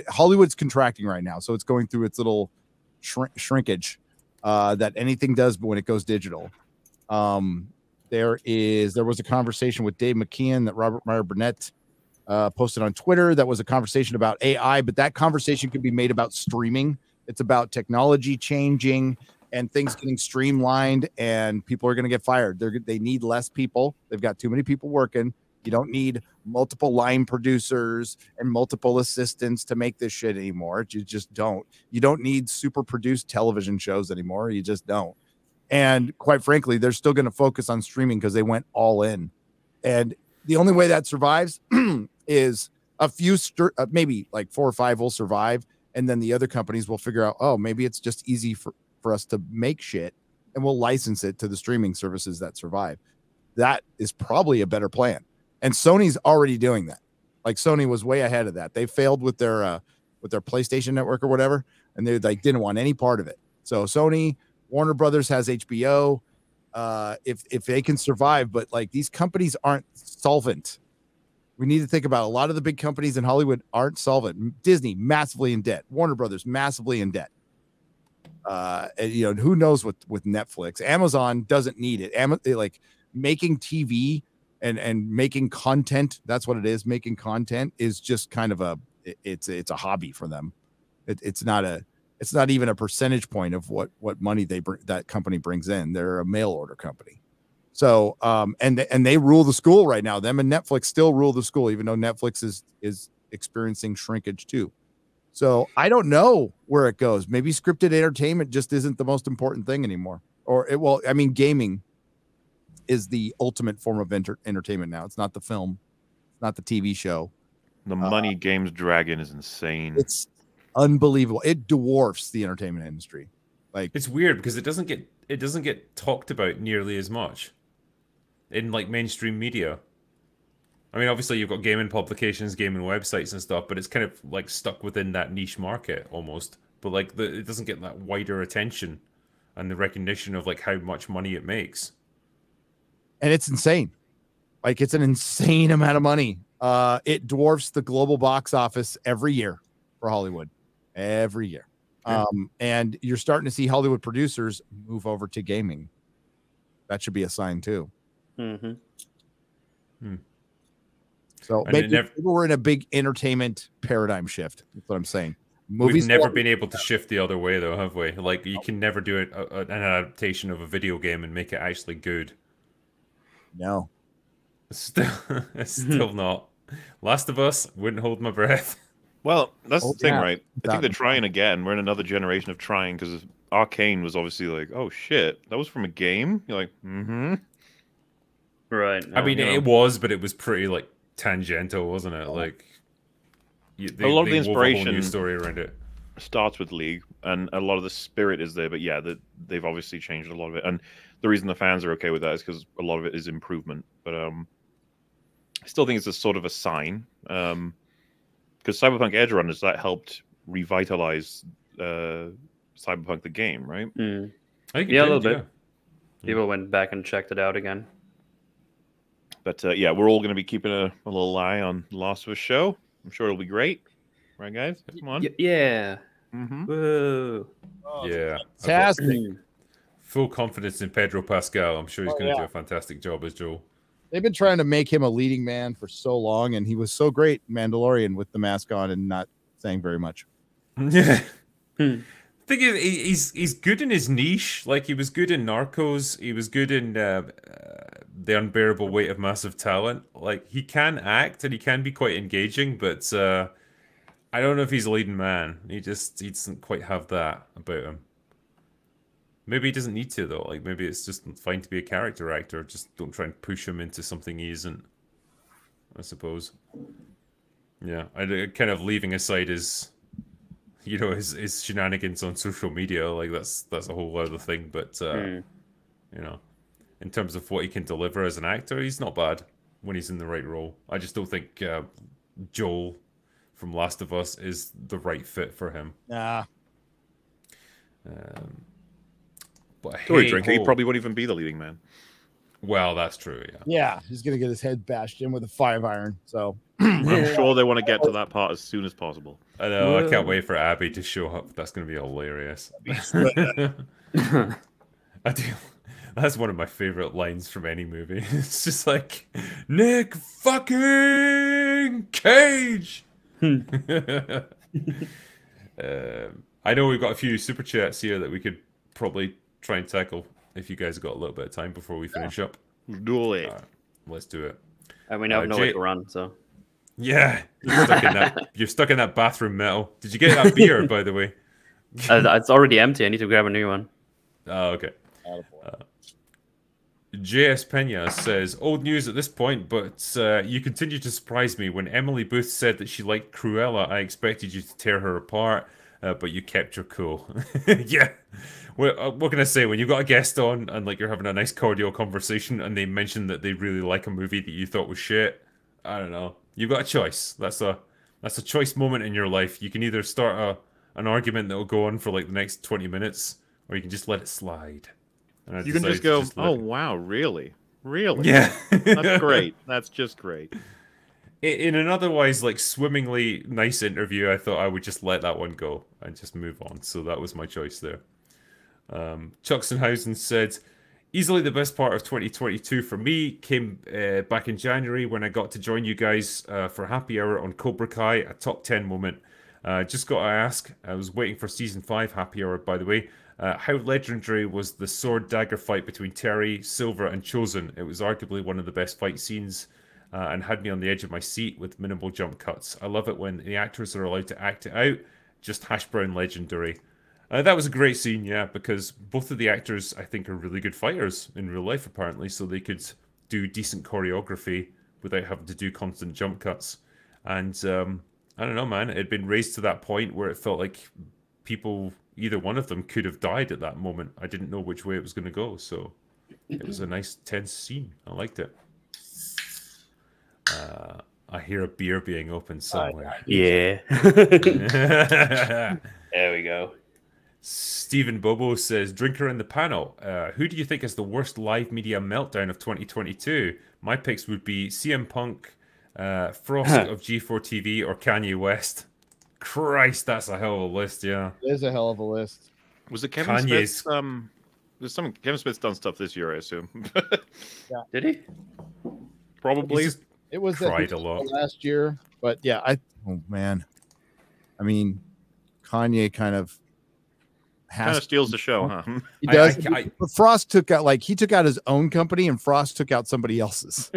Hollywood's contracting right now, so it's going through its little shrinkage that anything does when it goes digital. There was a conversation with Dave McKeon that Robert Meyer Burnett posted on Twitter. That was a conversation about AI, but that conversation could be made about streaming. It's about technology changing and things getting streamlined, and people are going to get fired. They need less people. They've got too many people working. You don't need multiple line producers and multiple assistants to make this shit anymore. You just don't. You don't need super produced television shows anymore. You just don't. And quite frankly, they're still going to focus on streaming because they went all in. And the only way that survives is a few, maybe like 4 or 5 will survive. And then the other companies will figure out, oh, maybe it's just easy for us to make shit, and we'll license it to the streaming services that survive. That is probably a better plan. And Sony's already doing that. Like Sony was way ahead of that. They failed with their PlayStation Network or whatever, and they like didn't want any part of it. So Sony, Warner Brothers has HBO. If they can survive, but like these companies aren't solvent. We need to think about a lot of the big companies in Hollywood aren't solvent. Disney massively in debt. Warner Brothers massively in debt. And, you know, who knows with Netflix. Amazon doesn't need it. Like making TV and making content, that's what it is. Making content is just kind of it's a hobby for them. It's not even a percentage point of what money that company brings in. They're a mail order company. So and they rule the school right now. Them and Netflix still rule the school, even though Netflix is experiencing shrinkage too. So I don't know where it goes. Maybe scripted entertainment just isn't the most important thing anymore. Gaming is the ultimate form of entertainment now. It's not the film. It's not the TV show. The money games dragon is insane. It's unbelievable. It dwarfs the entertainment industry. Like it's weird because it doesn't get talked about nearly as much in like mainstream media. I mean, obviously you've got gaming publications, gaming websites and stuff, but it's kind of like stuck within that niche market almost. But like it doesn't get that wider attention and the recognition of like how much money it makes. And it's insane. Like it's an insane amount of money. It dwarfs the global box office every year for Hollywood. Every year. Yeah. And you're starting to see Hollywood producers move over to gaming. That should be a sign too. Mm-hmm. So maybe we're in a big entertainment paradigm shift. That's what I'm saying. We've never been able to shift the other way, though, have we? Like, you can never do an adaptation of a video game and make it actually good. No. It's still not. Last of Us, wouldn't hold my breath. Well, that's the thing, right? I think they're trying again. We're in another generation of trying, because Arcane was obviously like, oh, shit, that was from a game? You're like, mm-hmm. Right. I mean, it was, but it was pretty, like, tangential, wasn't it? Like, a lot of the inspiration, a whole new story around it starts with League, and a lot of the spirit is there. But yeah, they've obviously changed a lot of it, and the reason the fans are okay with that is because a lot of it is improvement. But I still think it's a sort of a sign, because Cyberpunk Edge Runners, that helped revitalize Cyberpunk the game, right? Mm. I think a little bit. People went back and checked it out again. But yeah, we're all going to be keeping a little eye on the Last of Us show. I'm sure it'll be great. Right, guys? Come on. Yeah. Mm-hmm. Whoa. Yeah. Fantastic. Full confidence in Pedro Pascal. I'm sure he's going to do a fantastic job as Joel. They've been trying to make him a leading man for so long, and he was so great Mandalorian with the mask on and not saying very much. Yeah. I think he's good in his niche. Like, he was good in Narcos. He was good in The Unbearable Weight of Massive Talent. Like, he can act and he can be quite engaging, but I don't know if he's a leading man. He doesn't quite have that about him. Maybe he doesn't need to, though. Like, maybe it's just fine to be a character actor. Just don't try and push him into something he isn't, I suppose. Yeah, kind of leaving aside his you know, his shenanigans on social media. Like that's a whole other thing. But you know, in terms of what he can deliver as an actor, he's not bad when he's in the right role. I just don't think Joel from Last of Us is the right fit for him. Nah. But Story drinker, he probably wouldn't even be the leading man. Well, that's true. Yeah. Yeah, he's gonna get his head bashed in with a 5-iron. So I'm sure they want to get to that part as soon as possible. I know. I can't wait for Abby to show up. That's going to be hilarious. I do. That's one of my favorite lines from any movie. It's just like, Nick fucking Cage. I know we've got a few super chats here that we could probably try and tackle if you guys have got a little bit of time before we finish up. Do it. Let's do it. And we now know where to run, so. Yeah, you're stuck in that bathroom metal. Did you get that beer, by the way? It's already empty. I need to grab a new one. Oh, okay. JS Pena says, old news at this point, but you continue to surprise me. When Emily Booth said that she liked Cruella, I expected you to tear her apart, but you kept your cool. Yeah. What can I say? When you've got a guest on and like you're having a nice cordial conversation and they mention that they really like a movie that you thought was shit, I don't know. You've got a choice. That's a choice moment in your life. You can either start an argument that will go on for like the next 20 minutes, or you can just let it slide. And you can just go, oh, wow, really? Really? Yeah. That's great. That's just great. In an otherwise like swimmingly nice interview, I thought I would just let that one go and just move on. So that was my choice there. Chucksenhausen said, easily the best part of 2022 for me came back in January when I got to join you guys for Happy Hour on Cobra Kai, a top 10 moment. Just got to ask, I was waiting for Season 5 Happy Hour, by the way. How legendary was the sword dagger fight between Terry, Silver, and Chosen? It was arguably one of the best fight scenes and had me on the edge of my seat with minimal jump cuts. I love it when the actors are allowed to act it out. Just hash brown legendary. That was a great scene, yeah, because both of the actors, I think, are really good fighters in real life, apparently, so they could do decent choreography without having to do constant jump cuts. And I don't know, man, it had been raised to that point where it felt like people, either one of them could have died at that moment. I didn't know which way it was going to go, so it was a nice, tense scene. I liked it. I hear a beer being opened somewhere. Yeah. There we go. Stephen Bobo says, drinker in the panel, who do you think is the worst live media meltdown of 2022? My picks would be CM Punk, Frost of G4 TV, or Kanye West. Christ, that's a hell of a list, yeah. It is a hell of a list. Was it Kevin Smith's? There's some Kevin Smith's done stuff this year, I assume. Yeah. Did he? Probably. It was cried a lot last year, but yeah, oh man, I mean, Kanye kind of steals the show, huh? He does. But Frost took out he took out his own company, and Frost took out somebody else's.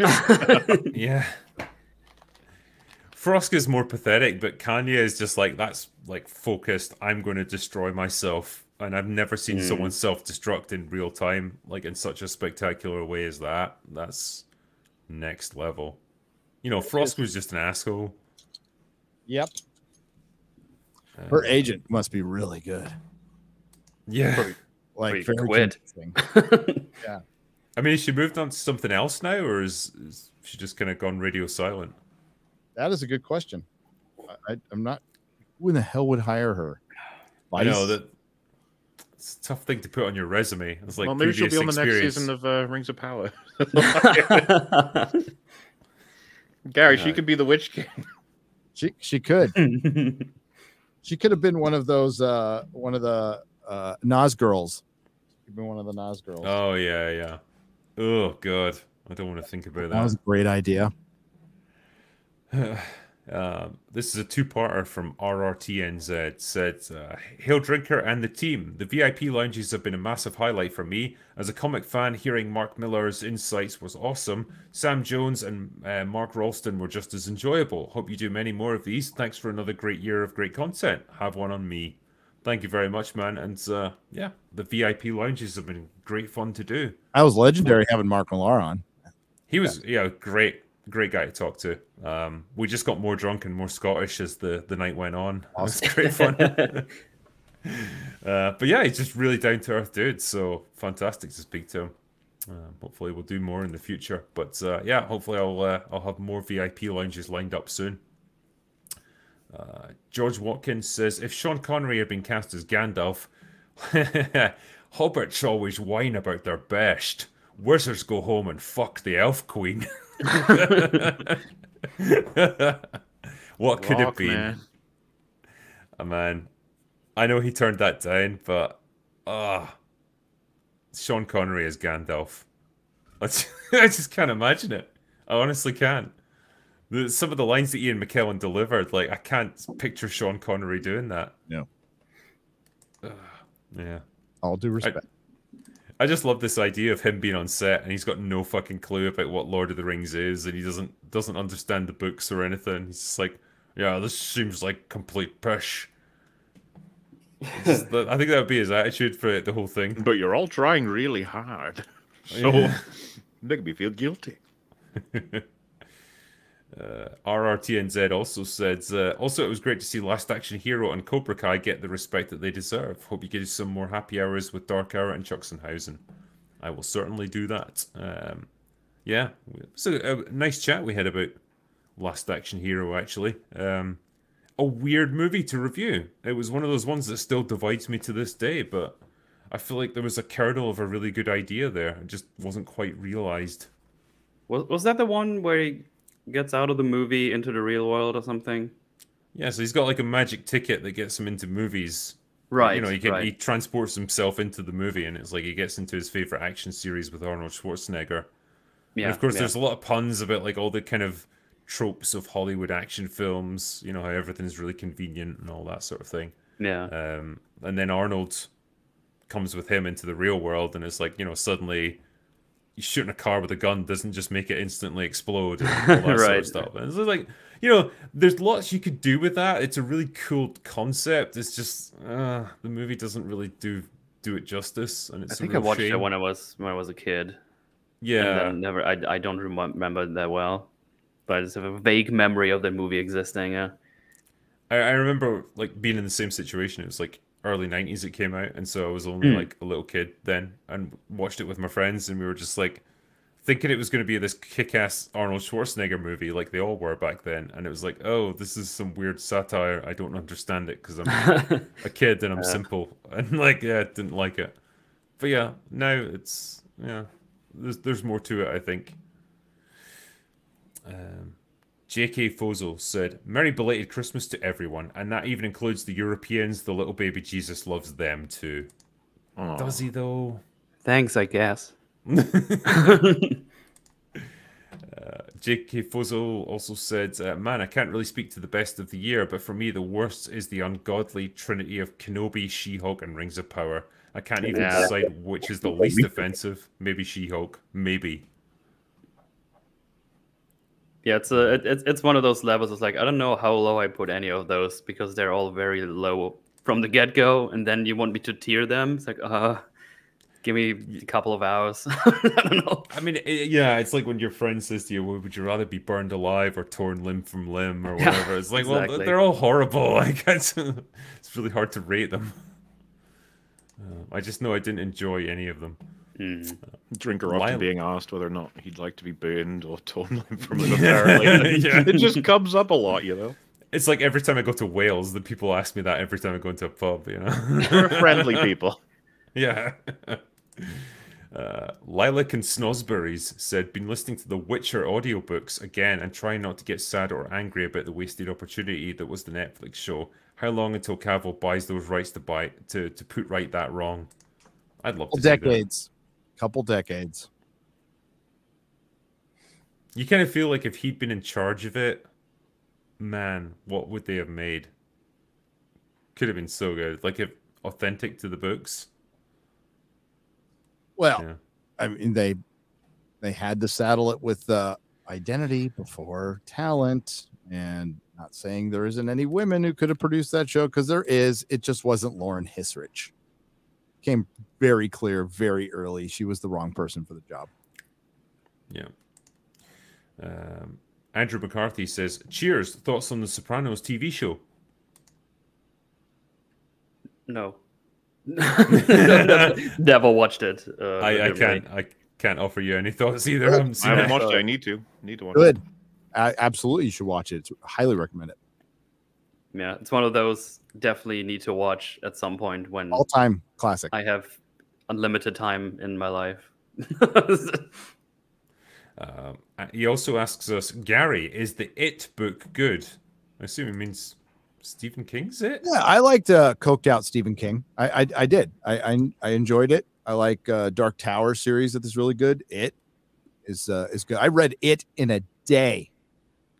Yeah. Frost is more pathetic, but Kanye is just like, that's like focused. I'm going to destroy myself, and I've never seen someone self-destruct in real time, like in such a spectacular way as that. That's next level. You know, Frost was just an asshole. Yep. Her agent must be really good. Yeah. Like, very quit. Yeah. I mean, has she moved on to something else now, or is she just kind of gone radio silent? That is a good question. I'm not. Who in the hell would hire her? I know that it's a tough thing to put on your resume. It's like, well, maybe she'll be on the next season of Rings of Power. Gary, she could be the Witch King. She could. She could have been one of those one of the Nas girls. She could be one of the Nas girls. Oh yeah. Oh god, I don't want to think about that. That was a great idea. This is a two-parter from RRTNZ. Said, Hail Drinker and the team. The VIP lounges have been a massive highlight for me. As a comic fan, hearing Mark Miller's insights was awesome. Sam Jones and Mark Ralston were just as enjoyable. Hope you do many more of these. Thanks for another great year of great content. Have one on me. Thank you very much, man. And yeah, the VIP lounges have been great fun to do. That was legendary having Mark Millar on. He was, great great guy to talk to. We just got more drunk and more Scottish as the night went on. Awesome. It was great fun. But yeah, he's just really down to earth dude. So fantastic to speak to him. Hopefully we'll do more in the future. But yeah, hopefully I'll have more VIP lounges lined up soon. George Watkins says, if Sean Connery had been cast as Gandalf, hobbits always whine about their best. Wizards go home and fuck the elf queen. What could it be? Man, I know he turned that down, but Sean Connery as Gandalf. I just can't imagine it. I honestly can't. Some of the lines that Ian McKellen delivered, like, I can't picture Sean Connery doing that. No. Yeah. All due respect. I just love this idea of him being on set and he's got no fucking clue about what Lord of the Rings is, and he doesn't understand the books or anything. He's just like, yeah, this seems like complete pish. I think that would be his attitude for the whole thing. But you're all trying really hard, so make me feel guilty. RRTNZ also said, also it was great to see Last Action Hero and Cobra Kai get the respect that they deserve. Hope you get some more happy hours with Dark Hour and Chuxenhausen. I will certainly do that. Yeah, so a nice chat we had about Last Action Hero, actually. A weird movie to review. It was one of those ones that still divides me to this day, but I feel like there was a kernel of a really good idea there. It just wasn't quite realized. Was that the one where he gets out of the movie into the real world or something? Yeah, so he's got like a magic ticket that gets him into movies. Right. You know, he transports himself into the movie, and it's like he gets into his favorite action series with Arnold Schwarzenegger. Yeah. And of course, there's a lot of puns about like all the kind of tropes of Hollywood action films. You know, how everything's really convenient and all that sort of thing. Yeah. And then Arnold comes with him into the real world, and it's like, you know, suddenly shooting a car with a gun doesn't just make it instantly explode and all that sort of stuff. And it's like, you know, there's lots you could do with that. It's a really cool concept. It's just the movie doesn't really do it justice, and it's. I think I watched it when I was a kid. Yeah, and then I don't remember it that well, but I just have a vague memory of the movie existing. Yeah, I remember like being in the same situation. It was like early 90s it came out, and so I was only like a little kid then, and watched it with my friends, and we were just like thinking it was going to be this kick-ass Arnold Schwarzenegger movie like they all were back then, and it was like, oh, this is some weird satire. I don't understand it because I'm a kid and I'm simple, and like, yeah, didn't like it. But yeah, now it's, yeah, there's more to it, I think. J.K. Fozo said, Merry belated Christmas to everyone, and that even includes the Europeans. The little baby Jesus loves them too. Aww. Does he though? Thanks, I guess. J.K. Fozo also said, man, I can't really speak to the best of the year, but for me the worst is the ungodly trinity of Kenobi, She-Hulk, and Rings of Power. I can't even decide which is the least offensive. Maybe She-Hulk. Maybe. Yeah, it's one of those levels. It's like, I don't know how low I put any of those because they're all very low from the get-go, and then you want me to tier them. It's like, give me a couple of hours. I don't know. I mean, yeah, it's like when your friend says to you, well, would you rather be burned alive or torn limb from limb or whatever? It's like, exactly. Well, they're all horrible. Like, it's really hard to rate them. I just know I didn't enjoy any of them. Drinker often being asked whether or not he'd like to be burned or torn limb from limb. Apparently, it just comes up a lot, you know. It's like every time I go to Wales, the people ask me that every time I go into a pub, you know. We're friendly people. Yeah. Lilac and Snosberries said, been listening to the Witcher audiobooks again and trying not to get sad or angry about the wasted opportunity that was the Netflix show. How long until Cavill buys those rights to put right that wrong? I'd love to see that. Couple decades. You kind of feel like if he'd been in charge of it, man, what would they have made? Could have been so good. Like, if authentic to the books. Well, yeah. I mean, they had to saddle it with identity before talent, and not saying there isn't any women who could have produced that show, because there is. It just wasn't Lauren Hissrich. Came very clear very early. She was the wrong person for the job. Yeah. Andrew McCarthy says, "Cheers. Thoughts on the Sopranos TV show?" No. Never watched it. I can't offer you any thoughts either. Good. I haven't I seen haven't it. watched it. I need to watch it. Good. Absolutely, you should watch it. It's highly recommend it. Yeah, it's one of those definitely need to watch at some point when All time classic. I have unlimited time in my life. He also asks us, Gary, is the It book good? I assume it means Stephen King's It? Yeah, I liked coked out Stephen King. I did. I enjoyed it. I like Dark Tower series that is really good. It is good. I read it in a day.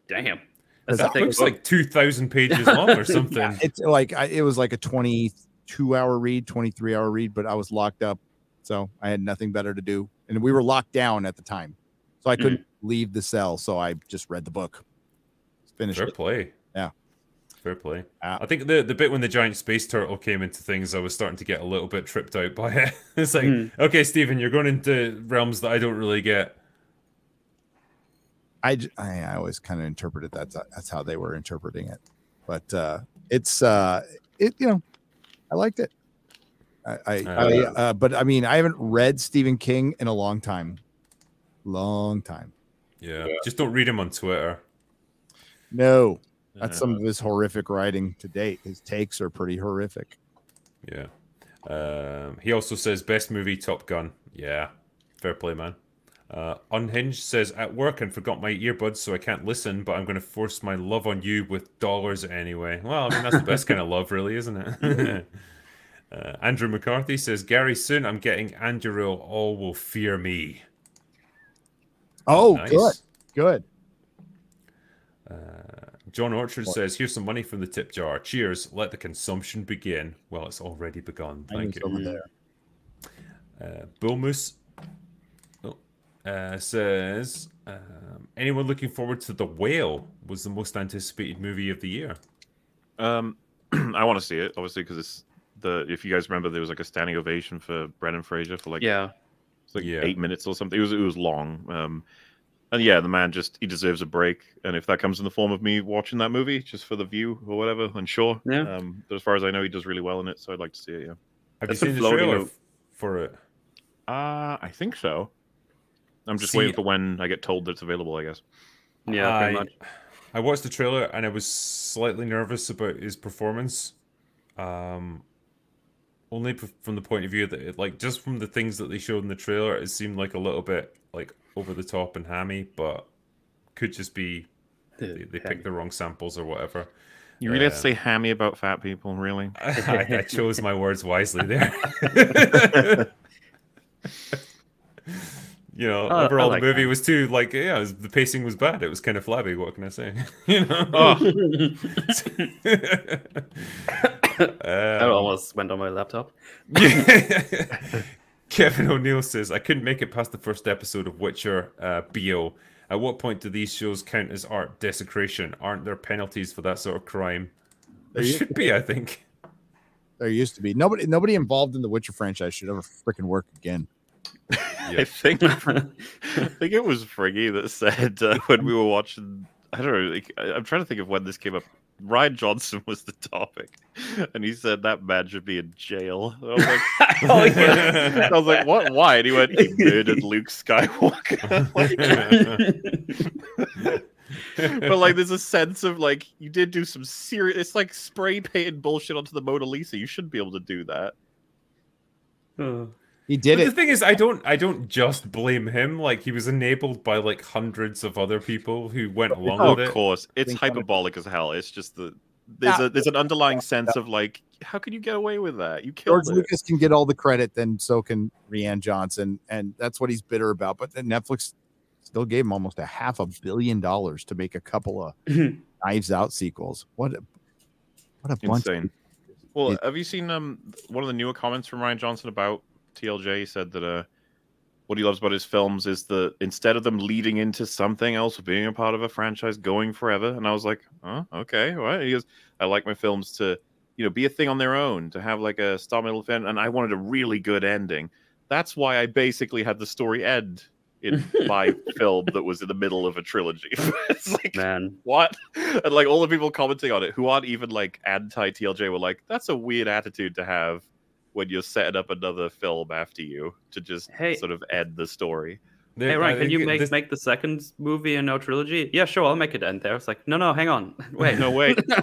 Damn. That book's like 2,000 pages long or something. Yeah, it's like it was like a 22-hour read, 23-hour read, but I was locked up, so I had nothing better to do, and we were locked down at the time, so I couldn't leave the cell. So I just read the book, finished Fair it. play. Yeah, fair play. I think the bit when the giant space turtle came into things, I was starting to get a little bit tripped out by it. It's like, okay, Stephen, you're going into realms that I don't really get. I always kind of interpreted that's how they were interpreting it, but I liked it. But I mean, I haven't read Stephen King in a long time. Yeah, just don't read him on Twitter. No, that's some of his horrific writing to date. His takes are pretty horrific. Yeah. He also says best movie Top Gun. Yeah, fair play, man. Unhinged says, at work and forgot my earbuds, so I can't listen, but I'm going to force my love on you with dollars anyway. Well, I mean, that's the best kind of love, really, isn't it? Andrew McCarthy says, Gary, soon I'm getting Andrew, all will fear me. Oh, Nice. Good. John Orchard says, here's some money from the tip jar. Cheers. Let the consumption begin. Well, it's already begun. Thank you. Over there. Bull Moose says, anyone looking forward to The Whale was the most anticipated movie of the year? I want to see it, obviously, because it's if you guys remember, there was like a standing ovation for Brendan Fraser for like 8 minutes or something. It was long. And yeah, the man he deserves a break. And if that comes in the form of me watching that movie just for the view or whatever, then sure. Yeah. But as far as I know, he does really well in it, so I'd like to see it. Yeah. Have you seen the trailer for it? I think so. I'm just waiting for when I get told that it's available, I guess. Yeah, pretty much. I watched the trailer and I was slightly nervous about his performance. Only from the point of view that just from the things that they showed in the trailer, it seemed like a little bit like over the top and hammy, but could just be they picked the wrong samples or whatever. You really have to say hammy about fat people, really? I chose my words wisely there. Overall the movie was too the pacing was bad. It was kind of flabby. What can I say? That almost went on my laptop. Kevin O'Neill says, I couldn't make it past the first episode of Witcher BO. At what point do these shows count as art desecration? Aren't there penalties for that sort of crime? There should be, I think. There used to be. Nobody involved in the Witcher franchise should ever freaking work again. Yeah. I think it was Friggy that said when we were watching, I don't know, I'm trying to think of when this came up. Ryan Johnson was the topic, and he said that man should be in jail. I was like, I was like, what? Why? And he went, he murdered Luke Skywalker. But there's a sense of you did do some serious. It's like spray painted bullshit onto the Mona Lisa. You shouldn't be able to do that. He did it. The thing is, I don't just blame him. He was enabled by hundreds of other people who went along with it. Of course, it's hyperbolic as hell. It's just there's an underlying sense of how can you get away with that? You killed George Lucas can get all the credit, then so can Rian Johnson, and that's what he's bitter about. But then Netflix still gave him almost $500 million to make a couple of Knives Out sequels. What a bunch! Insane. Well, have you seen one of the newer comments from Rian Johnson about TLJ? He said that what he loves about his films is instead of them leading into something else or being a part of a franchise going forever. And I was like, oh, okay, all right. He goes, I like my films to, be a thing on their own, to have a start, middle, end. And I wanted a really good ending. That's why I basically had the story end in my film that was in the middle of a trilogy. It's like, Man. what? And like all the people commenting on it who aren't even like anti-TLJ were like, that's a weird attitude to have when you're setting up another film after you to just sort of end the story. Hey Ryan, can you make the second movie a no trilogy? Yeah, sure, I'll make it end there. It's like, no, hang on, wait,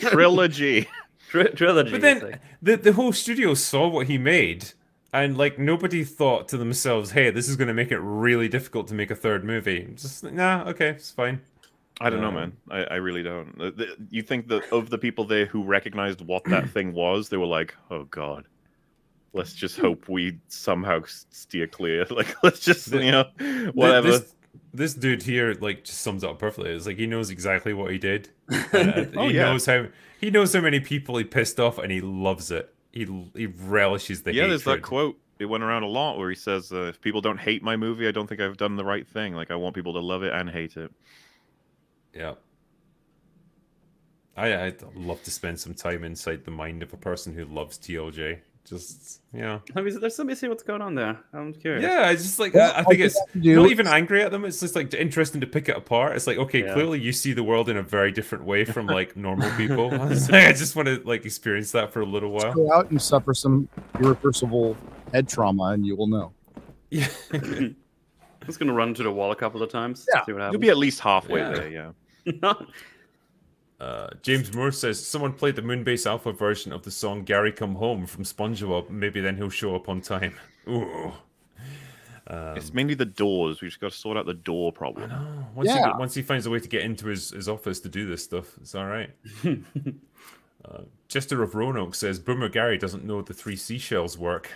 trilogy, trilogy. But then the whole studio saw what he made. And, like, nobody thought to themselves, hey, this is going to make it really difficult to make a third movie. Just, nah, okay, it's fine. I don't know, man. I really don't. You think that of the people there who recognized what that thing was, they were like, oh, God. Let's just hope we somehow steer clear. Like, let's just, whatever. This dude here, like, just sums it up perfectly. It's like, he knows exactly what he did. He knows how many people he pissed off, and he loves it. He relishes the hatred. There's that quote. It went around a lot where he says, if people don't hate my movie, I don't think I've done the right thing. Like, I want people to love it and hate it. Yeah. I'd love to spend some time inside the mind of a person who loves TLJ. Just, Let me see what's going on there. I'm curious. Yeah, it's just like, I think it's not even angry at them. It's just like interesting to pick it apart. It's like, okay, clearly you see the world in a very different way from like normal people. I just want to like experience that for a little while. Go out and suffer some irreversible head trauma, and you will know. Yeah. I'm just gonna run into the wall a couple of times. Yeah, see what happens. You'll be at least halfway there. Yeah. James Moore says someone played the Moonbase Alpha version of the song "Gary Come Home" from SpongeBob. Maybe then he'll show up on time. Ooh. It's mainly the doors. We just got to sort out the door problem. I know. Once he finds a way to get into his office to do this stuff, it's all right. Chester of Roanoke says Boomer Gary doesn't know the 3 seashells work.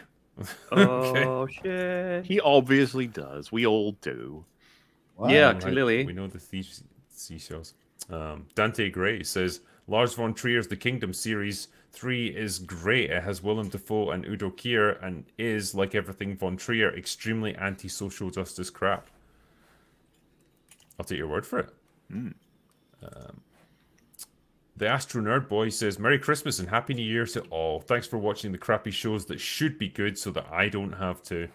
Oh shit! He obviously does. We all do. Wow. Yeah, clearly. We know the seashells. Dante Gray says Lars von Trier's The Kingdom series 3 is great. It has Willem Dafoe and Udo Kier and is, like everything von Trier, extremely anti-social justice crap. I'll take your word for it. The Astro Nerd Boy says Merry Christmas and Happy New Year to all. Thanks for watching the crappy shows that should be good so that I don't have to.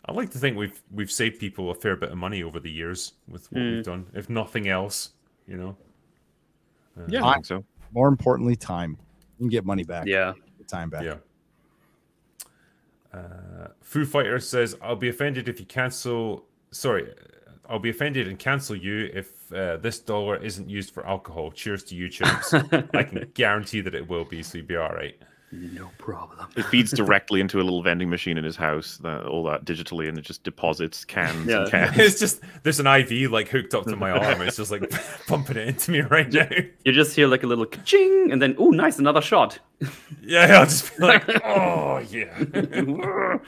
I like to think we've saved people a fair bit of money over the years with what we've done, if nothing else. Yeah, I think so. More importantly, time. You can get money back. Yeah. Get time back. Yeah. Foo Fighter says, I'll be offended if you cancel... Sorry, I'll be offended and cancel you if this dollar isn't used for alcohol. Cheers to you, chumps. I can guarantee that it will be, so you'll be all right. No problem. It feeds directly into a little vending machine in his house, all that digitally, and it just deposits cans and cans. It's just, there's an IV like hooked up to my arm. It's just like pumping it into me right now. You just hear like a little ka-ching, and then, oh, nice, another shot. Yeah, I'll just be like, oh, yeah.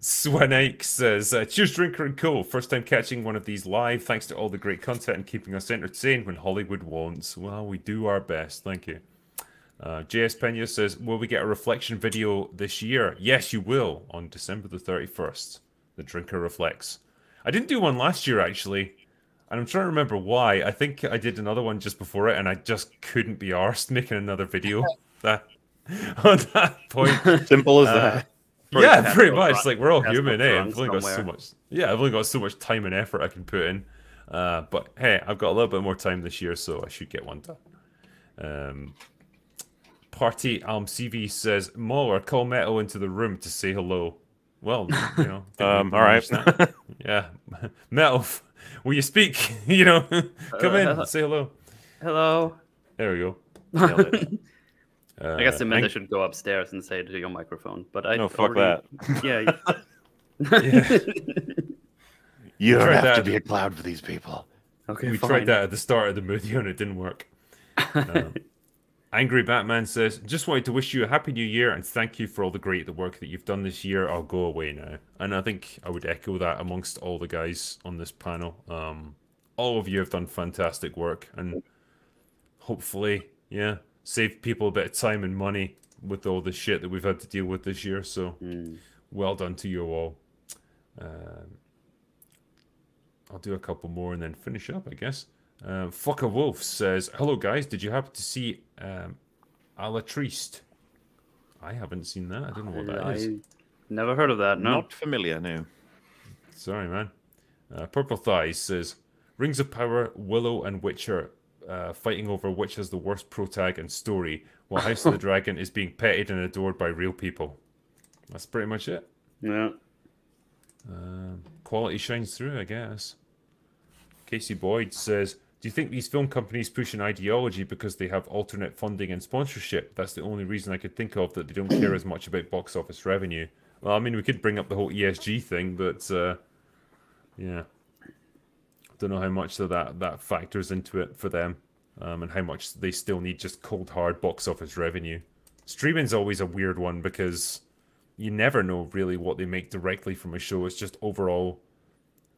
Swanike says, cheers, Drinker and Co. First time catching one of these live. Thanks to all the great content and keeping us entertained when Hollywood wants. Well, we do our best. Thank you. JS Pena says, will we get a reflection video this year? Yes, you will, on December the 31st. The Drinker Reflects. I didn't do one last year, actually. And I'm trying to remember why. I think I did another one just before it, and I just couldn't be arsed making another video on that point. Simple as that. Yeah, pretty much. Like, we're all human, eh? I've only got so much. Yeah, I've only got so much time and effort I can put in. But hey, I've got a little bit more time this year, so I should get one done. Party CV says, MauLer, call Metal into the room to say hello. Well, all right. Yeah, Metal, will you speak? Come in, say hello. Hello. There we go. I guess Amanda should go upstairs and say it to your microphone, but I fuck that. Yeah. You don't have to be a cloud for these people. Okay, we fine. tried that at the start of the video and it didn't work. Angry Batman says, just wanted to wish you a happy new year and thank you for all the work that you've done this year. I'll go away now. And I think I would echo that amongst all the guys on this panel. All of you have done fantastic work and hopefully, save people a bit of time and money with all the shit that we've had to deal with this year. So, well done to you all. I'll do a couple more and then finish up, I guess. Fucker Wolf says, hello guys, did you happen to see A La Triste? I haven't seen that. I don't know what that is. Never heard of that. No. Not familiar, no. Sorry, man. Purple Thighs says, Rings of Power, Willow, and Witcher fighting over which has the worst protag and story, while House of the Dragon is being petted and adored by real people. That's pretty much it. Yeah. Quality shines through, I guess. Casey Boyd says, do you think these film companies push an ideology because they have alternate funding and sponsorship? That's the only reason I could think of, that they don't care as much about box office revenue. Well, I mean, we could bring up the whole ESG thing, but yeah. Don't know how much of that factors into it for them, and how much they still need just cold hard box office revenue. Streaming's always a weird one because you never know really what they make directly from a show. It's just overall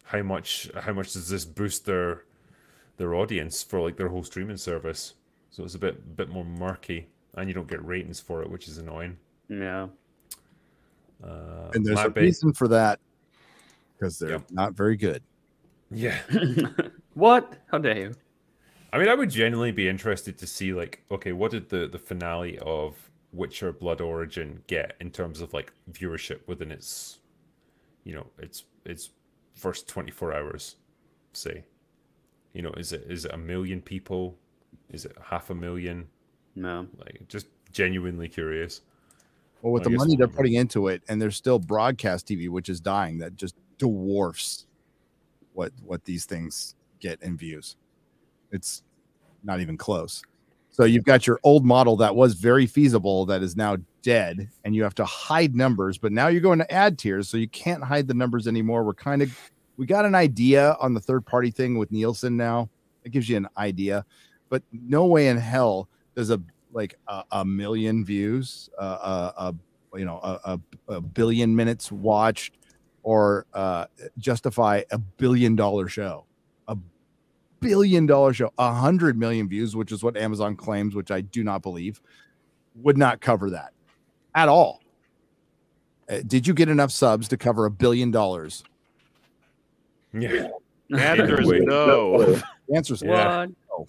how much does this boost their audience for like their whole streaming service. So it's a bit more murky, and you don't get ratings for it, which is annoying. Yeah. And there's a reason for that, because they're not very good. Yeah. What? How dare you? I mean, I would genuinely be interested to see, like, okay, what did the finale of Witcher Blood Origin get in terms of like viewership within its, its first 24 hours, say. Is it 1 million people? Is it 500,000? No. Like, just genuinely curious. Well, with the money they're putting into it, and there's still broadcast TV, which is dying, that just dwarfs what these things get in views. It's not even close. So you've got your old model that was very feasible that is now dead, and you have to hide numbers, but now you're going to ad tiers, so you can't hide the numbers anymore. We got an idea on the third party thing with Nielsen now. It gives you an idea, but no way in hell does a million views, a billion minutes watched, or justify $1 billion show. $1 billion show, 100 million views, which is what Amazon claims, which I do not believe, would not cover that at all. Did you get enough subs to cover $1 billion? Yeah. The answer is no. The answer is yeah. no.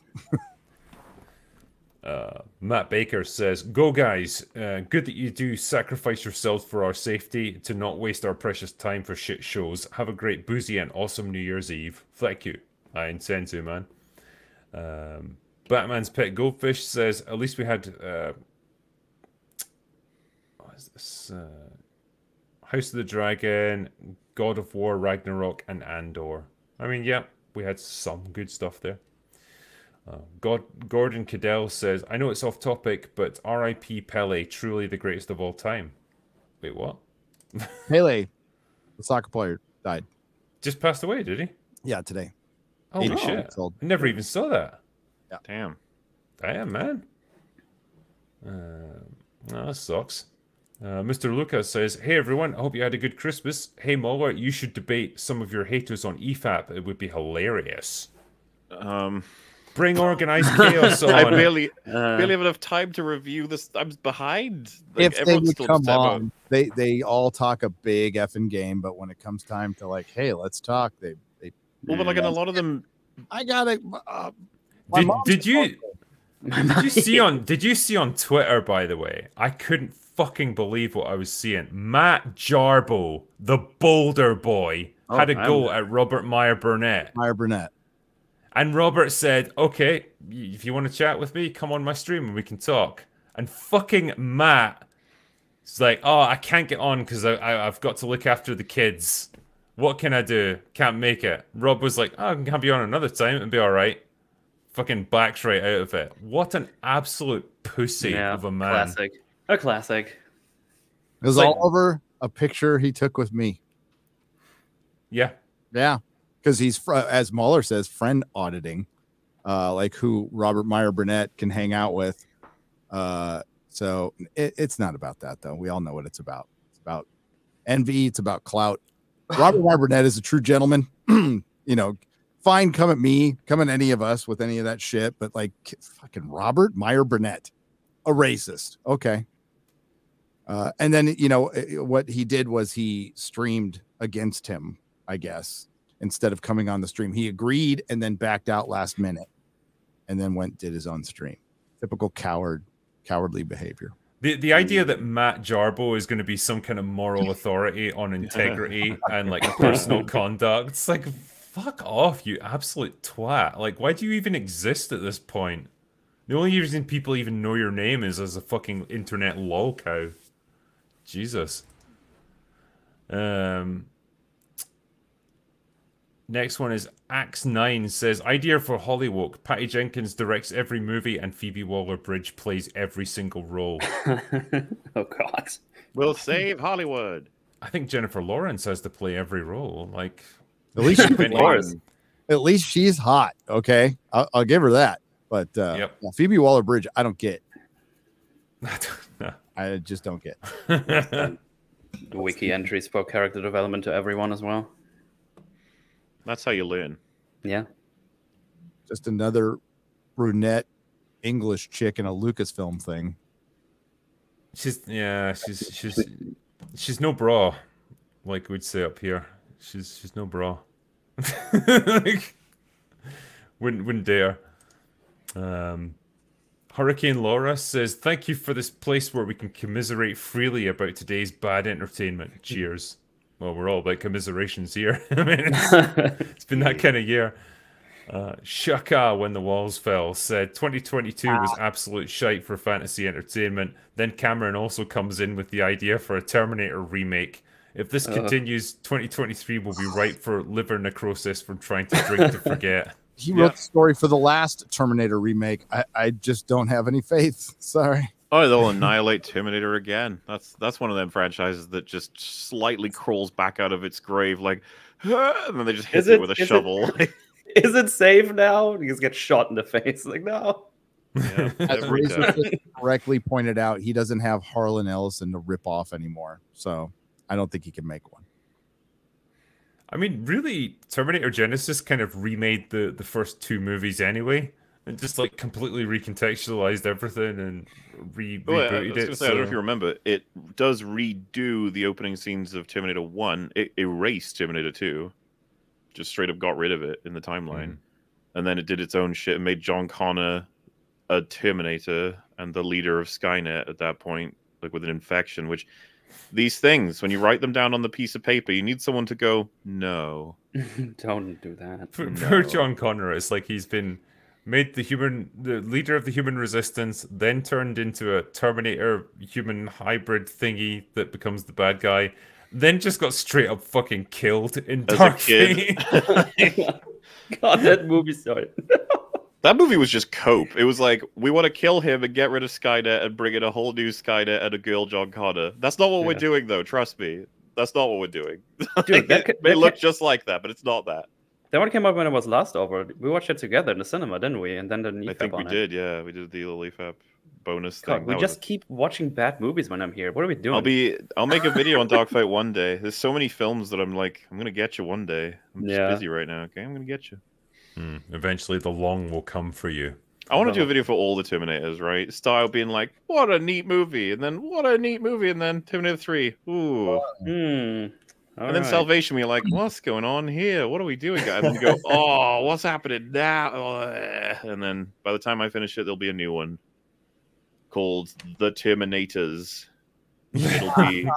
Matt Baker says, go guys, good that you do sacrifice yourselves for our safety to not waste our precious time for shit shows. Have a great boozy and awesome New Year's Eve. Thank you. I intend to, man. Batman's Pet Goldfish says, at least we had what is this? House of the Dragon, God of War, Ragnarok, and Andor. I mean, yeah, we had some good stuff there. Gordon Cadell says, I know it's off topic, but R.I.P. Pele, truly the greatest of all time. Wait, what? Pele, the soccer player, died. Just passed away, did he? Yeah, today. Holy shit. I never even saw that. Yeah. Damn, man. That sucks. Mr. Lucas says, hey everyone, I hope you had a good Christmas. Hey MauLer, you should debate some of your haters on EFAP. It would be hilarious. Bring organized chaos on. I barely have enough time to review this. I'm behind. Like, if they would come on, they all talk a big effing game, but when it comes time to like, hey, let's talk, they well, but like in a lot of them, I got it. Did you see on Twitter, by the way? I couldn't fucking believe what I was seeing. Matt Jarbo, the Boulder Boy, had a go at Robert Meyer Burnett. And Robert said, okay, if you want to chat with me, come on my stream and we can talk. And fucking Matt is like, oh, I can't get on because I've got to look after the kids. What can I do? Can't make it. Rob was like, oh, I can have you on another time and be all right. Fucking backs right out of it. What an absolute pussy of a man. A classic. It was all over a picture he took with me. Yeah. Yeah. Because he's, as MauLer says, friend auditing, like who Robert Meyer Burnett can hang out with. So it's not about that, though. We all know what it's about. It's about envy. It's about clout. Robert Meyer Burnett is a true gentleman. Fine, come at me, come at any of us with any of that shit. But like fucking Robert Meyer Burnett, a racist. Okay. And then, what he did was he streamed against him, I guess. Instead of coming on the stream, he agreed and then backed out last minute and then did his own stream. Typical cowardly behavior. The idea that Matt Jarbo is going to be some kind of moral authority on integrity and like personal conduct, it's like, fuck off, you absolute twat. Like, why do you even exist at this point? The only reason people even know your name is as a fucking internet lol cow. Jesus. Next one is Axe9 says, idea for Hollywood. Patty Jenkins directs every movie and Phoebe Waller-Bridge plays every single role. Oh, God. We'll save Hollywood. I think Jennifer Lawrence has to play every role. Like, At least Lawrence. at least she's hot. Okay, I'll give her that. But Yep. Phoebe Waller-Bridge, I don't get. No. I just don't get. The wiki entries for character development to everyone as well. That's how you learn. Yeah. Just another brunette English chick in a Lucasfilm thing. She's no bra, like we'd say up here. She's no bra. Like, wouldn't dare. Hurricane Laura says, thank you for this place where we can commiserate freely about today's bad entertainment. Cheers. Well, we're all about commiserations here. I mean, it's been that kind of year. Shaka, when the walls fell, said 2022 was absolute shite for fantasy entertainment. Then Cameron also comes in with the idea for a Terminator remake. If this continues, 2023 will be ripe for liver necrosis from trying to drink to forget. He wrote the story for the last Terminator remake. I just don't have any faith. Sorry. Oh, they'll annihilate Terminator again. That's one of them franchises that just slightly crawls back out of its grave, like, and then they just hit it with a shovel. Is it safe now? He just gets shot in the face. Like, no. Yeah, As every time. Razor correctly pointed out, he doesn't have Harlan Ellison to rip off anymore. So I don't think he can make one. I mean, really, Terminator Genesis kind of remade the first two movies anyway. And just like completely recontextualized everything and rebooted it. I don't know if you remember, it does redo the opening scenes of Terminator 1. It erased Terminator 2. Just straight up got rid of it in the timeline. And then it did its own shit and made John Connor a Terminator and the leader of Skynet at that point, like with an infection, which these things, when you write them down on the piece of paper, you need someone to go, no. Don't do that. For John Connor, it's like he's been made the leader of the human resistance, then turned into a Terminator human hybrid thingy that becomes the bad guy, then just got straight up fucking killed in Dark Fate. God, that movie, sorry. That movie was just cope. It was like, we want to kill him and get rid of Skynet and bring in a whole new Skynet and a girl John Connor. That's not what we're doing, though. Trust me. That's not what we're doing. Dude, they look just like that, but it's not that. That one came out when I was last over. We watched it together in the cinema, didn't we? And then the I think we did, yeah. We did the little EFAP bonus God, thing. we just keep watching bad movies when I'm here. What are we doing? I'll make a video on Dogfight one day. There's so many films that I'm like, I'm gonna get you one day. I'm just busy right now. Okay, I'm gonna get you. Eventually, the long will come for you. I want to do a video for all the Terminators, right? Style being like, what a neat movie, and then what a neat movie, and then Terminator 3. Ooh. And then Salvation, we're like, what's going on here? What are we doing, guys? And you go, oh, what's happening now? And then by the time I finish it, there'll be a new one called The Terminators. It'll be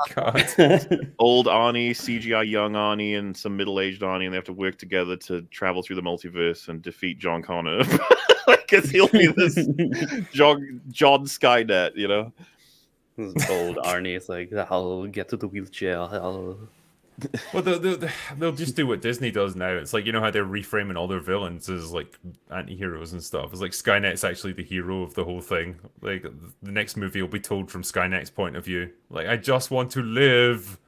old Arnie, CGI young Arnie, and some middle-aged Arnie, and they have to work together to travel through the multiverse and defeat John Connor. Because he'll be this John Skynet, you know? Old Arnie is like, I'll get to the wheelchair. Well, they'll just do what Disney does now. It's like, you know how they're reframing all their villains as like anti-heroes and stuff. It's like Skynet's actually the hero of the whole thing. Like the next movie will be told from Skynet's point of view. Like, I just want to live.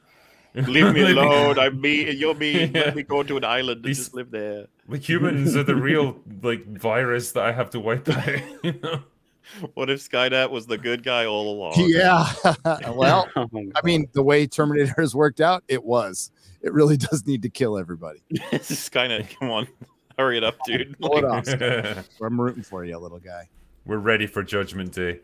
Leave me alone. I'm me and you're me. Let me go to an island and just live there. The humans are the real like virus that I have to wipe out. You know? What if Skynet was the good guy all along? Yeah. Well, I mean, the way Terminator has worked out, it was. It really does need to kill everybody. Skynet, come on. Hurry it up, dude. Hold on. I'm rooting for you, little guy. We're ready for Judgment Day.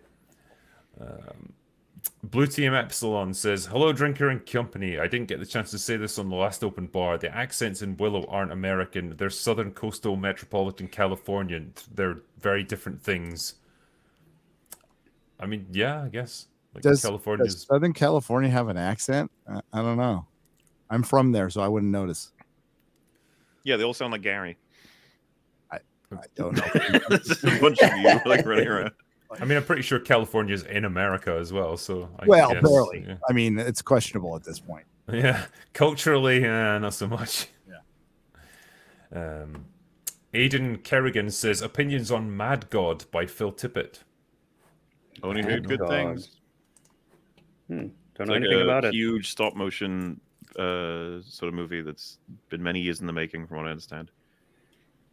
Blue Team Epsilon says, hello, Drinker and Company. I didn't get the chance to say this on the last open bar. The accents in Willow aren't American. They're Southern Coastal Metropolitan Californian. They're very different things. I mean, yeah, I guess. Like Does California's. Southern California have an accent? I don't know. I'm from there, so I wouldn't notice. Yeah, they all sound like Gary. I don't know. Just a bunch of you like running around. I mean, I'm pretty sure California's in America as well. So I guess, barely. yeah. I mean, it's questionable at this point. Yeah, culturally, not so much. Yeah. Aidan Kerrigan says opinions on Mad God by Phil Tippett. Only heard good things. Don't It's know like anything about a it. huge stop motion sort of movie that's been many years in the making, from what I understand.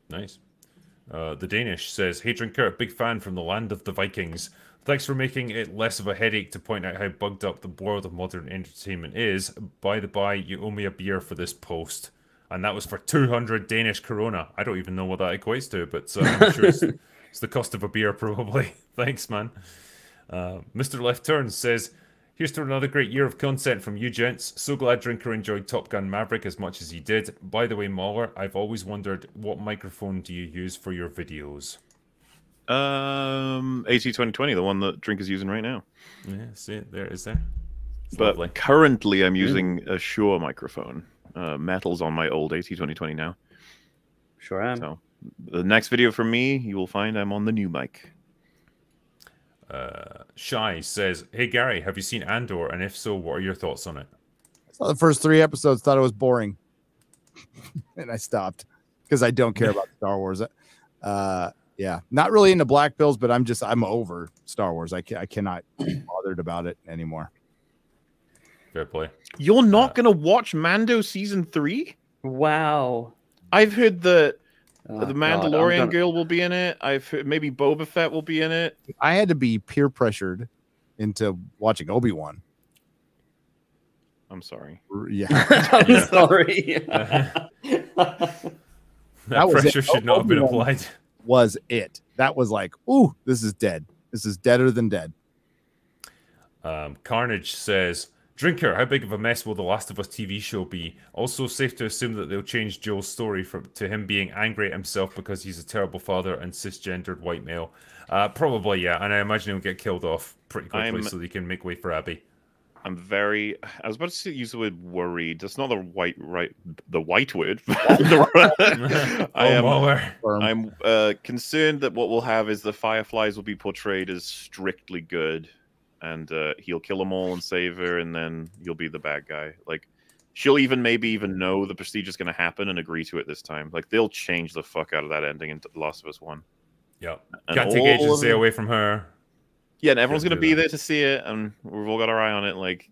Nice. The Danish says, "Hey Drinker, big fan from the land of the Vikings. Thanks for making it less of a headache to point out how bugged up the world of modern entertainment is. By the by, you owe me a beer for this post." And that was for 200 Danish krona. I don't even know what that equates to, but I'm sure it's the cost of a beer, probably. Thanks, man. Mr. Left Turn says, "Here's to another great year of content from you gents. So glad Drinker enjoyed Top Gun Maverick as much as he did. By the way, MauLer, I've always wondered, what microphone do you use for your videos?" AT2020, the one that Drinker's using right now. Yeah, see it there, is there? It's But lovely. currently I'm using a Shure microphone. Metal's on my old AT2020 now. Sure am. So the next video from me, you will find I'm on the new mic. Shy says, "Hey Gary, have you seen Andor? And if so, what are your thoughts on it?" I saw the first 3 episodes, thought it was boring, and I stopped because I don't care about Star Wars. Yeah, not really into Black Bills, but I'm over Star Wars. I cannot be bothered about it anymore. Fair play. You're not going to watch Mando Season 3? Wow. I've heard that Oh, the God, I'm Mandalorian gonna- girl will be in it. I've heard maybe Boba Fett will be in it. I had to be peer pressured into watching Obi-Wan. I'm sorry. Yeah, I'm sorry. That was pressure it. should not have been Obi-Wan. applied. was it. That was like, ooh, this is dead. This is deader than dead. Carnage says, "Drinker, how big of a mess will the Last of Us TV show be? Also safe to assume that they'll change Joel's story to him being angry at himself because he's a terrible father and cisgendered white male." Probably, yeah. And I imagine he'll get killed off pretty quickly so they can make way for Abby. I was about to use the word worried. That's not the white word. I'm concerned that what we'll have is the Fireflies will be portrayed as strictly good, and he'll kill them all and save her, and then you'll be the bad guy. Like, she'll maybe even know the Prestige is going to happen and agree to it this time. Like, they'll change the fuck out of that ending in The Last of Us 1. Yeah. And Can't take agency away from her. Yeah, and everyone's Can't going to do be that. there to see it, and we've all got our eye on it. Like,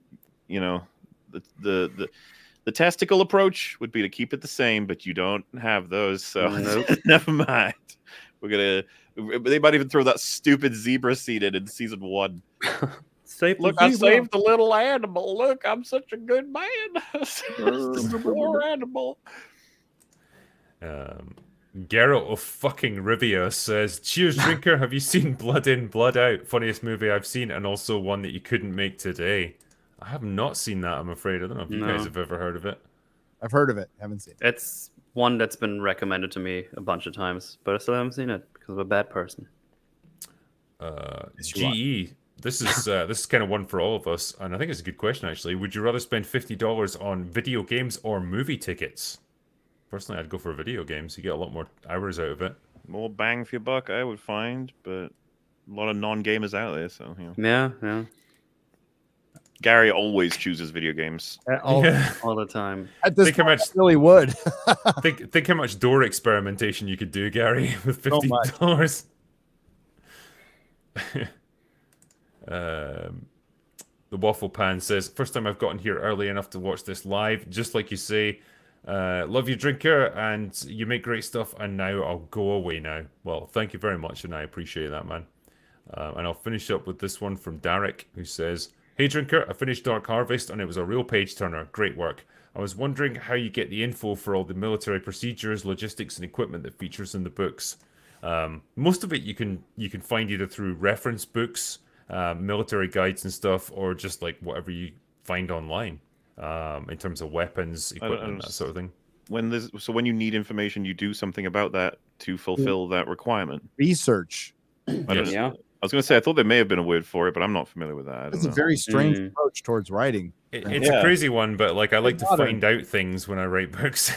you know, the testicle approach would be to keep it the same, but you don't have those, so never mind. They might even throw that stupid zebra seed in season 1. Look, I saved the little animal. Look, I'm such a good man. This poor animal. Geralt of fucking Rivia says, "Cheers, Drinker. Have you seen Blood In, Blood Out? Funniest movie I've seen, and also one that you couldn't make today." I have not seen that, I'm afraid. I don't know if you guys have ever heard of it. I've heard of it. Haven't seen it. It's one that's been recommended to me a bunch of times, but I still haven't seen it because I'm a bad person. GE. This is kind of one for all of us, and I think it's a good question, actually. Would you rather spend $50 on video games or movie tickets? Personally, I'd go for video games. You get a lot more hours out of it. More bang for your buck, I would find, but a lot of non-gamers out there, so, you know. Yeah. Gary always chooses video games. All the time. At this Think how point, much- I really would. Think how much door experimentation you could do, Gary, with $50. The Waffle Pan says, "First time I've gotten here early enough to watch this live. Just like you say, love you, Drinker, and you make great stuff, and now I'll go away now." Well, thank you very much, and I appreciate that, man. And I'll finish up with this one from Derek, who says, "Hey, Drinker, I finished Dark Harvest, and it was a real page-turner. Great work. I was wondering how you get the info for all the military procedures, logistics, and equipment that features in the books. Most of it you can find either through reference books, military guides and stuff, or just like whatever you find online in terms of weapons, equipment, that sort of thing." When you need information, you do something about that to fulfill that requirement. Research. I I was going to say I thought there may have been a word for it, but I'm not familiar with that. I don't It's a know. very strange approach towards writing. It's a crazy one, but like I like to find out things when I write books.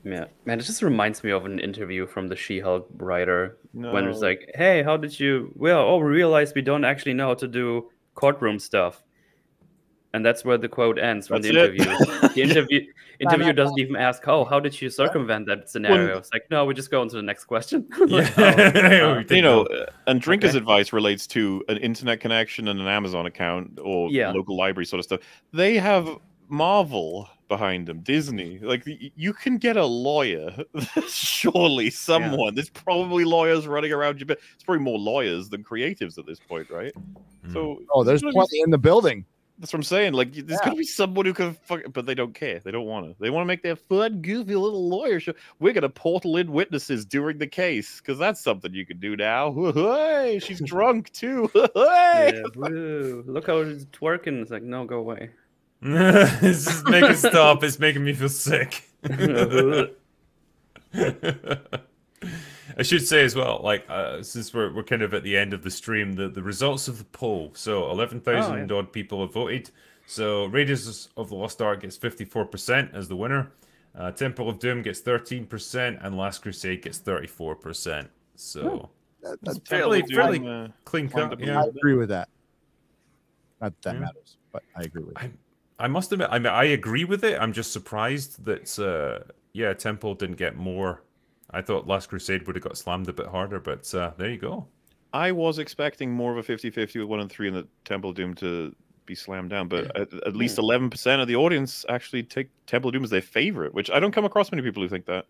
Yeah, man, it just reminds me of an interview from the She-Hulk writer when it's No. like, "Hey, how did you? Well, oh, we realized we don't actually know how to do courtroom stuff," and that's where the quote ends from the That's it. interview. The interviewer doesn't even ask, "Oh, how did you circumvent that scenario?" It's like, "No, we just go on to the next question." Like, You know, and Drinker's advice relates to an internet connection and an Amazon account or local library sort of stuff. They have Marvel behind them, Disney. Like, you can get a lawyer. Surely someone. There's probably lawyers running around you, but it's probably more lawyers than creatives at this point, right? So, there's plenty in the building. That's what I'm saying. Like, there's gonna be someone who can but they don't care. They don't want to. They want to make their fun, goofy little lawyer show. We're gonna portal in witnesses during the case because that's something you can do now. Hey, she's drunk too. Hey, look how it's twerking. It's like, no, go away. It's just making stop. It's making me feel sick. I should say as well, like since we're kind of at the end of the stream, the results of the poll. So 11,000 odd people have voted. So Raiders of the Lost Ark gets 54% as the winner. Temple of Doom gets 13%, and Last Crusade gets 34%. So that's fairly clean cut. Yeah, I agree with that. Not that matters, but I agree with it. I must admit, I mean, I agree with it. I'm just surprised that Temple didn't get more. I thought Last Crusade would have got slammed a bit harder, but there you go. I was expecting more of a 50-50 with 1 and 3 in the Temple of Doom to be slammed down, but at least 11% of the audience actually take Temple of Doom as their favorite, which I don't come across many people who think that.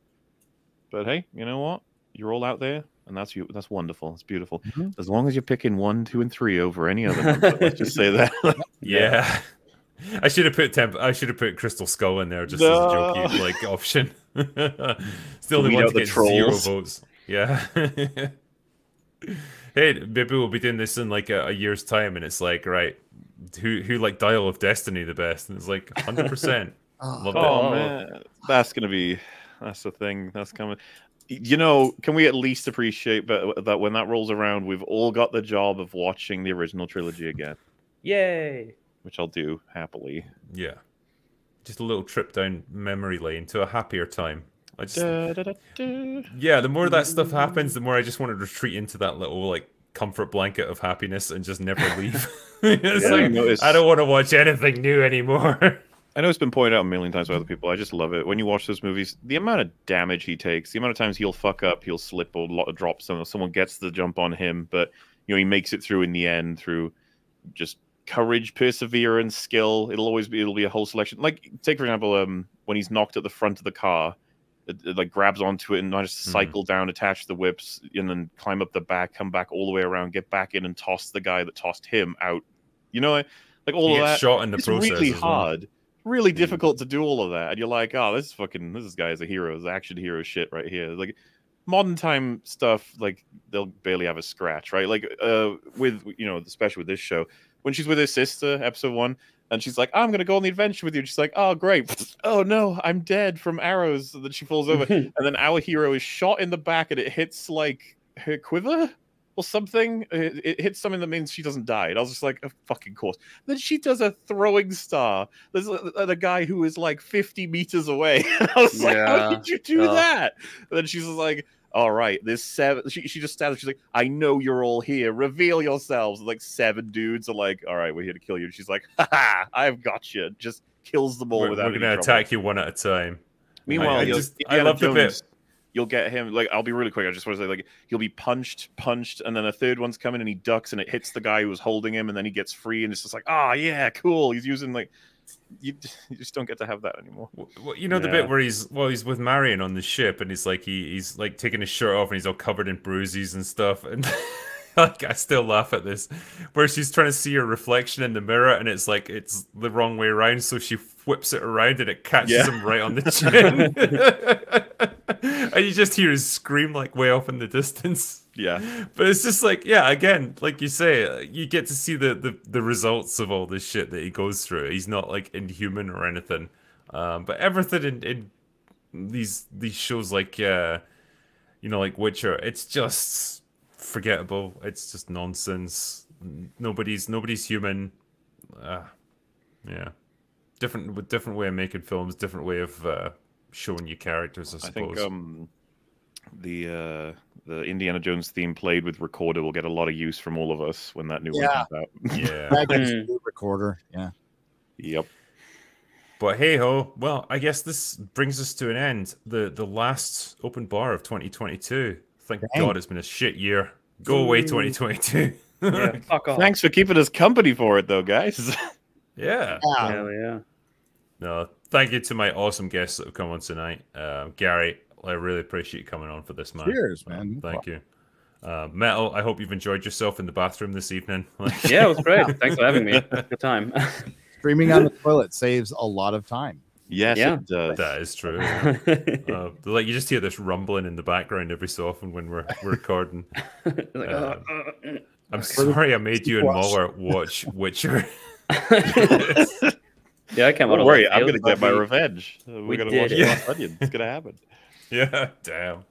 But hey, you know what? You're all out there, and that's you. That's wonderful. It's beautiful. As long as you're picking 1, 2, and 3 over any other number, let's just say that. Yeah. I should have put Crystal Skull in there just as a jokey like option. Still the one to get 0 votes. Yeah. Hey, maybe we'll be doing this in like a year's time, and it's like, right, who like Dial of Destiny the best? And it's like 100%. Oh man, that's the thing that's coming. You know, can we at least appreciate that when that rolls around, we've all got the job of watching the original trilogy again? Yay! Which I'll do happily. Yeah. Just a little trip down memory lane to a happier time. Yeah, the more that stuff happens, the more I just want to retreat into that little like comfort blanket of happiness and just never leave. I don't want to watch anything new anymore. I know it's been pointed out a million times by other people. I just love it. When you watch those movies, the amount of damage he takes, the amount of times he'll fuck up, he'll slip or drop someone gets the jump on him, but you know, he makes it through in the end through just courage, perseverance, skill. It'll be a whole selection. Like, take for example, when he's knocked at the front of the car, it like grabs onto it and manages to cycle down, attach the whips, and then climb up the back, come back all the way around, get back in, and toss the guy that tossed him out. You know, like all of that. Shot in the process. Really hard, really difficult to do all of that, and you're like, oh, this guy is a hero, this action hero shit right here. Like modern time stuff, like they'll barely have a scratch, right? Like with especially with this show. When she's with her sister, episode 1, and she's like, I'm going to go on the adventure with you. And she's like, oh, great. Oh, no, I'm dead from arrows. And then she falls over. And then our hero is shot in the back, and it hits, like, her quiver or something. It hits something that means she doesn't die. And I was just like, of fucking course. Then she does a throwing star. There's a guy who is, like, 50 meters away. And I was like, how did you do that? And then she's just like, all right, there's 7. She just stands. She's like, I know you're all here. Reveal yourselves. And like 7 dudes are like, all right, we're here to kill you. And she's like, ha, I've got you. Just kills them all without. We're gonna attack you one at a time. Meanwhile, I love the bit. You'll get him. Like, I'll be really quick. I just want to say, like, he'll be punched, and then a third one's coming, and he ducks, and it hits the guy who was holding him, and then he gets free, and it's just like, oh yeah, cool. He's using like. You just don't get to have that anymore. Well, you know the bit where he's with Marion on the ship, and he's like he's like taking his shirt off, and he's all covered in bruises and stuff, and like I still laugh at this, where she's trying to see her reflection in the mirror, and it's like it's the wrong way around, so she whips it around, and it catches him right on the chin, and you just hear his scream like way off in the distance. Yeah, but it's just like, yeah, again, like you say, you get to see the results of all this shit that he goes through. He's not like inhuman or anything, but everything in these shows like like Witcher, it's just forgettable. It's just nonsense. Nobody's human. Yeah, different way of making films, different way of showing you characters. I suppose. I think the Indiana Jones theme played with recorder will get a lot of use from all of us when that new one comes out. Yeah, recorder. Yeah. Yep. But hey ho, well, I guess this brings us to an end. The last open bar of 2022. Thank God it's been a shit year. Go away, 2022. Yeah, fuck off. Thanks for keeping us company for it, though, guys. Yeah. Hell yeah. No, thank you to my awesome guests that have come on tonight. Gary, I really appreciate you coming on for this, man. Cheers, man. Thank you. Metal, I hope you've enjoyed yourself in the bathroom this evening. Yeah, it was great. Thanks for having me. Good time. Streaming on the toilet saves a lot lot of time. Yes, Yeah. it does. That is true. Like you just hear this rumbling in the background every so often when we're recording. Like, I'm sorry I made you and MauLer watch Witcher. yeah, I can't. Don't worry, I'm gonna get my revenge. We're gonna watch did. Glass Onion. It's gonna happen. Yeah, damn.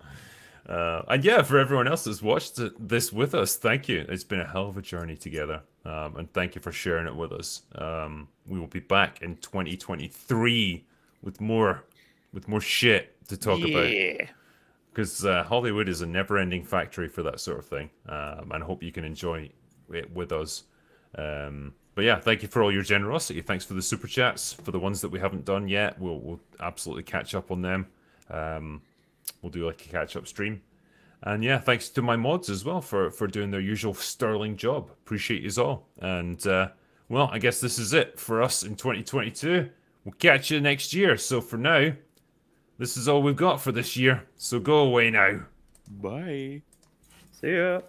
And yeah, for everyone else that's watched this with us, thank you. It's been a hell of a journey together. And thank you for sharing it with us. We will be back in 2023 with more shit to talk about. Because Hollywood is a never-ending factory for that sort of thing. And I hope you can enjoy it with us. But yeah, thank you for all your generosity. Thanks for the super chats. For the ones that we haven't done yet, we'll absolutely catch up on them. We'll do like a catch-up stream. And yeah, thanks to my mods as well for doing their usual sterling job. Appreciate you all. And well, I guess this is it for us in 2022. We'll catch you next year. So for now, this is all we've got for this year. So go away now. Bye. See ya.